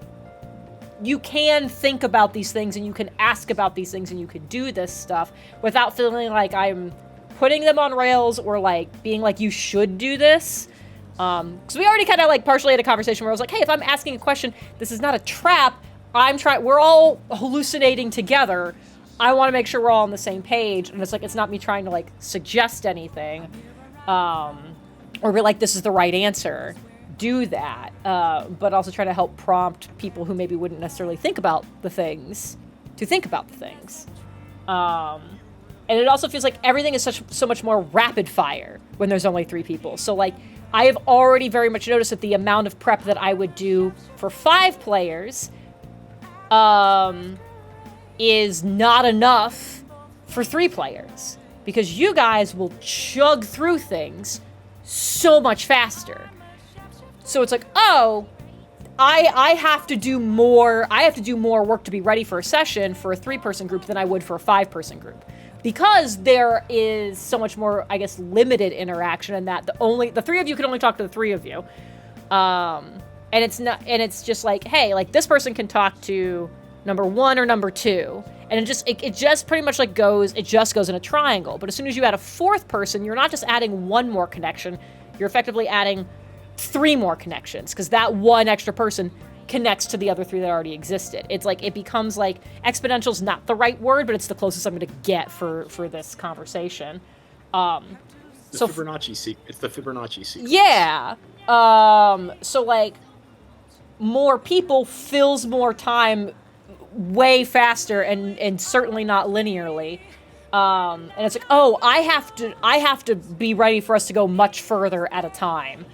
you can think about these things and you can ask about these things and you can do this stuff without feeling like I'm putting them on rails or like being like, you should do this. Because we already kind of like partially had a conversation where I was like, hey, if I'm asking a question, this is not a trap. We're all hallucinating together. I want to make sure we're all on the same page. And it's like, it's not me trying to like suggest anything. Or be like, this is the right answer. Do that. But also try to help prompt people who maybe wouldn't necessarily think about the things to think about the things. And it also feels like everything is so much more rapid fire when there's only 3 people. So like, I have already very much noticed that the amount of prep that I would do for 5 players is not enough for 3 players. Because you guys will chug through things so much faster. So it's like, oh, I have to do more work to be ready for a session for a 3-person group than I would for a 5-person group. Because there is so much more, I guess, limited interaction in that the 3 of you can only talk to the 3 of you. And and it's just like, hey, like this person can talk to number 1 or number 2, and it just pretty much like goes in a triangle. But as soon as you add a 4th person, you're not just adding 1 more connection, you're effectively adding 3 more connections, because that 1 extra person connects to the other 3 that already existed. It's like, it becomes like, exponential's not the right word, but it's the closest I'm going to get for this conversation. It's the Fibonacci sequence. Yeah. So like, more people fills more time way faster, and certainly not linearly. And it's like, oh, I have to be ready for us to go much further at a time,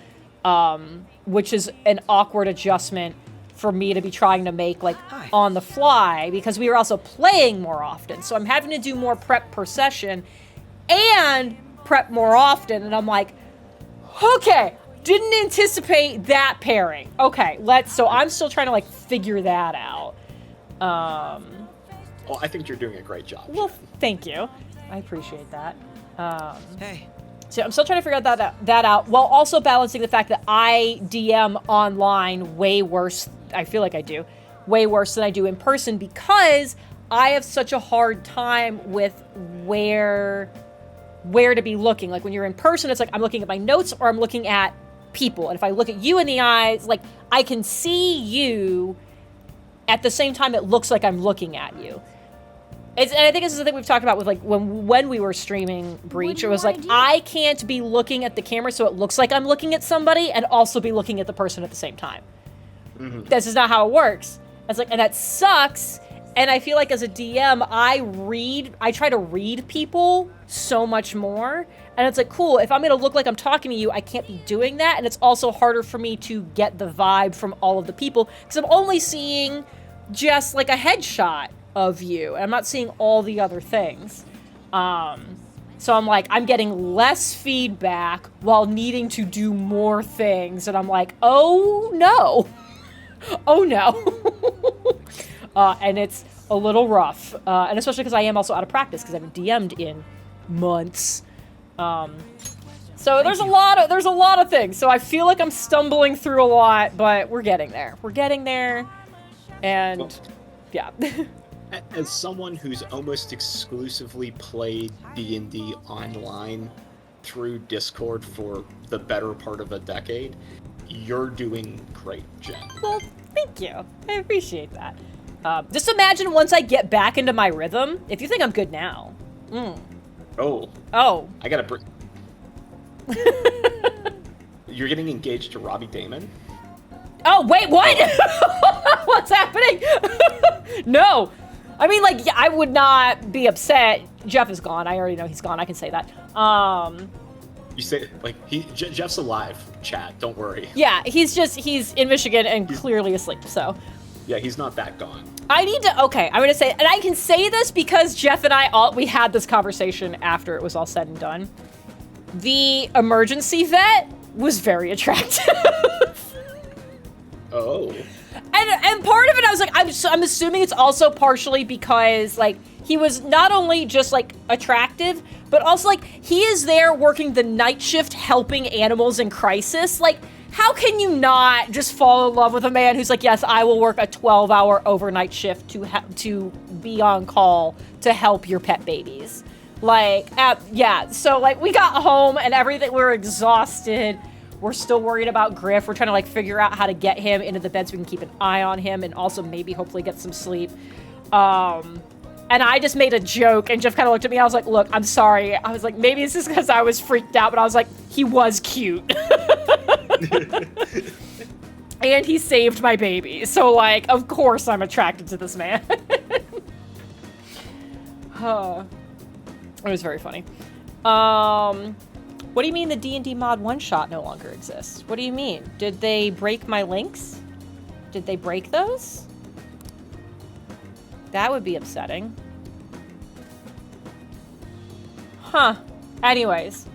which is an awkward adjustment for me to be trying to make like on the fly, because we were also playing more often. So I'm having to do more prep per session and prep more often. And I'm like, okay, didn't anticipate that pairing. Okay, so I'm still trying to like figure that out. Well, I think you're doing a great job. Well, thank you. I appreciate that. Hey. So I'm still trying to figure that out, while also balancing the fact that I DM online way worse. I feel like I do way worse than I do in person, because I have such a hard time with where to be looking. Like when you're in person, it's like I'm looking at my notes or I'm looking at people. And if I look at you in the eyes, like I can see you at the same time it looks like I'm looking at you. And I think this is the thing we've talked about with like when we were streaming Breach. It was like, I can't be looking at the camera so it looks like I'm looking at somebody and also be looking at the person at the same time. Mm-hmm. This is not how it works. It's like, and that sucks. And I feel like as a DM, I try to read people so much more. And it's like, cool, if I'm going to look like I'm talking to you, I can't be doing that. And it's also harder for me to get the vibe from all of the people, because I'm only seeing just like a headshot of you. And I'm not seeing all the other things. So I'm like, I'm getting less feedback while needing to do more things. And I'm like, oh no. Oh no. And it's a little rough. And especially because I am also out of practice, because I haven't DM'd in months. So there's a lot of things. So I feel like I'm stumbling through a lot, but we're getting there. We're getting there. And yeah. As someone who's almost exclusively played D&D online through Discord for the better part of a decade, you're doing great, Jen. Well, thank you. I appreciate that. Just imagine once I get back into my rhythm, if you think I'm good now. Oh. I gotta bring... You're getting engaged to Robbie Damon? Oh, wait, what? What's happening? No. I mean, like, yeah, I would not be upset. Jeff is gone. I already know he's gone. I can say that. You say, like, Jeff's alive, chat. Don't worry. Yeah, he's in Michigan and clearly asleep, so. Yeah, he's not that gone. I'm going to say, and I can say this because Jeff and we had this conversation after it was all said and done. The emergency vet was very attractive. Oh. And part of it, I was like, I'm assuming it's also partially because, like, he was not only just, like, attractive, but also, like, he is there working the night shift helping animals in crisis. Like, how can you not just fall in love with a man who's like, yes, I will work a 12-hour overnight shift to be on call to help your pet babies? Like, yeah, so, like, we got home and everything, we were exhausted. We're still worried about Griff. We're trying to, like, figure out how to get him into the bed so we can keep an eye on him and also maybe hopefully get some sleep. And I just made a joke, and Jeff kind of looked at me. I was like, look, I'm sorry. I was like, maybe it's just because I was freaked out, but I was like, he was cute. And he saved my baby. So, like, of course I'm attracted to this man. It was very funny. What do you mean the D&D mod one-shot no longer exists? What do you mean? Did they break my links? Did they break those? That would be upsetting. Huh. Anyways.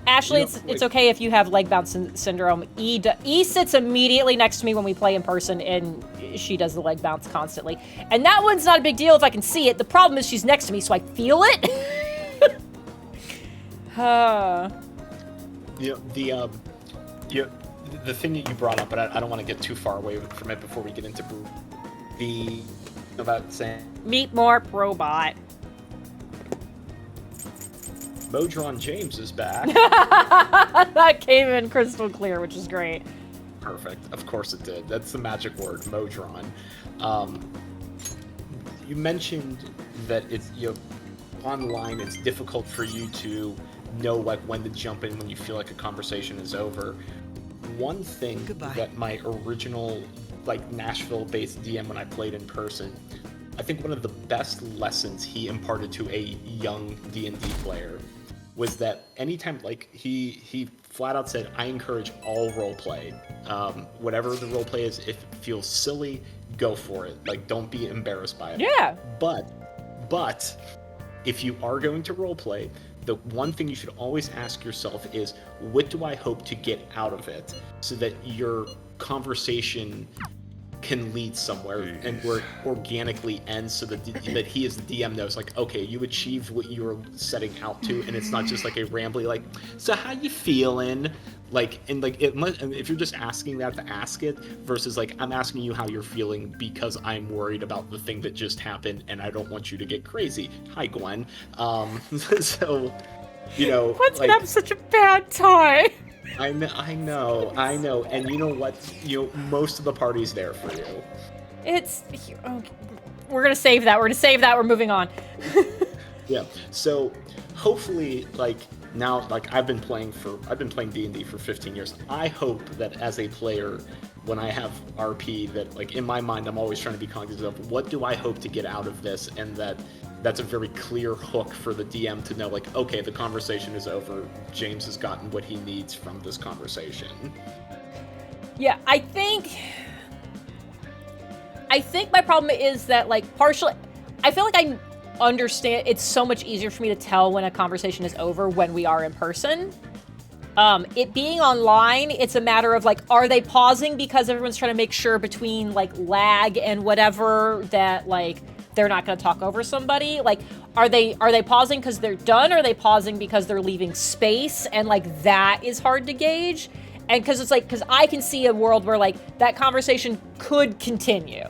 Ashley, it's okay if you have leg bounce syndrome. E sits immediately next to me when we play in person, and she does the leg bounce constantly. And that one's not a big deal if I can see it. The problem is she's next to me, so I feel it. the thing that you brought up, but I don't want to get too far away from it before we get into the about saying Meet more robot. Modron James is back. That came in crystal clear, which is great. Perfect. Of course it did. That's the magic word, Modron. You mentioned that it's online. It's difficult for you to know like when to jump in when you feel like a conversation is over. One thing that my original like Nashville-based DM when I played in person, I think one of the best lessons he imparted to a young D&D player was that anytime, like, he flat out said, I encourage all roleplay. Whatever the roleplay is, if it feels silly, go for it. Like, don't be embarrassed by it. Yeah. But if you are going to roleplay, the one thing you should always ask yourself is, what do I hope to get out of it? So that your conversation can lead somewhere and where it organically ends, so that that he as the DM knows, like, okay, you achieved what you were setting out to, and it's not just like a rambly, like, so how you feeling? Like, and like, it must, and if you're just asking that to ask it, versus like, I'm asking you how you're feeling because I'm worried about the thing that just happened and I don't want you to get crazy. Hi, Gwen. So, you know, Gwen's like, been having such a bad time. I know, and you know what? Most of the party's there for you. It's... Okay. We're gonna save that. We're moving on. Yeah. So, hopefully, like, now, like, I've been playing D&D for 15 years. I hope that as a player, when I have RP, that, like, in my mind, I'm always trying to be cognizant of what do I hope to get out of this, and that's a very clear hook for the DM to know, like, okay, the conversation is over. James has gotten what he needs from this conversation. Yeah, I think my problem is that, like, partially, I feel like I understand it's so much easier for me to tell when a conversation is over when we are in person. It being online, it's a matter of, like, are they pausing because everyone's trying to make sure between, like, lag and whatever that, like, they're not going to talk over somebody? Like, are they pausing because they're done, or are they pausing because they're leaving space? And, like, that is hard to gauge. And because it's like, because I can see a world where, like, that conversation could continue.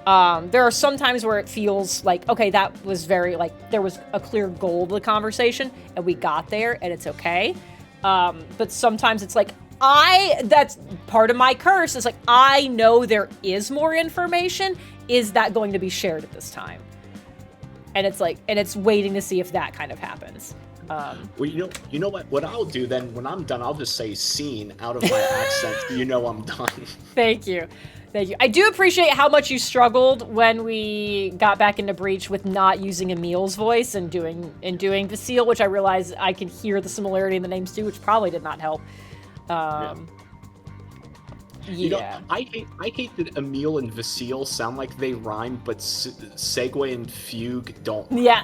There are some times where it feels like, okay, that was very, like, there was a clear goal to the conversation and we got there and it's okay. But sometimes it's like, that's part of my curse. Is like, I know there is more information. Is that going to be shared at this time? And it's like, and it's waiting to see if that kind of happens. Well, you know what I'll do then, when I'm done, I'll just say scene out of my accent. So you know I'm done. Thank you. I do appreciate how much you struggled when we got back into Breach with not using Emil's voice and doing Vasile, which I realized I could hear the similarity in the names too, which probably did not help. Yeah. You know, I hate that Emil and Vasile sound like they rhyme, but Segue and Fugue don't. Yeah.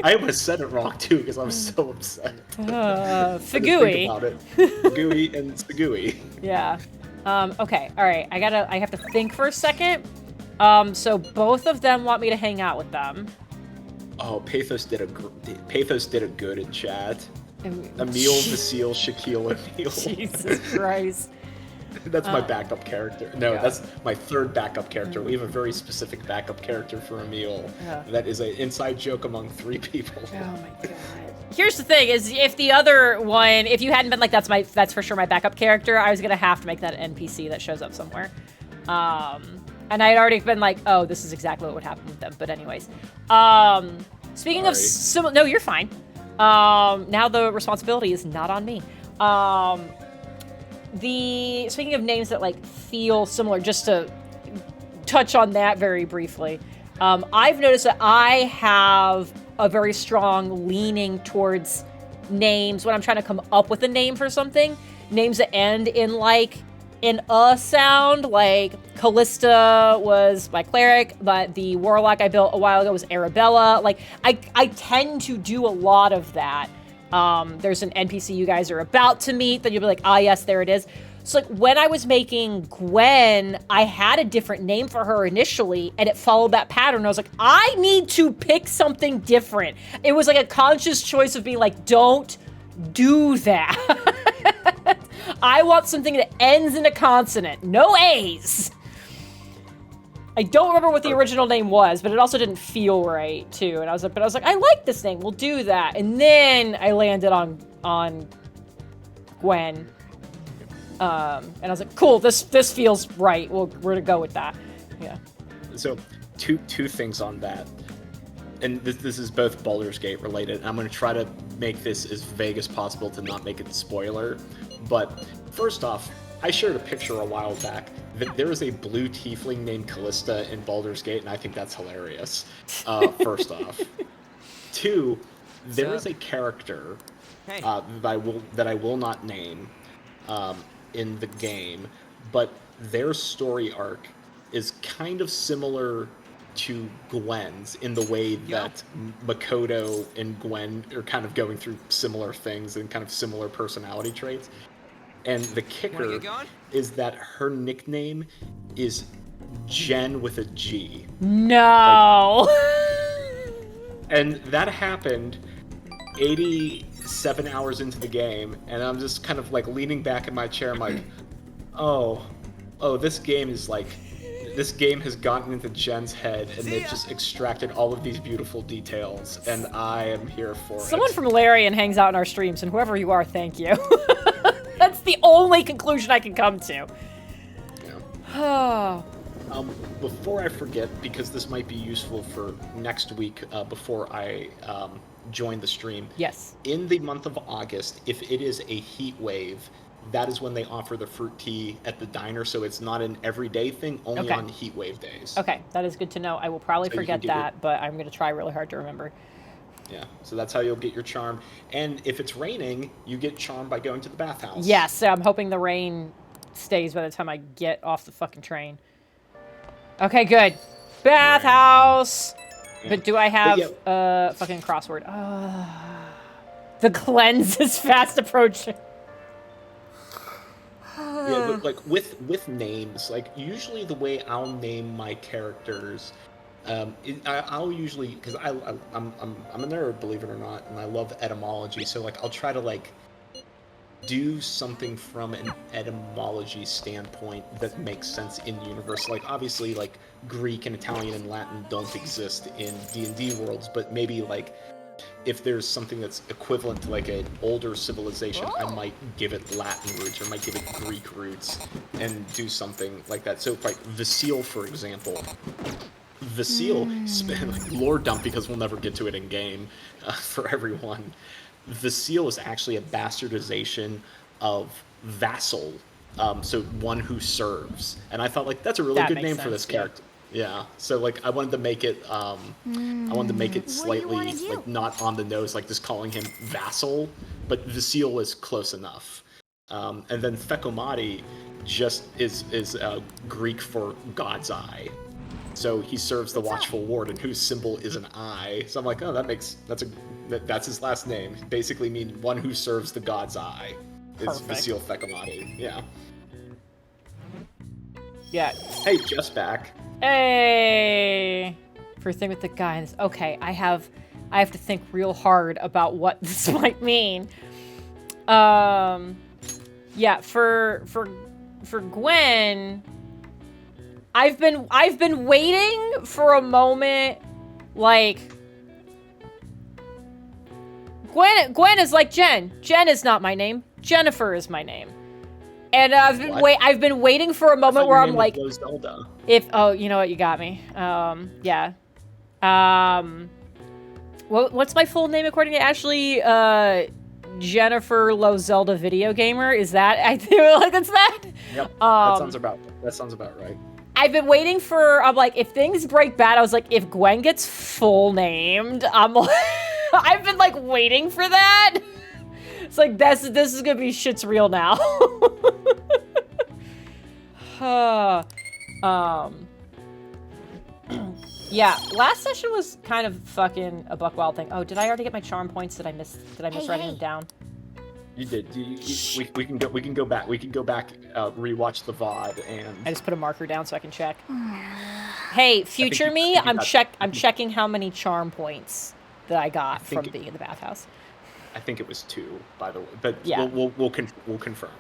I almost said it wrong too because I'm so upset. Fagui. Think about it. Fagui and Sagui. Yeah. Okay. All right. I have to think for a second. So both of them want me to hang out with them. Oh, Pathos did a good in chat. Emil, Vasile, Shaquille, Emil. Jesus Christ. That's my backup character. No, yeah. That's my third backup character. We have a very specific backup character for Emil. Yeah. That is an inside joke among 3 people. Oh my god. Here's the thing: is if the other one, if you hadn't been like, that's for sure my backup character, I was gonna have to make that an NPC that shows up somewhere. And I had already been like, oh, this is exactly what would happen with them. But anyways, speaking of no, you're fine. Now the responsibility is not on me. Speaking of names that, like, feel similar, just to touch on that very briefly, I've noticed that I have a very strong leaning towards names when I'm trying to come up with a name for something. Names that end in, like, an sound, like Callista was my cleric, but the warlock I built a while ago was Arabella. Like, I tend to do a lot of that. There's an NPC you guys are about to meet that you'll be like, ah, yes, there it is. So, like, when I was making Gwen, I had a different name for her initially, and it followed that pattern. I was like, I need to pick something different. It was like a conscious choice of being like, don't do that. I want something that ends in a consonant. No A's. I don't remember what the original name was, but it also didn't feel right too. And I was like, I like this name. We'll do that. And then I landed on Gwen. And I was like, cool. This feels right. We're gonna go with that. Yeah. So, two things on that. And this is both Baldur's Gate related. I'm going to try to make this as vague as possible to not make it spoiler. But first off, I shared a picture a while back that there is a blue tiefling named Callista in Baldur's Gate, and I think that's hilarious. First off. Two, there is a character that I will not name in the game, but their story arc is kind of similar to Gwen's in the way that Makoto and Gwen are kind of going through similar things and kind of similar personality traits. And the kicker is that her nickname is Jen with a G. No. And that happened 87 hours into the game, and I'm just kind of like leaning back in my chair. I'm like, oh, this game has gotten into Jen's head, and they've just extracted all of these beautiful details, and I am here for it. Someone from Larian hangs out in our streams, and whoever you are, thank you. That's the only conclusion I can come to. Yeah. Before I forget, because this might be useful for next week before I join the stream. Yes. In the month of August, if it is a heat wave, that is when they offer the fruit tea at the diner, so it's not an everyday thing, only on heat wave days. Okay, that is good to know. I will probably forget that, but I'm going to try really hard to remember. Yeah, so that's how you'll get your charm. And if it's raining, you get charm by going to the bathhouse. Yes, so I'm hoping the rain stays by the time I get off the fucking train. Okay, good. Bathhouse! Yeah. But do I have fucking crossword? The cleanse is fast approaching. Yeah, but like with names, like usually the way I'll name my characters, I'll usually, because I'm a nerd, believe it or not, and I love etymology. So like I'll try to like do something from an etymology standpoint that makes sense in universe. Like obviously like Greek and Italian and Latin don't exist in D&D worlds, but maybe like if there's something that's equivalent to like an older civilization, I might give it Latin roots or might give it Greek roots and do something like that. So like Vasile, for example, like lore dump because we'll never get to it in game for everyone. Vasile is actually a bastardization of vassal, so one who serves. And I thought like that's a really good name for this character. Yeah, so like I wanted to make it slightly like not on the nose, like just calling him vassal, but Vasile is close enough. And then Fekomati just is Greek for God's eye. So he serves the watchful warden, whose symbol is an eye. So I'm like, oh, that's his last name. Basically means one who serves the God's eye. Is Vasile Fekomati. Yeah. Yeah. Hey, just back. Hey! For a thing with the guy. Okay, I have to think real hard about what this might mean. Yeah, for Gwen, I've been waiting for a moment, like Gwen is like Jen. Jen is not my name. Jennifer is my name. And I've been waiting for a moment where I'm like, oh, you know what, you got me. Yeah. What's my full name according to Ashley? Jennifer Lozelda video gamer. Is that? I feel like it's that. Yep. That sounds about right. I've been waiting for. I'm like, if things break bad, I was like, if Gwen gets full named, I'm like, I've been like waiting for that. It's like this is gonna be shit's real now. Yeah, last session was kind of fucking a buck wild thing. Oh, did I already get my charm points? Did I miss writing them down? You did. We can go back. We can go back, rewatch the VOD, and I just put a marker down so I can check. Hey, future me, I'm checking how many charm points that I got from being in the bathhouse. I think it was 2, by the way, but yeah. we'll confirm.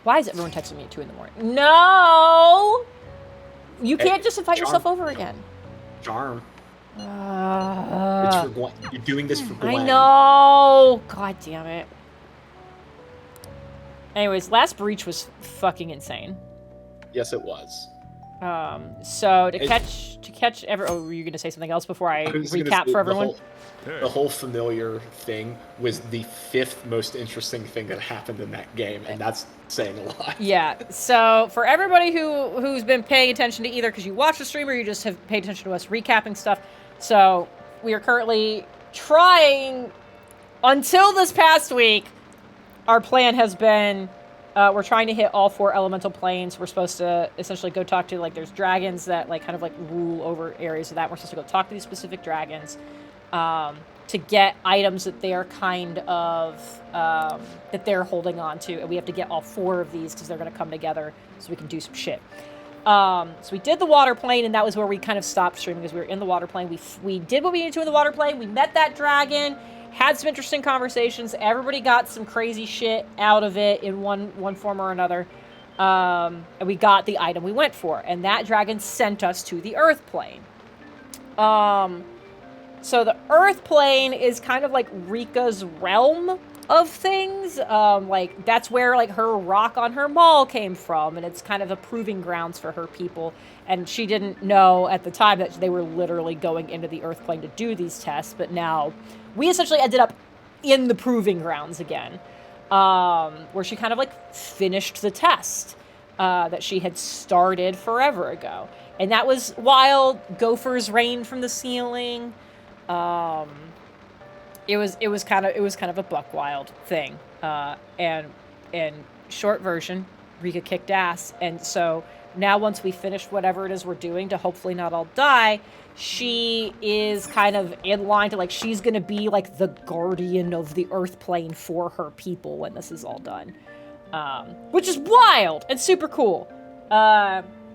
Why is everyone texting me at 2 in the morning? No! You can't just invite yourself over again. Charm. It's for Gwen. You're doing this for Gwen. I know! God damn it. Anyways, last breach was fucking insane. Yes, it was. So to catch oh, were you gonna say something else before I recap for everyone? The whole familiar thing was the 5th most interesting thing that happened in that game, and that's saying a lot. Yeah. So for everybody who's been paying attention to either because you watch the stream or you just have paid attention to us recapping stuff, so we are currently trying. Until this past week, our plan has been. We're trying to hit all 4 elemental planes. We're supposed to essentially go talk to, like, there's dragons that, like, kind of, like, rule over areas of that. We're supposed to go talk to these specific dragons to get items that they're kind of, that they're holding on to. And we have to get all 4 of these because they're going to come together so we can do some shit. So we did the water plane, and that was where we kind of stopped streaming because we were in the water plane. We did what we needed to in the water plane. We met that dragon. Had some interesting conversations. Everybody got some crazy shit out of it in one form or another. And we got the item we went for. And that dragon sent us to the Earth plane. So the Earth plane is kind of like Rika's realm of things. Like, that's where, like, her rock on her mall came from. And it's kind of a proving grounds for her people. And she didn't know at the time that they were literally going into the Earth plane to do these tests. But now we essentially ended up in the proving grounds again. Where she kind of, like, finished the test that she had started forever ago. And that was wild. Gophers rained from the ceiling. It was kind of a buck wild thing. And short version, Rika kicked ass. And so now once we finish whatever it is we're doing to hopefully not all die, she is kind of in line to, like, she's going to be, like, the guardian of the Earth plane for her people when this is all done. Which is wild and super cool.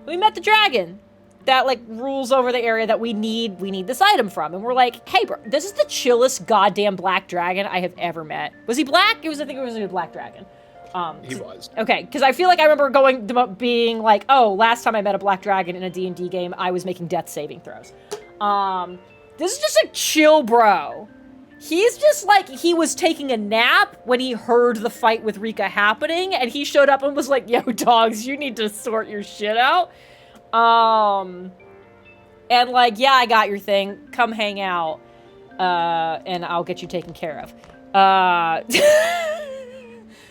We met the dragon that, like, rules over the area that we need this item from. And we're like, hey, bro, this is the chillest goddamn black dragon I have ever met. Was he black? I think it was a black dragon. He was. Okay, because I feel like I remember being like, oh, last time I met a black dragon in a D&D game, I was making death saving throws. This is just a chill bro. He's just like, he was taking a nap when he heard the fight with Rika happening, and he showed up and was like, yo, dogs, you need to sort your shit out. And like, yeah, I got your thing. Come hang out. And I'll get you taken care of.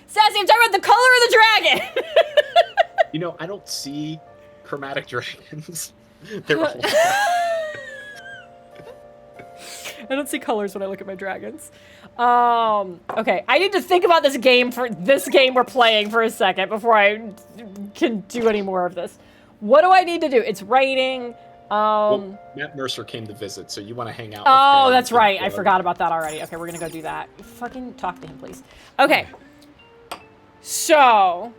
Sassy, I'm talking about the color of the dragon! You know, I don't see chromatic dragons. They're all... I don't see colors when I look at my dragons. Okay, I need to think about this game we're playing for a second before I can do any more of this. What do I need to do? It's raining. Well, Matt Mercer came to visit, so you want to hang out with Oh, him. that's right. I forgot about that already. Okay, we're gonna go do that. Fucking talk to him, please. Okay. So,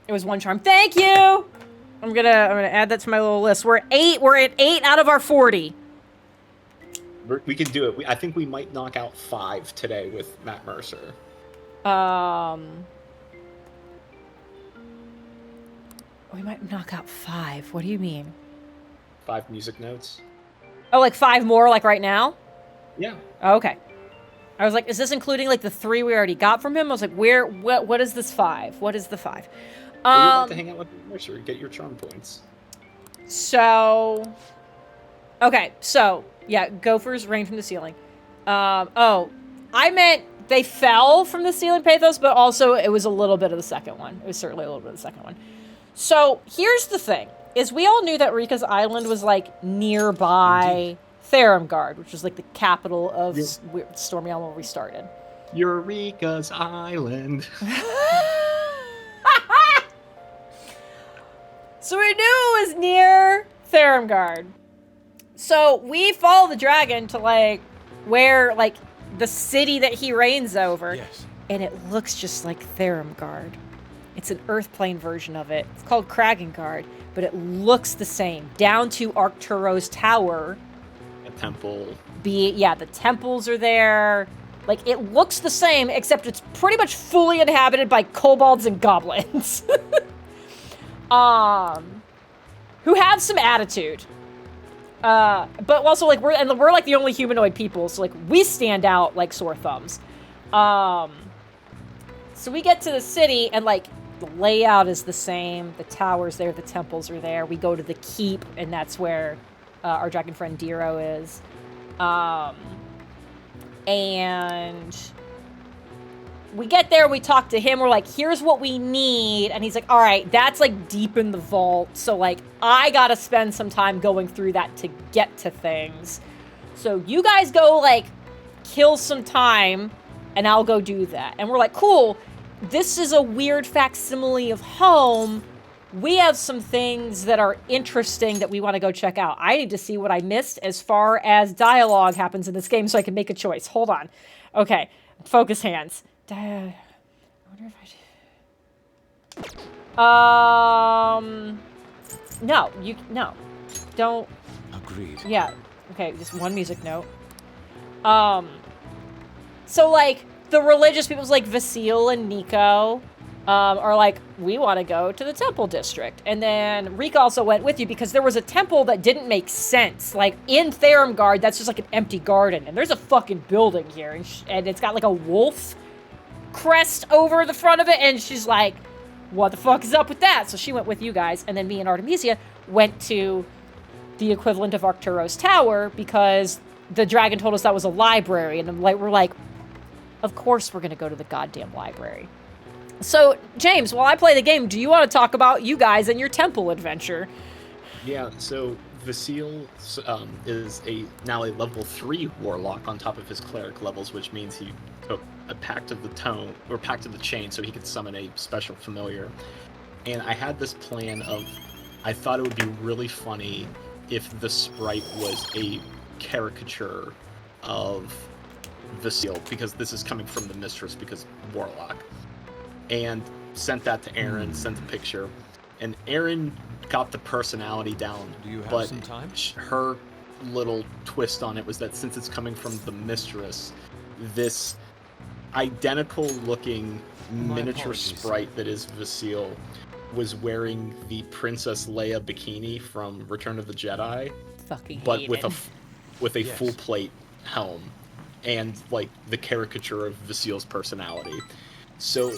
it was 1 charm. Thank you! I'm gonna add that to my little list. We're at 8 out of our 40. We can do it. I think we might knock out 5 today with Matt Mercer. We might knock out 5. What do you mean? 5 music notes. Oh, like 5 more, like right now? Yeah. Oh, okay. I was like, is this including, like, the 3 we already got from him? I was like, what is this 5? What is the 5? You want to hang out with Mercer, get your charm points. So, okay, so, yeah, gophers rain from the ceiling. Oh, I meant they fell from the ceiling, Pathos, but also it was a little bit of the second one. It was certainly a little bit of the second one. So, here's the thing, is we all knew that Rika's Island was, like, nearby Theramgard, which was, like, the capital of Stormy Island where we started. Eureka's Island. So we knew it was near Theramgard. So we follow the dragon to, like, where, like, the city that he reigns over. Yes. And it looks just like Theramgard. It's an Earthplane version of it. It's called Kragengard, but it looks the same. Down to Arcturo's tower. A temple. The temples are there. Like, it looks the same, except it's pretty much fully inhabited by kobolds and goblins. Who have some attitude. But also, like, we're like the only humanoid people, so, like, we stand out like sore thumbs. So we get to the city, and, like, the layout is the same. The tower's there, the temples are there. We go to the keep, and that's where our dragon friend Diro is. And we get there, we talk to him, we're like, here's what we need, and he's like, all right, that's, like, deep in the vault, so, like, I gotta spend some time going through that to get to things. So you guys go, like, kill some time, and I'll go do that. And we're like, cool, this is a weird facsimile of home. We have some things that are interesting that we want to go check out. I need to see what I missed as far as dialogue happens in this game so I can make a choice. Hold on. Okay. Focus hands. I wonder if I... No. No. Don't... Agreed. Yeah. Okay, just one music note. So, like, the religious people's like Vasil and Nico are like, we want to go to the temple district. And then Rika also went with you because there was a temple that didn't make sense. Like, in Theramgard, that's just like an empty garden. And there's a fucking building here. And it's got like a wolf crest over the front of it. And she's like, what the fuck is up with that? So she went with you guys. And then me and Artemisia went to the equivalent of Arcturo's tower because the dragon told us that was a library. And we're like, of course we're going to go to the goddamn library. So, James, while I play the game, do you want to talk about you guys and your temple adventure? Yeah, so Vasil is now a level 3 warlock on top of his cleric levels, which means he took a Pact of the Tome, or Pact of the Chain, so he could summon a special familiar. And I had this plan of, I thought it would be really funny if the sprite was a caricature of Vasil, because this is coming from the Mistress, because warlock. And sent that to Aaron, sent a picture. And Aaron got the personality down. Do you have but some time? Her little twist on it was that since it's coming from the Mistress, this identical looking miniature sprite that is Vasil was wearing the Princess Leia bikini from Return of the Jedi, but with a full plate helm and like the caricature of Vasil's personality. So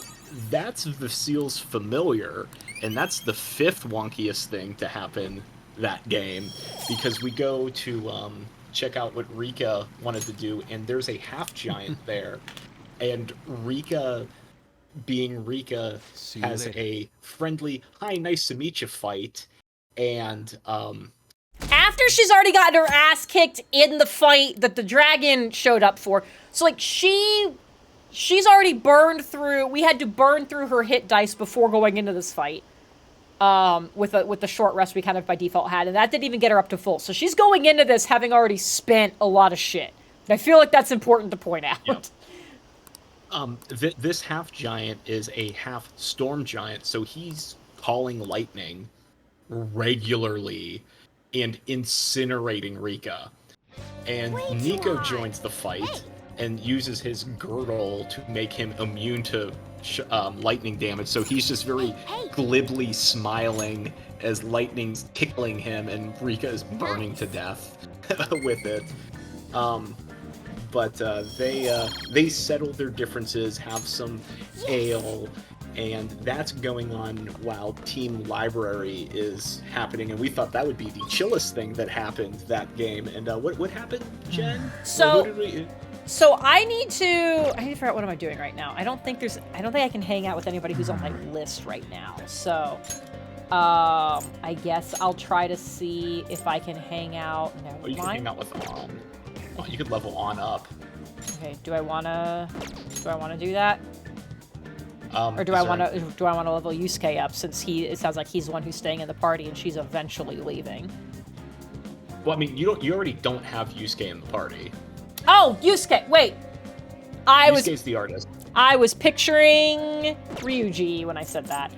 that's Vasil's familiar, and that's the 5th wonkiest thing to happen that game, because we go to check out what Rika wanted to do, and there's a half-giant there, and Rika, being Rika, has a friendly, hi, nice to meet you fight, and after she's already gotten her ass kicked in the fight that the dragon showed up for, so like she's already burned through. We had to burn through her hit dice before going into this fight. With the short rest we kind of by default had, and that didn't even get her up to full. So she's going into this having already spent a lot of shit. And I feel like that's important to point out. Yep. This half giant is a half storm giant, so he's calling lightning regularly and incinerating Rika. And Nico joins the fight and uses his girdle to make him immune to lightning damage, so he's just very glibly smiling as lightning's tickling him and Rika is burning to death with it. But they settle their differences, have some ale, and that's going on while Team Library is happening, and we thought that would be the chillest thing that happened that game. And what happened, Jen? So I need to figure out what am I doing right now. I don't think I can hang out with anybody who's on my list right now. So I guess I'll try to see if I can hang out. Oh, you can hang out with On. Oh, you could level On up. Okay, do I wanna do that? Or do I wanna level Yusuke up, since it sounds like he's the one who's staying in the party and she's eventually leaving. Well, I mean, you already don't have Yusuke in the party. Oh, Yusuke! Wait, Yusuke's the artist. I was picturing Ryuji when I said that.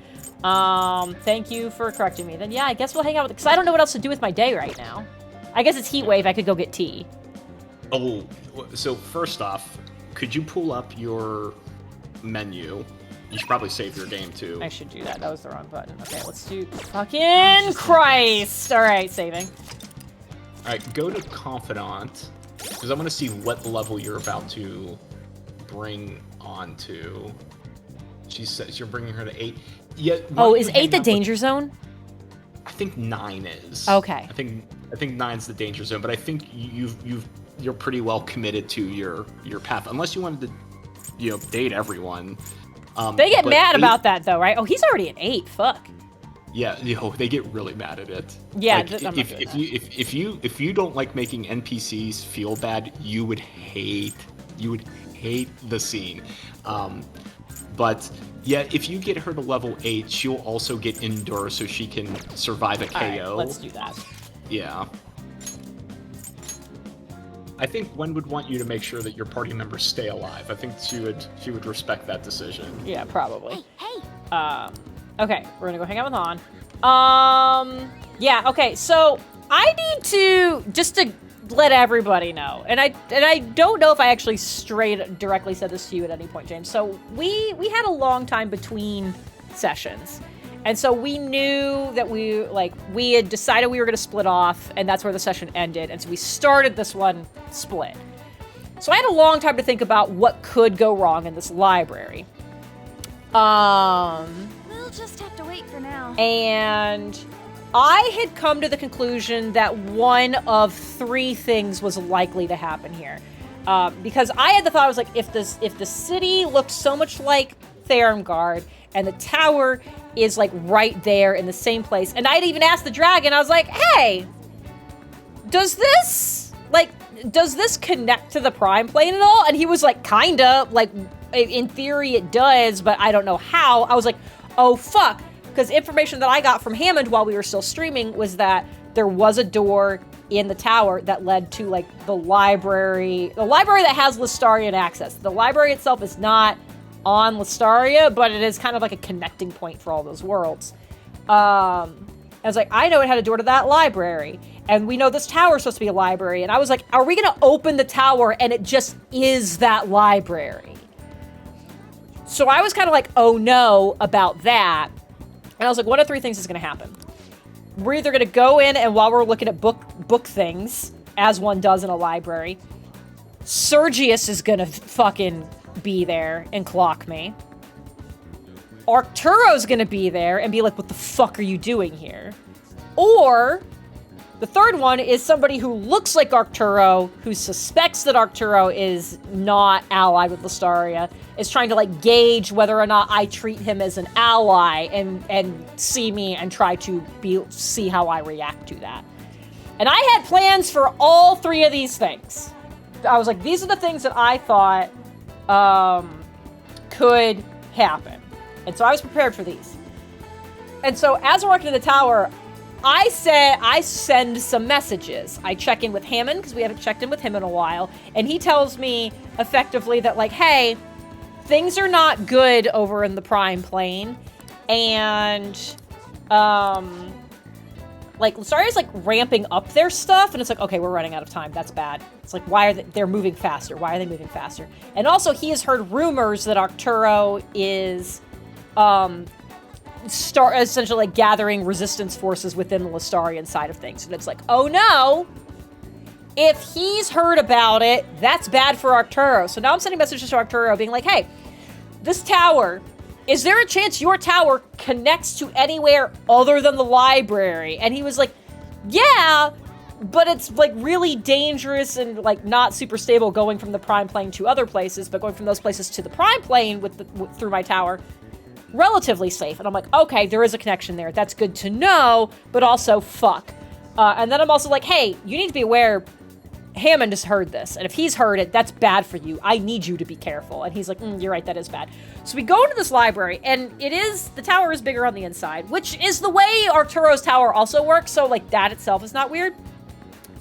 Thank you for correcting me. Then yeah, I guess we'll hang out with, because I don't know what else to do with my day right now. I guess it's heat wave. I could go get tea. Oh, so first off, could you pull up your menu? You should probably save your game too. I should do that. That was the wrong button. Okay, let's do fucking Christ. All right, saving. All right, go to Confidant, because I want to see what level you're about to bring onto. She says you're bringing her to 8. Yeah. Oh, is 8 the danger zone? I think 9 is. Okay. I think 9's the danger zone, but I think you're pretty well committed to your path, unless you wanted to, date everyone. They get mad 8, about that though, right? Oh, he's already at 8. Fuck. Yeah, they get really mad at it. Yeah, like, I'm not doing that. if you don't like making NPCs feel bad, you would hate the scene. But yeah, if you get her to level 8, she'll also get Endure, so she can survive a KO. All right, let's do that. Yeah. I think Gwen would want you to make sure that your party members stay alive. I think she would respect that decision. Yeah, probably. Hey, Okay, we're gonna go hang out with Han. Yeah, okay, so I need to, just to let everybody know, and I don't know if I actually directly said this to you at any point, James. So we had a long time between sessions. And so we knew that we had decided we were gonna split off, and that's where the session ended. And so we started this one split. So I had a long time to think about what could go wrong in this library. We'll just have to wait for now. And I had come to the conclusion that one of 3 things was likely to happen here. Because I had the thought, I was like, if the city looks so much like Theramgard, and the tower is like right there in the same place, and I'd even asked the dragon, I was like, hey, does this connect to the Prime Plane at all? And he was like, kinda, like, in theory it does, but I don't know how. I was like, oh fuck, because information that I got from Hammond while we were still streaming was that there was a door in the tower that led to like the library that has Lestarian access. The library itself is not on Lestaria, but it is kind of like a connecting point for all those worlds. I was like, I know it had a door to that library, and we know this tower is supposed to be a library, and I was like, are we gonna open the tower and it just is that library? So I was kind of like, oh no, about that. And I was like, one of 3 things is gonna happen. We're either gonna go in, and while we're looking at book things, as one does in a library, Sergius is gonna fucking be there and clock me. Arturo's gonna be there and be like, what the fuck are you doing here? Or the third one is somebody who looks like Arturo, who suspects that Arturo is not allied with Lestaria, is trying to like gauge whether or not I treat him as an ally and see me and try to see how I react to that. And I had plans for all 3 of these things. I was like, these are the things that I thought could happen. And so I was prepared for these. And so as we're walking to the tower, I send some messages. I check in with Hammond, because we haven't checked in with him in a while, and he tells me effectively that like, hey, things are not good over in the Prime Plane, and like Lestaria's like ramping up their stuff, and it's like, okay, we're running out of time. That's bad. It's like, why are they're moving faster? Why are they moving faster? And also, he has heard rumors that Arturo is essentially like gathering resistance forces within the Lestarian side of things. And it's like, oh no, if he's heard about it, that's bad for Arturo. So now I'm sending messages to Arturo being like, hey, this tower, is there a chance your tower connects to anywhere other than the library? And he was like, yeah, but it's like really dangerous and like not super stable going from the Prime Plane to other places, but going from those places to the Prime Plane through my tower, relatively safe. And I'm like, okay, there is a connection there. That's good to know, but also fuck. And then I'm also like, hey, you need to be aware Hammond has heard this, and if he's heard it, that's bad for you. I need you to be careful. And he's like, you're right, that is bad. So we go into this library, and the tower is bigger on the inside, which is the way Arturo's tower also works, so like that itself is not weird.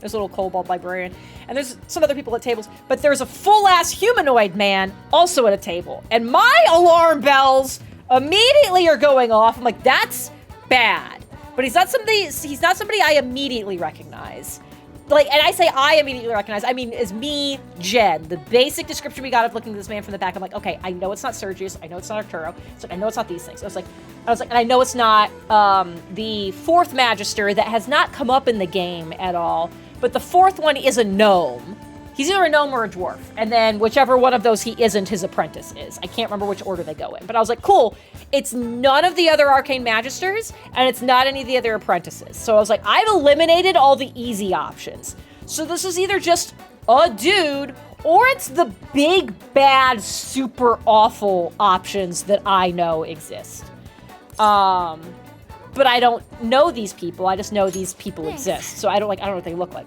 There's a little kobold librarian, and there's some other people at tables, but there's a full-ass humanoid man also at a table, and my alarm bells immediately are going off. I'm like, that's bad. But he's not somebody I immediately recognize. like, and I say I immediately recognize, I mean, as me, Jen, the basic description we got of looking at this man from the back, I'm like, okay, I know it's not Sergius, I know it's not Arturo, it's like, I know it's not these things. I was like, and I know it's not the fourth Magister that has not come up in the game at all, but the fourth one is a gnome. He's either a gnome or a dwarf, and then whichever one of those he isn't, his apprentice is. I can't remember which order they go in, but I was like, cool, it's none of the other Arcane Magisters, and it's not any of the other apprentices. So I was like, I've eliminated all the easy options. So this is either just a dude, or it's the big, bad, super awful options that I know exist. But I don't know these people, I just know these people exist. So I don't know what they look like.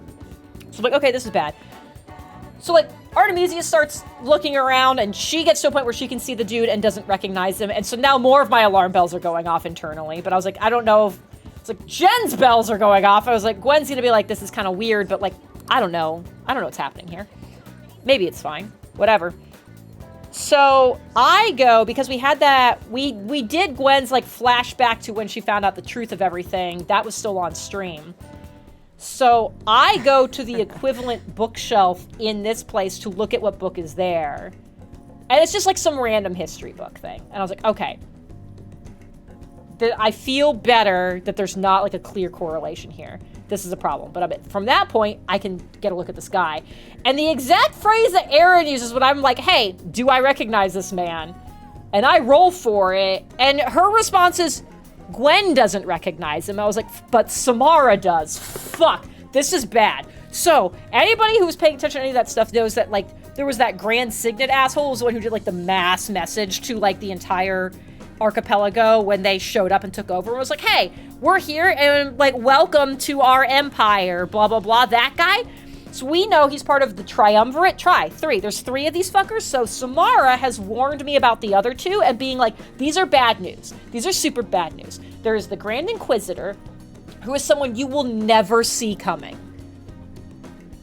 So I'm like, okay, this is bad. So, like, Artemisia starts looking around, and she gets to a point where she can see the dude and doesn't recognize him. And so now more of my alarm bells are going off internally. But I was like, I don't know if... It's like, Jen's bells are going off. I was like, Gwen's gonna be like, this is kind of weird, but, like, I don't know. I don't know what's happening here. Maybe it's fine. Whatever. So, I go, because we had that... We did Gwen's, like, flashback to when she found out the truth of everything. That was still on stream. So I go to the equivalent bookshelf in this place to look at what book is there. And it's just like some random history book thing. And I was like, okay. I feel better that there's not like a clear correlation here. This is a problem. But from that point, I can get a look at this guy. And the exact phrase that Aaron uses when I'm like, hey, do I recognize this man? And I roll for it. And her response is, Gwen doesn't recognize him. I was like, but Samara does. Fuck, this is bad. So, anybody who was paying attention to any of that stuff knows that, like, there was that Grand Signet asshole who was the one who did, like, the mass message to, like, the entire archipelago when they showed up and took over and was like, hey, we're here and, like, welcome to our empire, blah, blah, blah. That guy. So we know he's part of the triumvirate. Three. There's 3 of these fuckers. So Samara has warned me about the other 2 and being like, these are bad news. These are super bad news. There's the Grand Inquisitor, who is someone you will never see coming.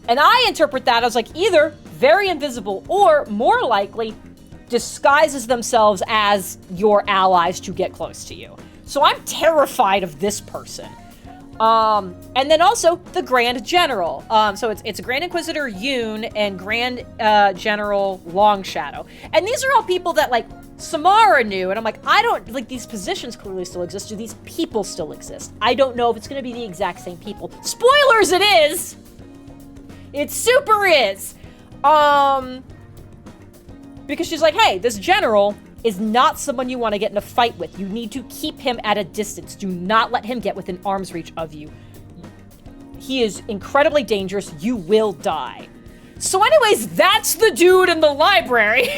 And I interpret that as like either very invisible or more likely disguises themselves as your allies to get close to you. So I'm terrified of this person. And then also the Grand General. So it's Grand Inquisitor Yoon and Grand General Longshadow. And these are all people that like Samara knew. And I'm like, I don't, like these positions clearly still exist. Do these people still exist? I don't know if it's going to be the exact same people. Spoilers, it is! It super is! Because she's like, hey, this general is not someone you want to get in a fight with. You need to keep him at a distance. Do not let him get within arm's reach of you. He is incredibly dangerous. You will die. So anyways, that's the dude in the library.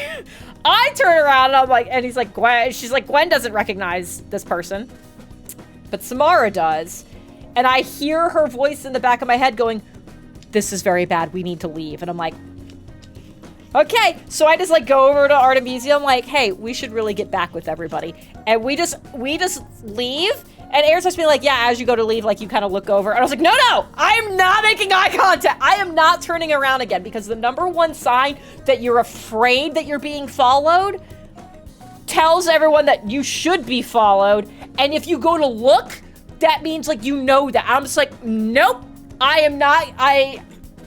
I turn around and I'm like, and he's like, Gwen. She's like, Gwen doesn't recognize this person, but Samara does. And I hear her voice in the back of my head going, this is very bad. We need to leave. And I'm like, okay, so I just like go over to Artemisia. I'm like, hey, we should really get back with everybody. And we just leave. And Aaron starts being like, yeah, as you go to leave, like you kind of look over. And I was like, no, I'm not making eye contact. I am not turning around again because the number one sign that you're afraid that you're being followed tells everyone that you should be followed. And if you go to look, that means like you know that. I'm just like, nope, I am not.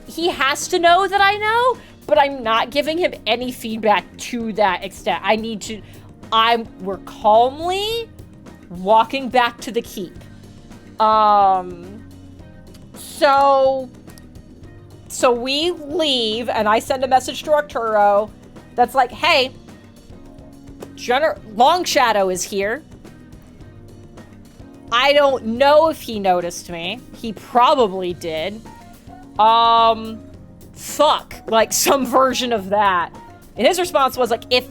He has to know that I know. But I'm not giving him any feedback to that extent. We're calmly walking back to the keep. So we leave and I send a message to Arturo that's like, hey, Longshadow is here. I don't know if he noticed me. He probably did. Fuck, like some version of that. And his response was like, if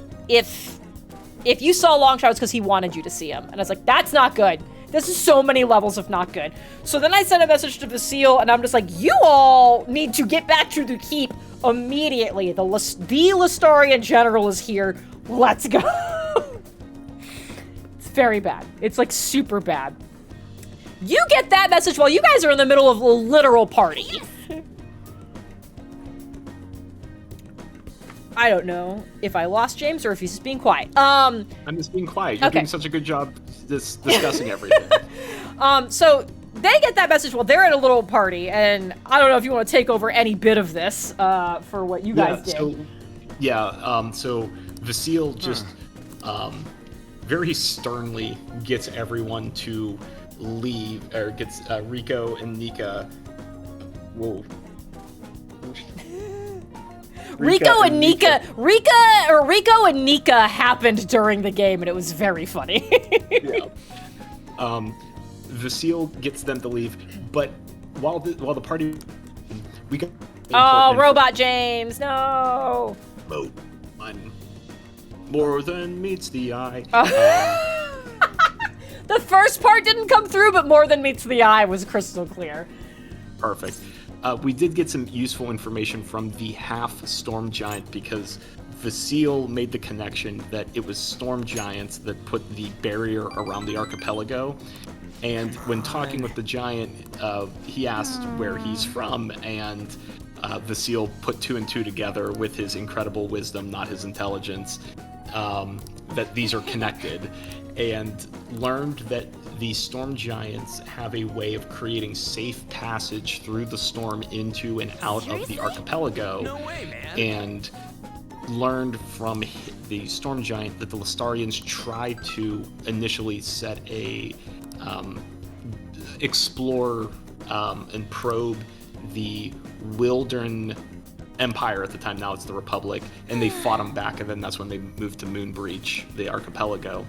you saw Longshadow, it's because he wanted you to see him. And I was like, that's not good. This is so many levels of not good. So then I sent a message to Vasile, and I'm just like, you all need to get back to the keep immediately. The Lestarian General is here. Let's go. It's very bad. It's like super bad. You get that message while you guys are in the middle of a literal party. I don't know if I lost James or if he's just being quiet. I'm just being quiet. You're okay. doing such a good job discussing everything. So they get that message while they're at a little party, and I don't know if you want to take over any bit of this for what you guys did. So Vasile just very sternly gets everyone to leave, or gets Rico and Nika. Whoa. Rico and Nika happened during the game, and it was very funny. Yeah. Vasile gets them to leave, but while the party, we got. Oh, Robot James, no. More than meets the eye. The first part didn't come through, but more than meets the eye was crystal clear. Perfect. We did get some useful information from the half storm giant, because Vasile made the connection that it was storm giants that put the barrier around the archipelago. And when talking with the giant, he asked where he's from, and Vasile put 2 and 2 together with his incredible wisdom, not his intelligence, that these are connected, and learned that the storm giants have a way of creating safe passage through the storm into and out of the archipelago. No way, man. And learned from the storm giant that the Lestarians tried to initially set a explore and probe the Wildern Empire at the time. Now it's the Republic, and they fought them back, and then that's when they moved to Moonbreach, the archipelago.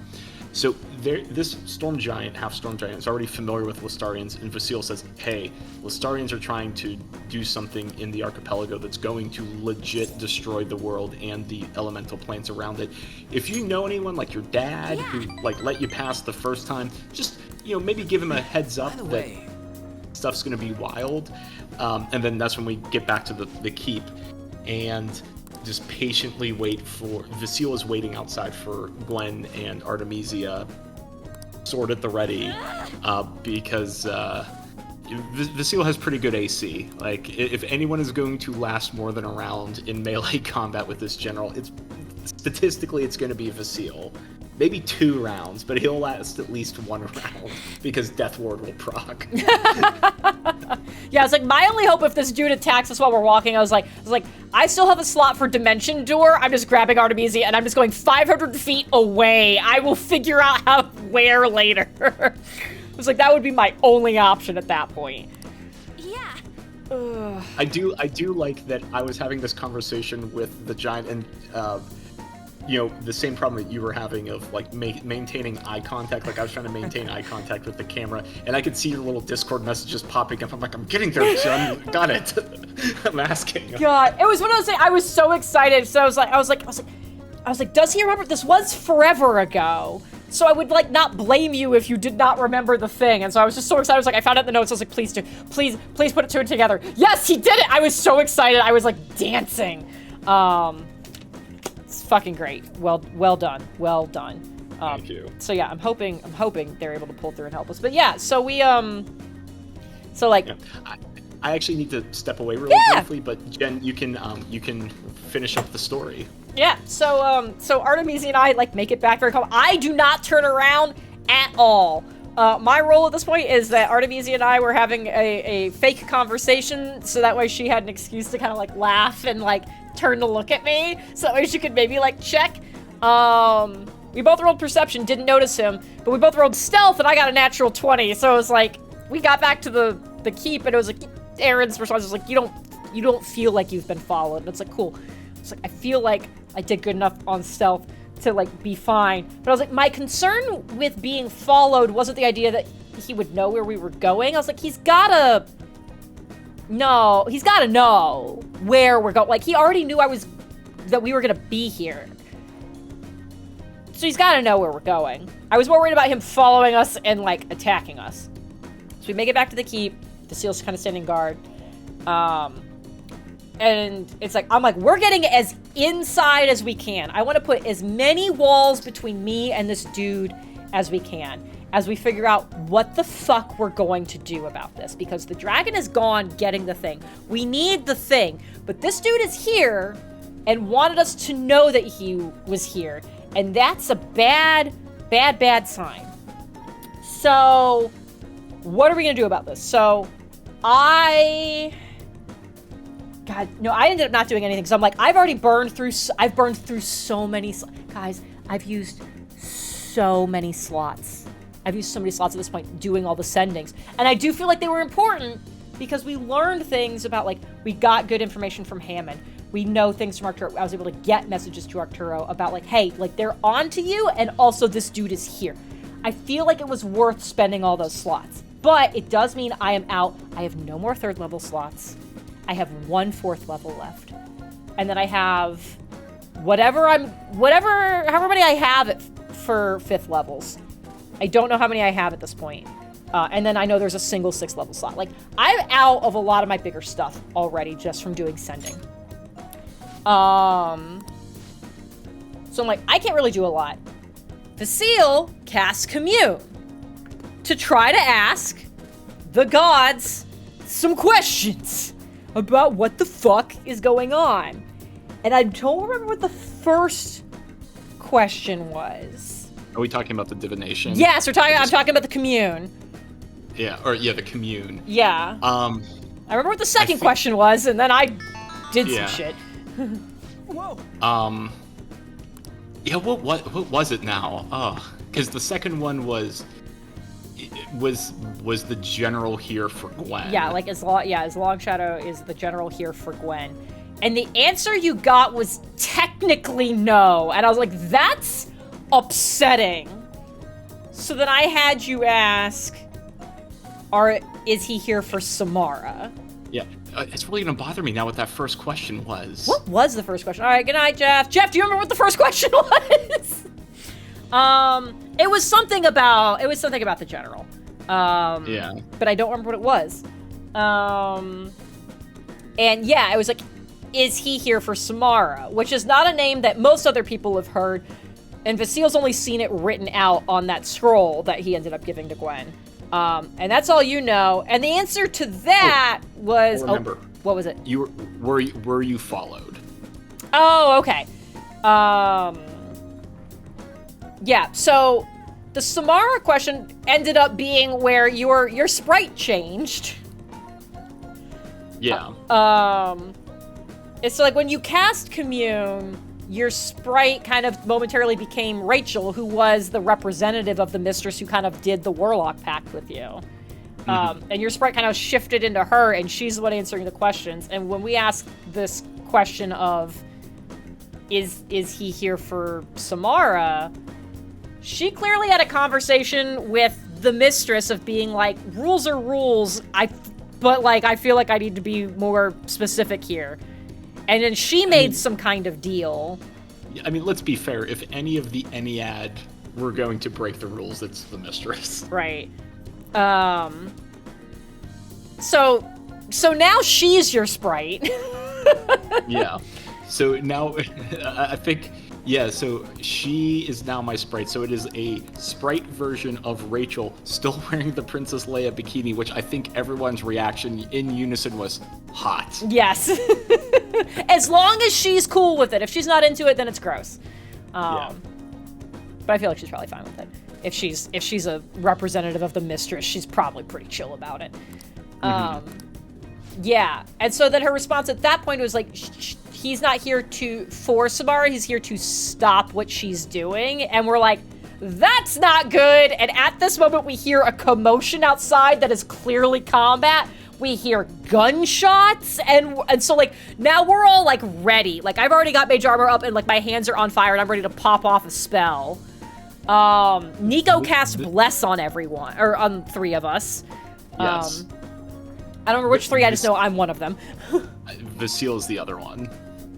So this storm giant, half storm giant, is already familiar with Lestarians, and Vasile says, hey, Lestarians are trying to do something in the archipelago that's going to legit destroy the world and the elemental planes around it. If you know anyone, like your dad, who like let you pass the first time, just, maybe give him a heads up that stuff's going to be wild. And then that's when we get back to the keep, and just patiently wait for... Vasile is waiting outside for Gwen and Artemisia, sword at the ready, because Vasile has pretty good AC. Like, if anyone is going to last more than a round in melee combat with this general, statistically it's going to be Vasile. Maybe 2 rounds, but he'll last at least 1 round, because Death Ward will proc. Yeah, it's like, my only hope if this dude attacks us while we're walking, I was like, I still have a slot for Dimension Door. I'm just grabbing Artemisia, and I'm just going 500 feet away. I will figure out where later. It was like, that would be my only option at that point. Yeah. I do like that I was having this conversation with the giant, and the same problem that you were having of like maintaining eye contact. Like, I was trying to maintain eye contact with the camera, and I could see your little Discord messages popping up. I'm like, I'm getting there, son. Got it. I'm asking. God, it was one of those things. I was so excited. So I was like, does he remember? This was forever ago. So I would like not blame you if you did not remember the thing. And so I was just so excited. I was like, I found it in the notes. I was like, please put it 2 together. Yes, he did it. I was so excited. I was like dancing. It's fucking great. Well done. Thank you. So yeah, I'm hoping they're able to pull through and help us. But yeah, so we I actually need to step away really briefly, but Jen, you can finish up the story. Yeah, so Artemisia and I like make it back very calm. I do not turn around at all. My role at this point is that Artemisia and I were having a fake conversation, so that way she had an excuse to kind of like laugh and like turn to look at me, so that way she could maybe like check. We both rolled perception, didn't notice him, but we both rolled stealth, and I got a natural 20, so it was like, we got back to the keep, and it was like, Aaron's response was like, you don't feel like you've been followed. And it's like, cool. It's like, I feel like I did good enough on stealth to like be fine. But I was like, my concern with being followed wasn't the idea that he would know where we were going. I was like, he's gotta know where we're going. Like, he already knew that we were gonna be here. So he's gotta know where we're going. I was more worried about him following us and like attacking us. So we make it back to the keep. The seal's kind of standing guard. And it's like, I'm like, we're getting as inside as we can. I want to put as many walls between me and this dude as we can, as we figure out what the fuck we're going to do about this. Because the dragon is gone getting the thing. We need the thing. But this dude is here and wanted us to know that he was here. And that's a bad sign. So what are we gonna do about this? So, I ended up not doing anything. So I'm like, I've burned through so many, guys, I've used so many slots. I've used so many slots at this point doing all the sendings. And I do feel like they were important because we learned things about, like, we got good information from Hammond. We know things from Arturo. I was able to get messages to Arturo about, like, hey, like, they're on to you, and also this dude is here. I feel like it was worth spending all those slots. But it does mean I am out. I have no more 3rd level slots. I have 1 4th level left. And then I have however many I have for 5th levels. I don't know how many I have at this point. And then I know there's a single 6th level slot. Like, I'm out of a lot of my bigger stuff already just from doing sending. So I'm like, I can't really do a lot. Vasile casts Commune to try to ask the gods some questions about what the fuck is going on. And I don't remember what the first question was. Are we talking about the divination? Yes, I'm talking about the Commune. Yeah, the commune. Yeah. I remember what the second question was, and then I did some shit. Whoa! Yeah, what was it now? Oh, because the second one was the general here for Gwen. Yeah, like as Long Shadow is the general here for Gwen. And the answer you got was technically no. And I was like, that's upsetting. So then I had you ask, is he here for Samara? Yeah, it's really gonna bother me now what that first question was. What was the first question? All right, good night, Jeff. Jeff, do you remember what the first question was? It was something about the general. Yeah. But I don't remember what it was. And yeah, it was like, is he here for Samara? Which is not a name that most other people have heard. And Vasile's only seen it written out on that scroll that he ended up giving to Gwen. And that's all you know. And the answer to that was... remember. What was it? Were you followed? Oh, okay. Yeah, so the Samara question ended up being where your sprite changed. Yeah. It's like when you cast Commune, your sprite kind of momentarily became Rachel, who was the representative of the mistress who kind of did the Warlock Pact with you. And your sprite kind of shifted into her, and she's the one answering the questions. And when we asked this question of, is he here for Samara, she clearly had a conversation with the mistress of being like, rules are rules, but like, I feel like I need to be more specific here. And then she made some kind of deal. I mean, let's be fair. If any of the Ennead were going to break the rules, it's the mistress. Right. So now she's your sprite. Yeah. So now, I think, yeah, so she is now my sprite. So it is a sprite version of Rachel still wearing the Princess Leia bikini, which I think everyone's reaction in unison was hot. Yes. As long as she's cool with it. If she's not into it, then it's gross. Yeah. But I feel like she's probably fine with it. If she's a representative of the mistress, she's probably pretty chill about it. Yeah. And so then her response at that point was like, he's not here for Samara, he's here to stop what she's doing. And we're like, that's not good. And at this moment, we hear a commotion outside that is clearly combat. We hear gunshots, and so like now we're all like ready. Like I've already got mage armor up, and like my hands are on fire, and I'm ready to pop off a spell. Nico cast bless on everyone, or on 3 of us. Yes. I don't remember which 3. I just know I'm one of them. Vasile is the other one.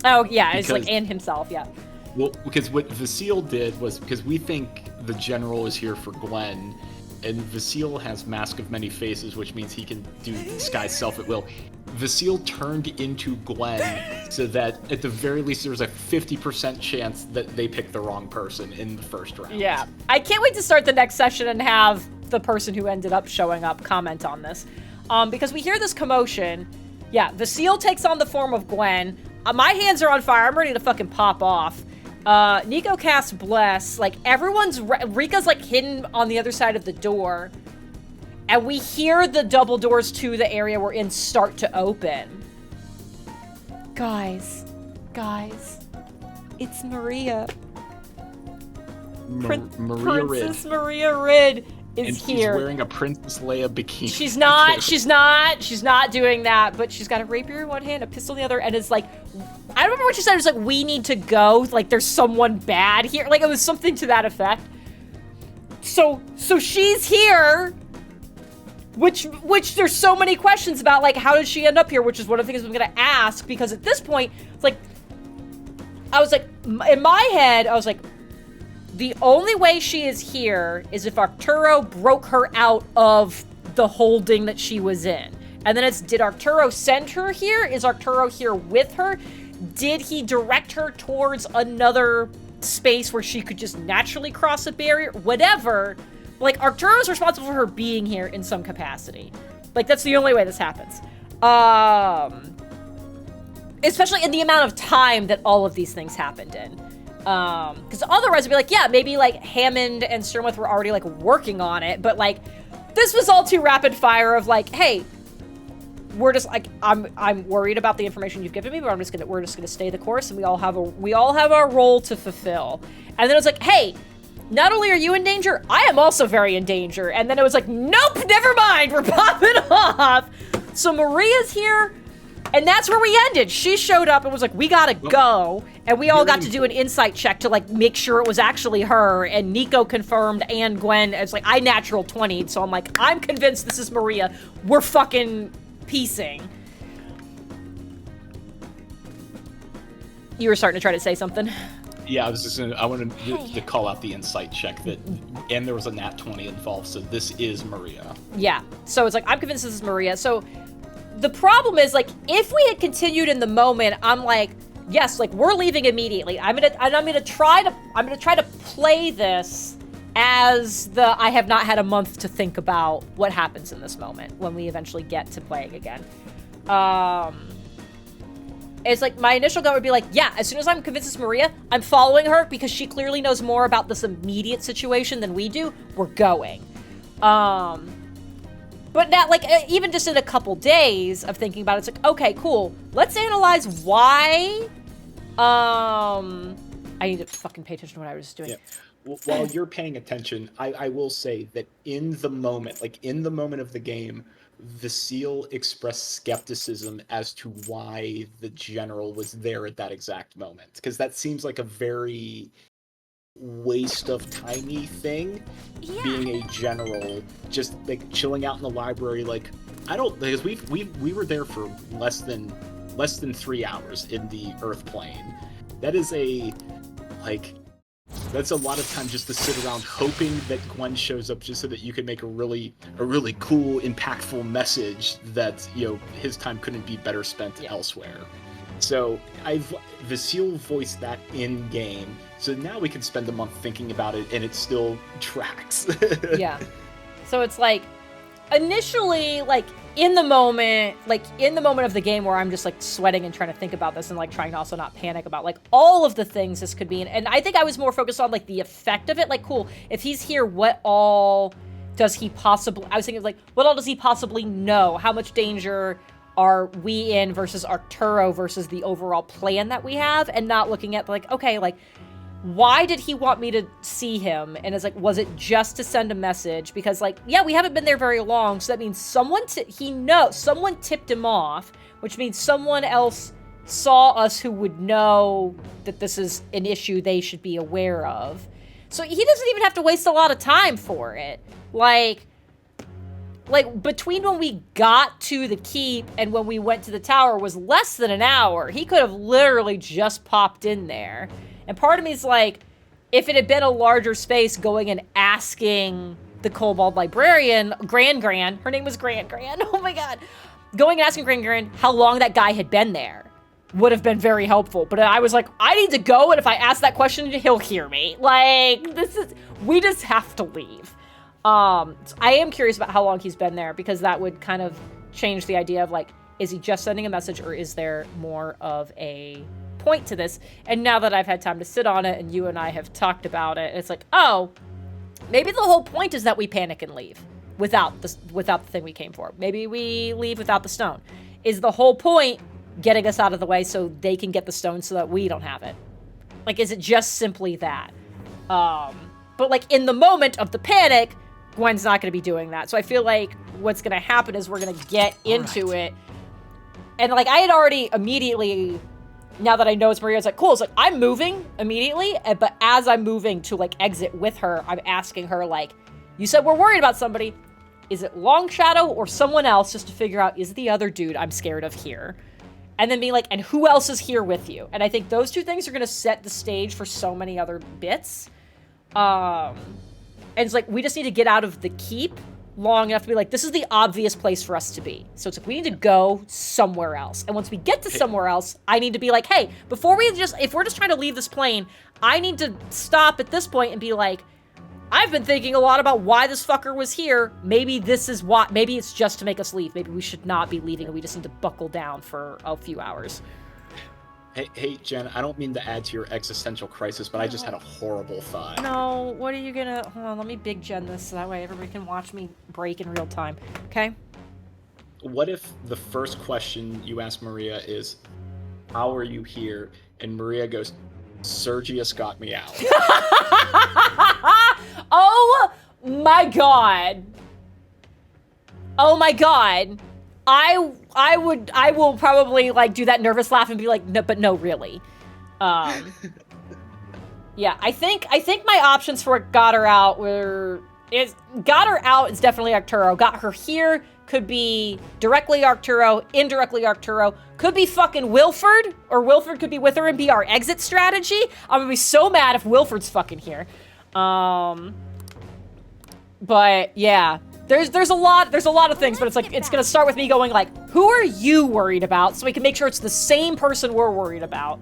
Oh yeah, it's like and himself, yeah. Well, because what Vasile did was because we think the general is here for Gwen. And Vasile has Mask of Many Faces, which means he can do disguise self at will. Vasile turned into Gwen so that at the very least there's a 50% chance that they pick the wrong person in the first round. Yeah. I can't wait to start the next session and have the person who ended up showing up comment on this. Because we hear this commotion. Yeah, Vasile takes on the form of Gwen. My hands are on fire. I'm ready to fucking pop off. Nico casts Bless. Like, Rika's, like, hidden on the other side of the door. And we hear the double doors to the area we're in start to open. Guys, it's Maria. Maria Princess Rid. Maria Rid is And here. she's wearing a Princess Leia bikini. She's not doing that, but she's got a rapier in one hand, a pistol in the other, and it's like, I don't remember what she said. It was like, we need to go. Like, there's someone bad here. Like, it was something to that effect. So she's here, which there's so many questions about, like, how did she end up here, which is one of the things I'm gonna ask, because at this point, it's like, I was like, in my head, I was like, the only way she is here is if Arturo broke her out of the holding that she was in. And then it's, did Arturo send her here? Is Arturo here with her? Did he direct her towards another space where she could just naturally cross a barrier? Whatever. Like, Arturo's responsible for her being here in some capacity. Like, that's the only way this happens. Especially in the amount of time that all of these things happened in. Because otherwise it'd be like, yeah, maybe like Hammond and Sternwith were already like working on it, but like this was all too rapid fire of like, hey, we're just like, I'm worried about the information you've given me, but we're just gonna stay the course, and we all have our role to fulfill. And then it was like, hey, not only are you in danger, I am also very in danger. And then it was like, nope, never mind, we're popping off. So Maria's here. And that's where we ended. She showed up and was like, we gotta go. And we all got to do an insight check to like make sure it was actually her. And Nico confirmed, and Gwen. It's like, I natural 20'd, so I'm like, I'm convinced this is Maria. We're fucking piecing. You were starting to try to say something. Yeah, I wanted to call out the insight check and there was a nat 20 involved, so this is Maria. Yeah, so it's like, I'm convinced this is Maria. So the problem is, like, if we had continued in the moment, I'm like, yes, like, we're leaving immediately. I'm gonna try to play this as I have not had a month to think about what happens in this moment when we eventually get to playing again. It's like, my initial gut would be like, yeah, as soon as I'm convinced it's Maria, I'm following her because she clearly knows more about this immediate situation than we do. We're going. But now, like, even just in a couple days of thinking about it, it's like, okay, cool. Let's analyze why. I need to fucking pay attention to what I was doing. Yeah. While you're paying attention, I will say that in the moment of the game, the Seal expressed skepticism as to why the general was there at that exact moment. Because that seems like a very waste of timey thing, being a general just like chilling out in the library. Like, I don't, because we were there for less than 3 hours in the Earth plane. That is that's a lot of time just to sit around hoping that Gwen shows up just so that you can make a really cool, impactful message that, you know, his time couldn't be better spent elsewhere. So the Seal voiced that in game. So now we can spend a month thinking about it, and it still tracks. Yeah. So it's like, initially, like, in the moment of the game where I'm just like sweating and trying to think about this and like trying to also not panic about like all of the things this could be. And I think I was more focused on like the effect of it. Like, cool, if he's here, what all does he possibly, I was thinking like, what all does he possibly know? How much danger are we in versus Arturo versus the overall plan that we have, and not looking at like, okay, like, why did he want me to see him? And it's like, was it just to send a message? Because like, yeah, we haven't been there very long, so that means someone tipped him off, which means someone else saw us who would know that this is an issue they should be aware of. So he doesn't even have to waste a lot of time for it. Like between when we got to the keep and when we went to the tower was less than an hour. He could have literally just popped in there. And part of me is like, if it had been a larger space, going and asking the Kobold Librarian, Gran, her name was Gran, oh my god. Going and asking Gran how long that guy had been there would have been very helpful. But I was like, I need to go, and if I ask that question, he'll hear me. Like, we just have to leave. So I am curious about how long he's been there, because that would kind of change the idea of like, is he just sending a message, or is there more of a point to this? And now that I've had time to sit on it and you and I have talked about it, it's like, oh, maybe the whole point is that we panic and leave. without the thing we came for. Maybe we leave without the stone. Is the whole point getting us out of the way so they can get the stone so that we don't have it? Like, is it just simply that? But like in the moment of the panic, Gwen's not going to be doing that. So I feel like what's going to happen is we're going to get into it. And like I had already immediately, now that I know it's Maria, it's like, cool. It's like, I'm moving immediately. But as I'm moving to like exit with her, I'm asking her like, you said we're worried about somebody. Is it Long Shadow or someone else, just to figure out, is the other dude I'm scared of here? And then being like, and who else is here with you? And I think those two things are going to set the stage for so many other bits. And it's like, we just need to get out of the keep long enough to be like, this is the obvious place for us to be. So it's like, we need to go somewhere else. And once we get to somewhere else, I need to be like, hey, before we just, if we're just trying to leave this plane, I need to stop at this point and be like, I've been thinking a lot about why this fucker was here. Maybe this is why, maybe it's just to make us leave. Maybe we should not be leaving and we just need to buckle down for a few hours. Hey, Jen, I don't mean to add to your existential crisis, but I just had a horrible thought. No, what are you gonna... Hold on, let me big Jen this so that way everybody can watch me break in real time. Okay? What if the first question you ask Maria is, how are you here? And Maria goes, Sergius got me out. Oh my god. Oh my god. I will probably like do that nervous laugh and be like, no, but no, really. Yeah, I think my options for got her out got her out is definitely Arturo. Got her here could be directly Arturo, indirectly Arturo. Could be fucking Wilford, or Wilford could be with her and be our exit strategy. I'm gonna be so mad if Wilford's fucking here. But yeah. There's a lot of things, but it's like, it's gonna start with me going like, who are you worried about? So we can make sure it's the same person we're worried about.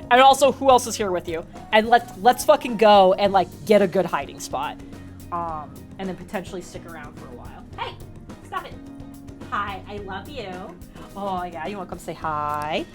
And also, who else is here with you? And let's fucking go and like get a good hiding spot. And then potentially stick around for a while. Hey, stop it. Hi, I love you. Oh yeah, you wanna come say hi?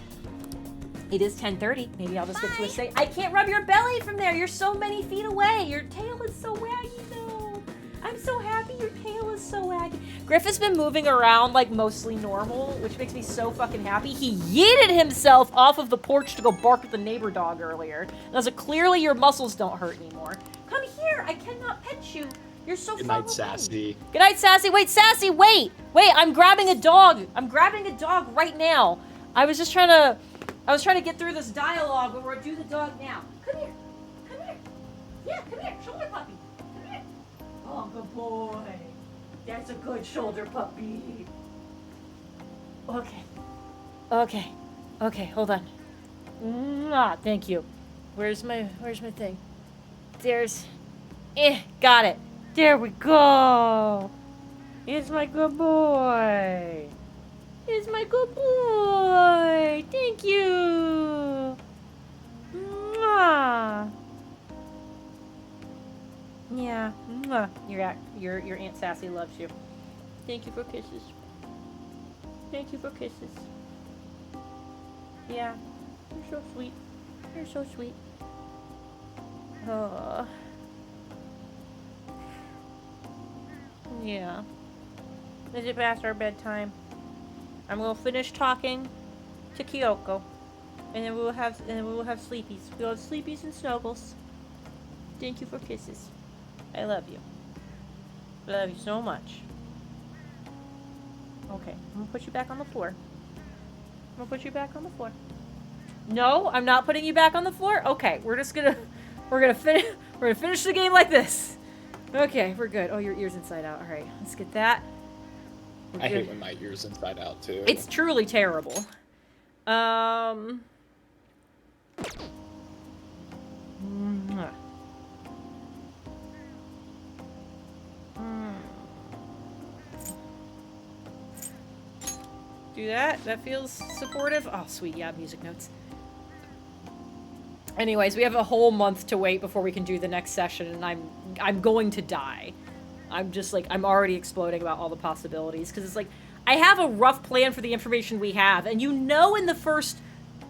It is 10:30. Maybe I'll just get to a say. I can't rub your belly from there. You're so many feet away. Your tail is so waggy though. I'm so happy your tail is so waggy. Griff has been moving around like mostly normal, which makes me so fucking happy. He yeeted himself off of the porch to go bark at the neighbor dog earlier. And I was like, clearly your muscles don't hurt anymore. Come here, I cannot pet you. You're so Good far night, away. Sassy. Good night, Sassy. Wait, Sassy, wait. Wait, I'm grabbing a dog. I'm grabbing a dog right now. I was trying to get through this dialogue, but we're gonna do the dog now. Come here. Come here. Yeah, come here. Shoulder puppy. Come here. Oh, good boy. That's a good shoulder puppy. Okay. Okay, hold on. Mwah, thank you. Where's my thing? Got it. There we go. It's my good boy. It's my good boy. Thank you. Mwah. Yeah. Mwah. Your Aunt Sassy loves you. Thank you for kisses. Thank you for kisses. Yeah. You're so sweet. You're so sweet. Oh. Yeah. Is it past our bedtime? I'm gonna finish talking to Kyoko, and then we will have sleepies. We'll have sleepies and snuggles. Thank you for kisses. I love you. I love you so much. Okay, I'm gonna put you back on the floor. I'm gonna put you back on the floor. No, I'm not putting you back on the floor. Okay, we're gonna finish the game like this. Okay, we're good. Oh, your ear's inside out. All right, let's get that. I hate when my ear's inside out too. It's truly terrible. Do that. That feels supportive. Oh, sweet. Yeah, music notes. Anyways, we have a whole month to wait before we can do the next session, and I'm going to die. I'm just like, I'm already exploding about all the possibilities, because it's like, I have a rough plan for the information we have, and you know in the first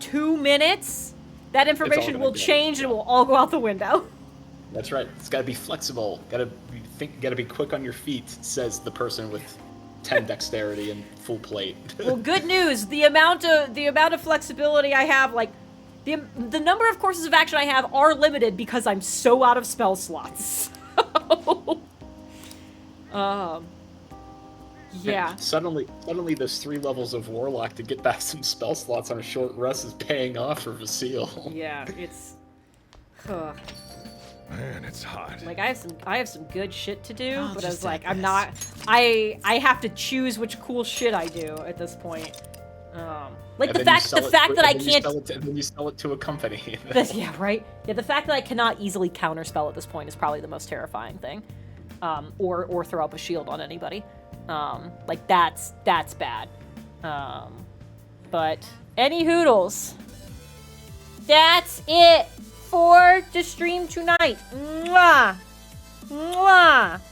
2 minutes, that information will change and it will all go out the window. That's right. It's got to be flexible. Got to be quick on your feet, says the person with 10 dexterity and full plate. Well, good news. The amount of flexibility I have, like the number of courses of action I have are limited because I'm so out of spell slots. Yeah. Suddenly those 3 levels of Warlock to get back some spell slots on a short rest is paying off for Vasile. Yeah, it's. Man, it's hot. Like I have some good shit to do, I'll but I was just like, take I'm this. not. I have to choose which cool shit I do at this point. Like And the then you fact sell that I and then you can't. then you sell it to a company. Yeah, right. Yeah, the fact that I cannot easily counterspell at this point is probably the most terrifying thing. Or throw up a shield on anybody. Like that's bad. But any hoodles. That's it for the stream tonight. Mwah! Mwah!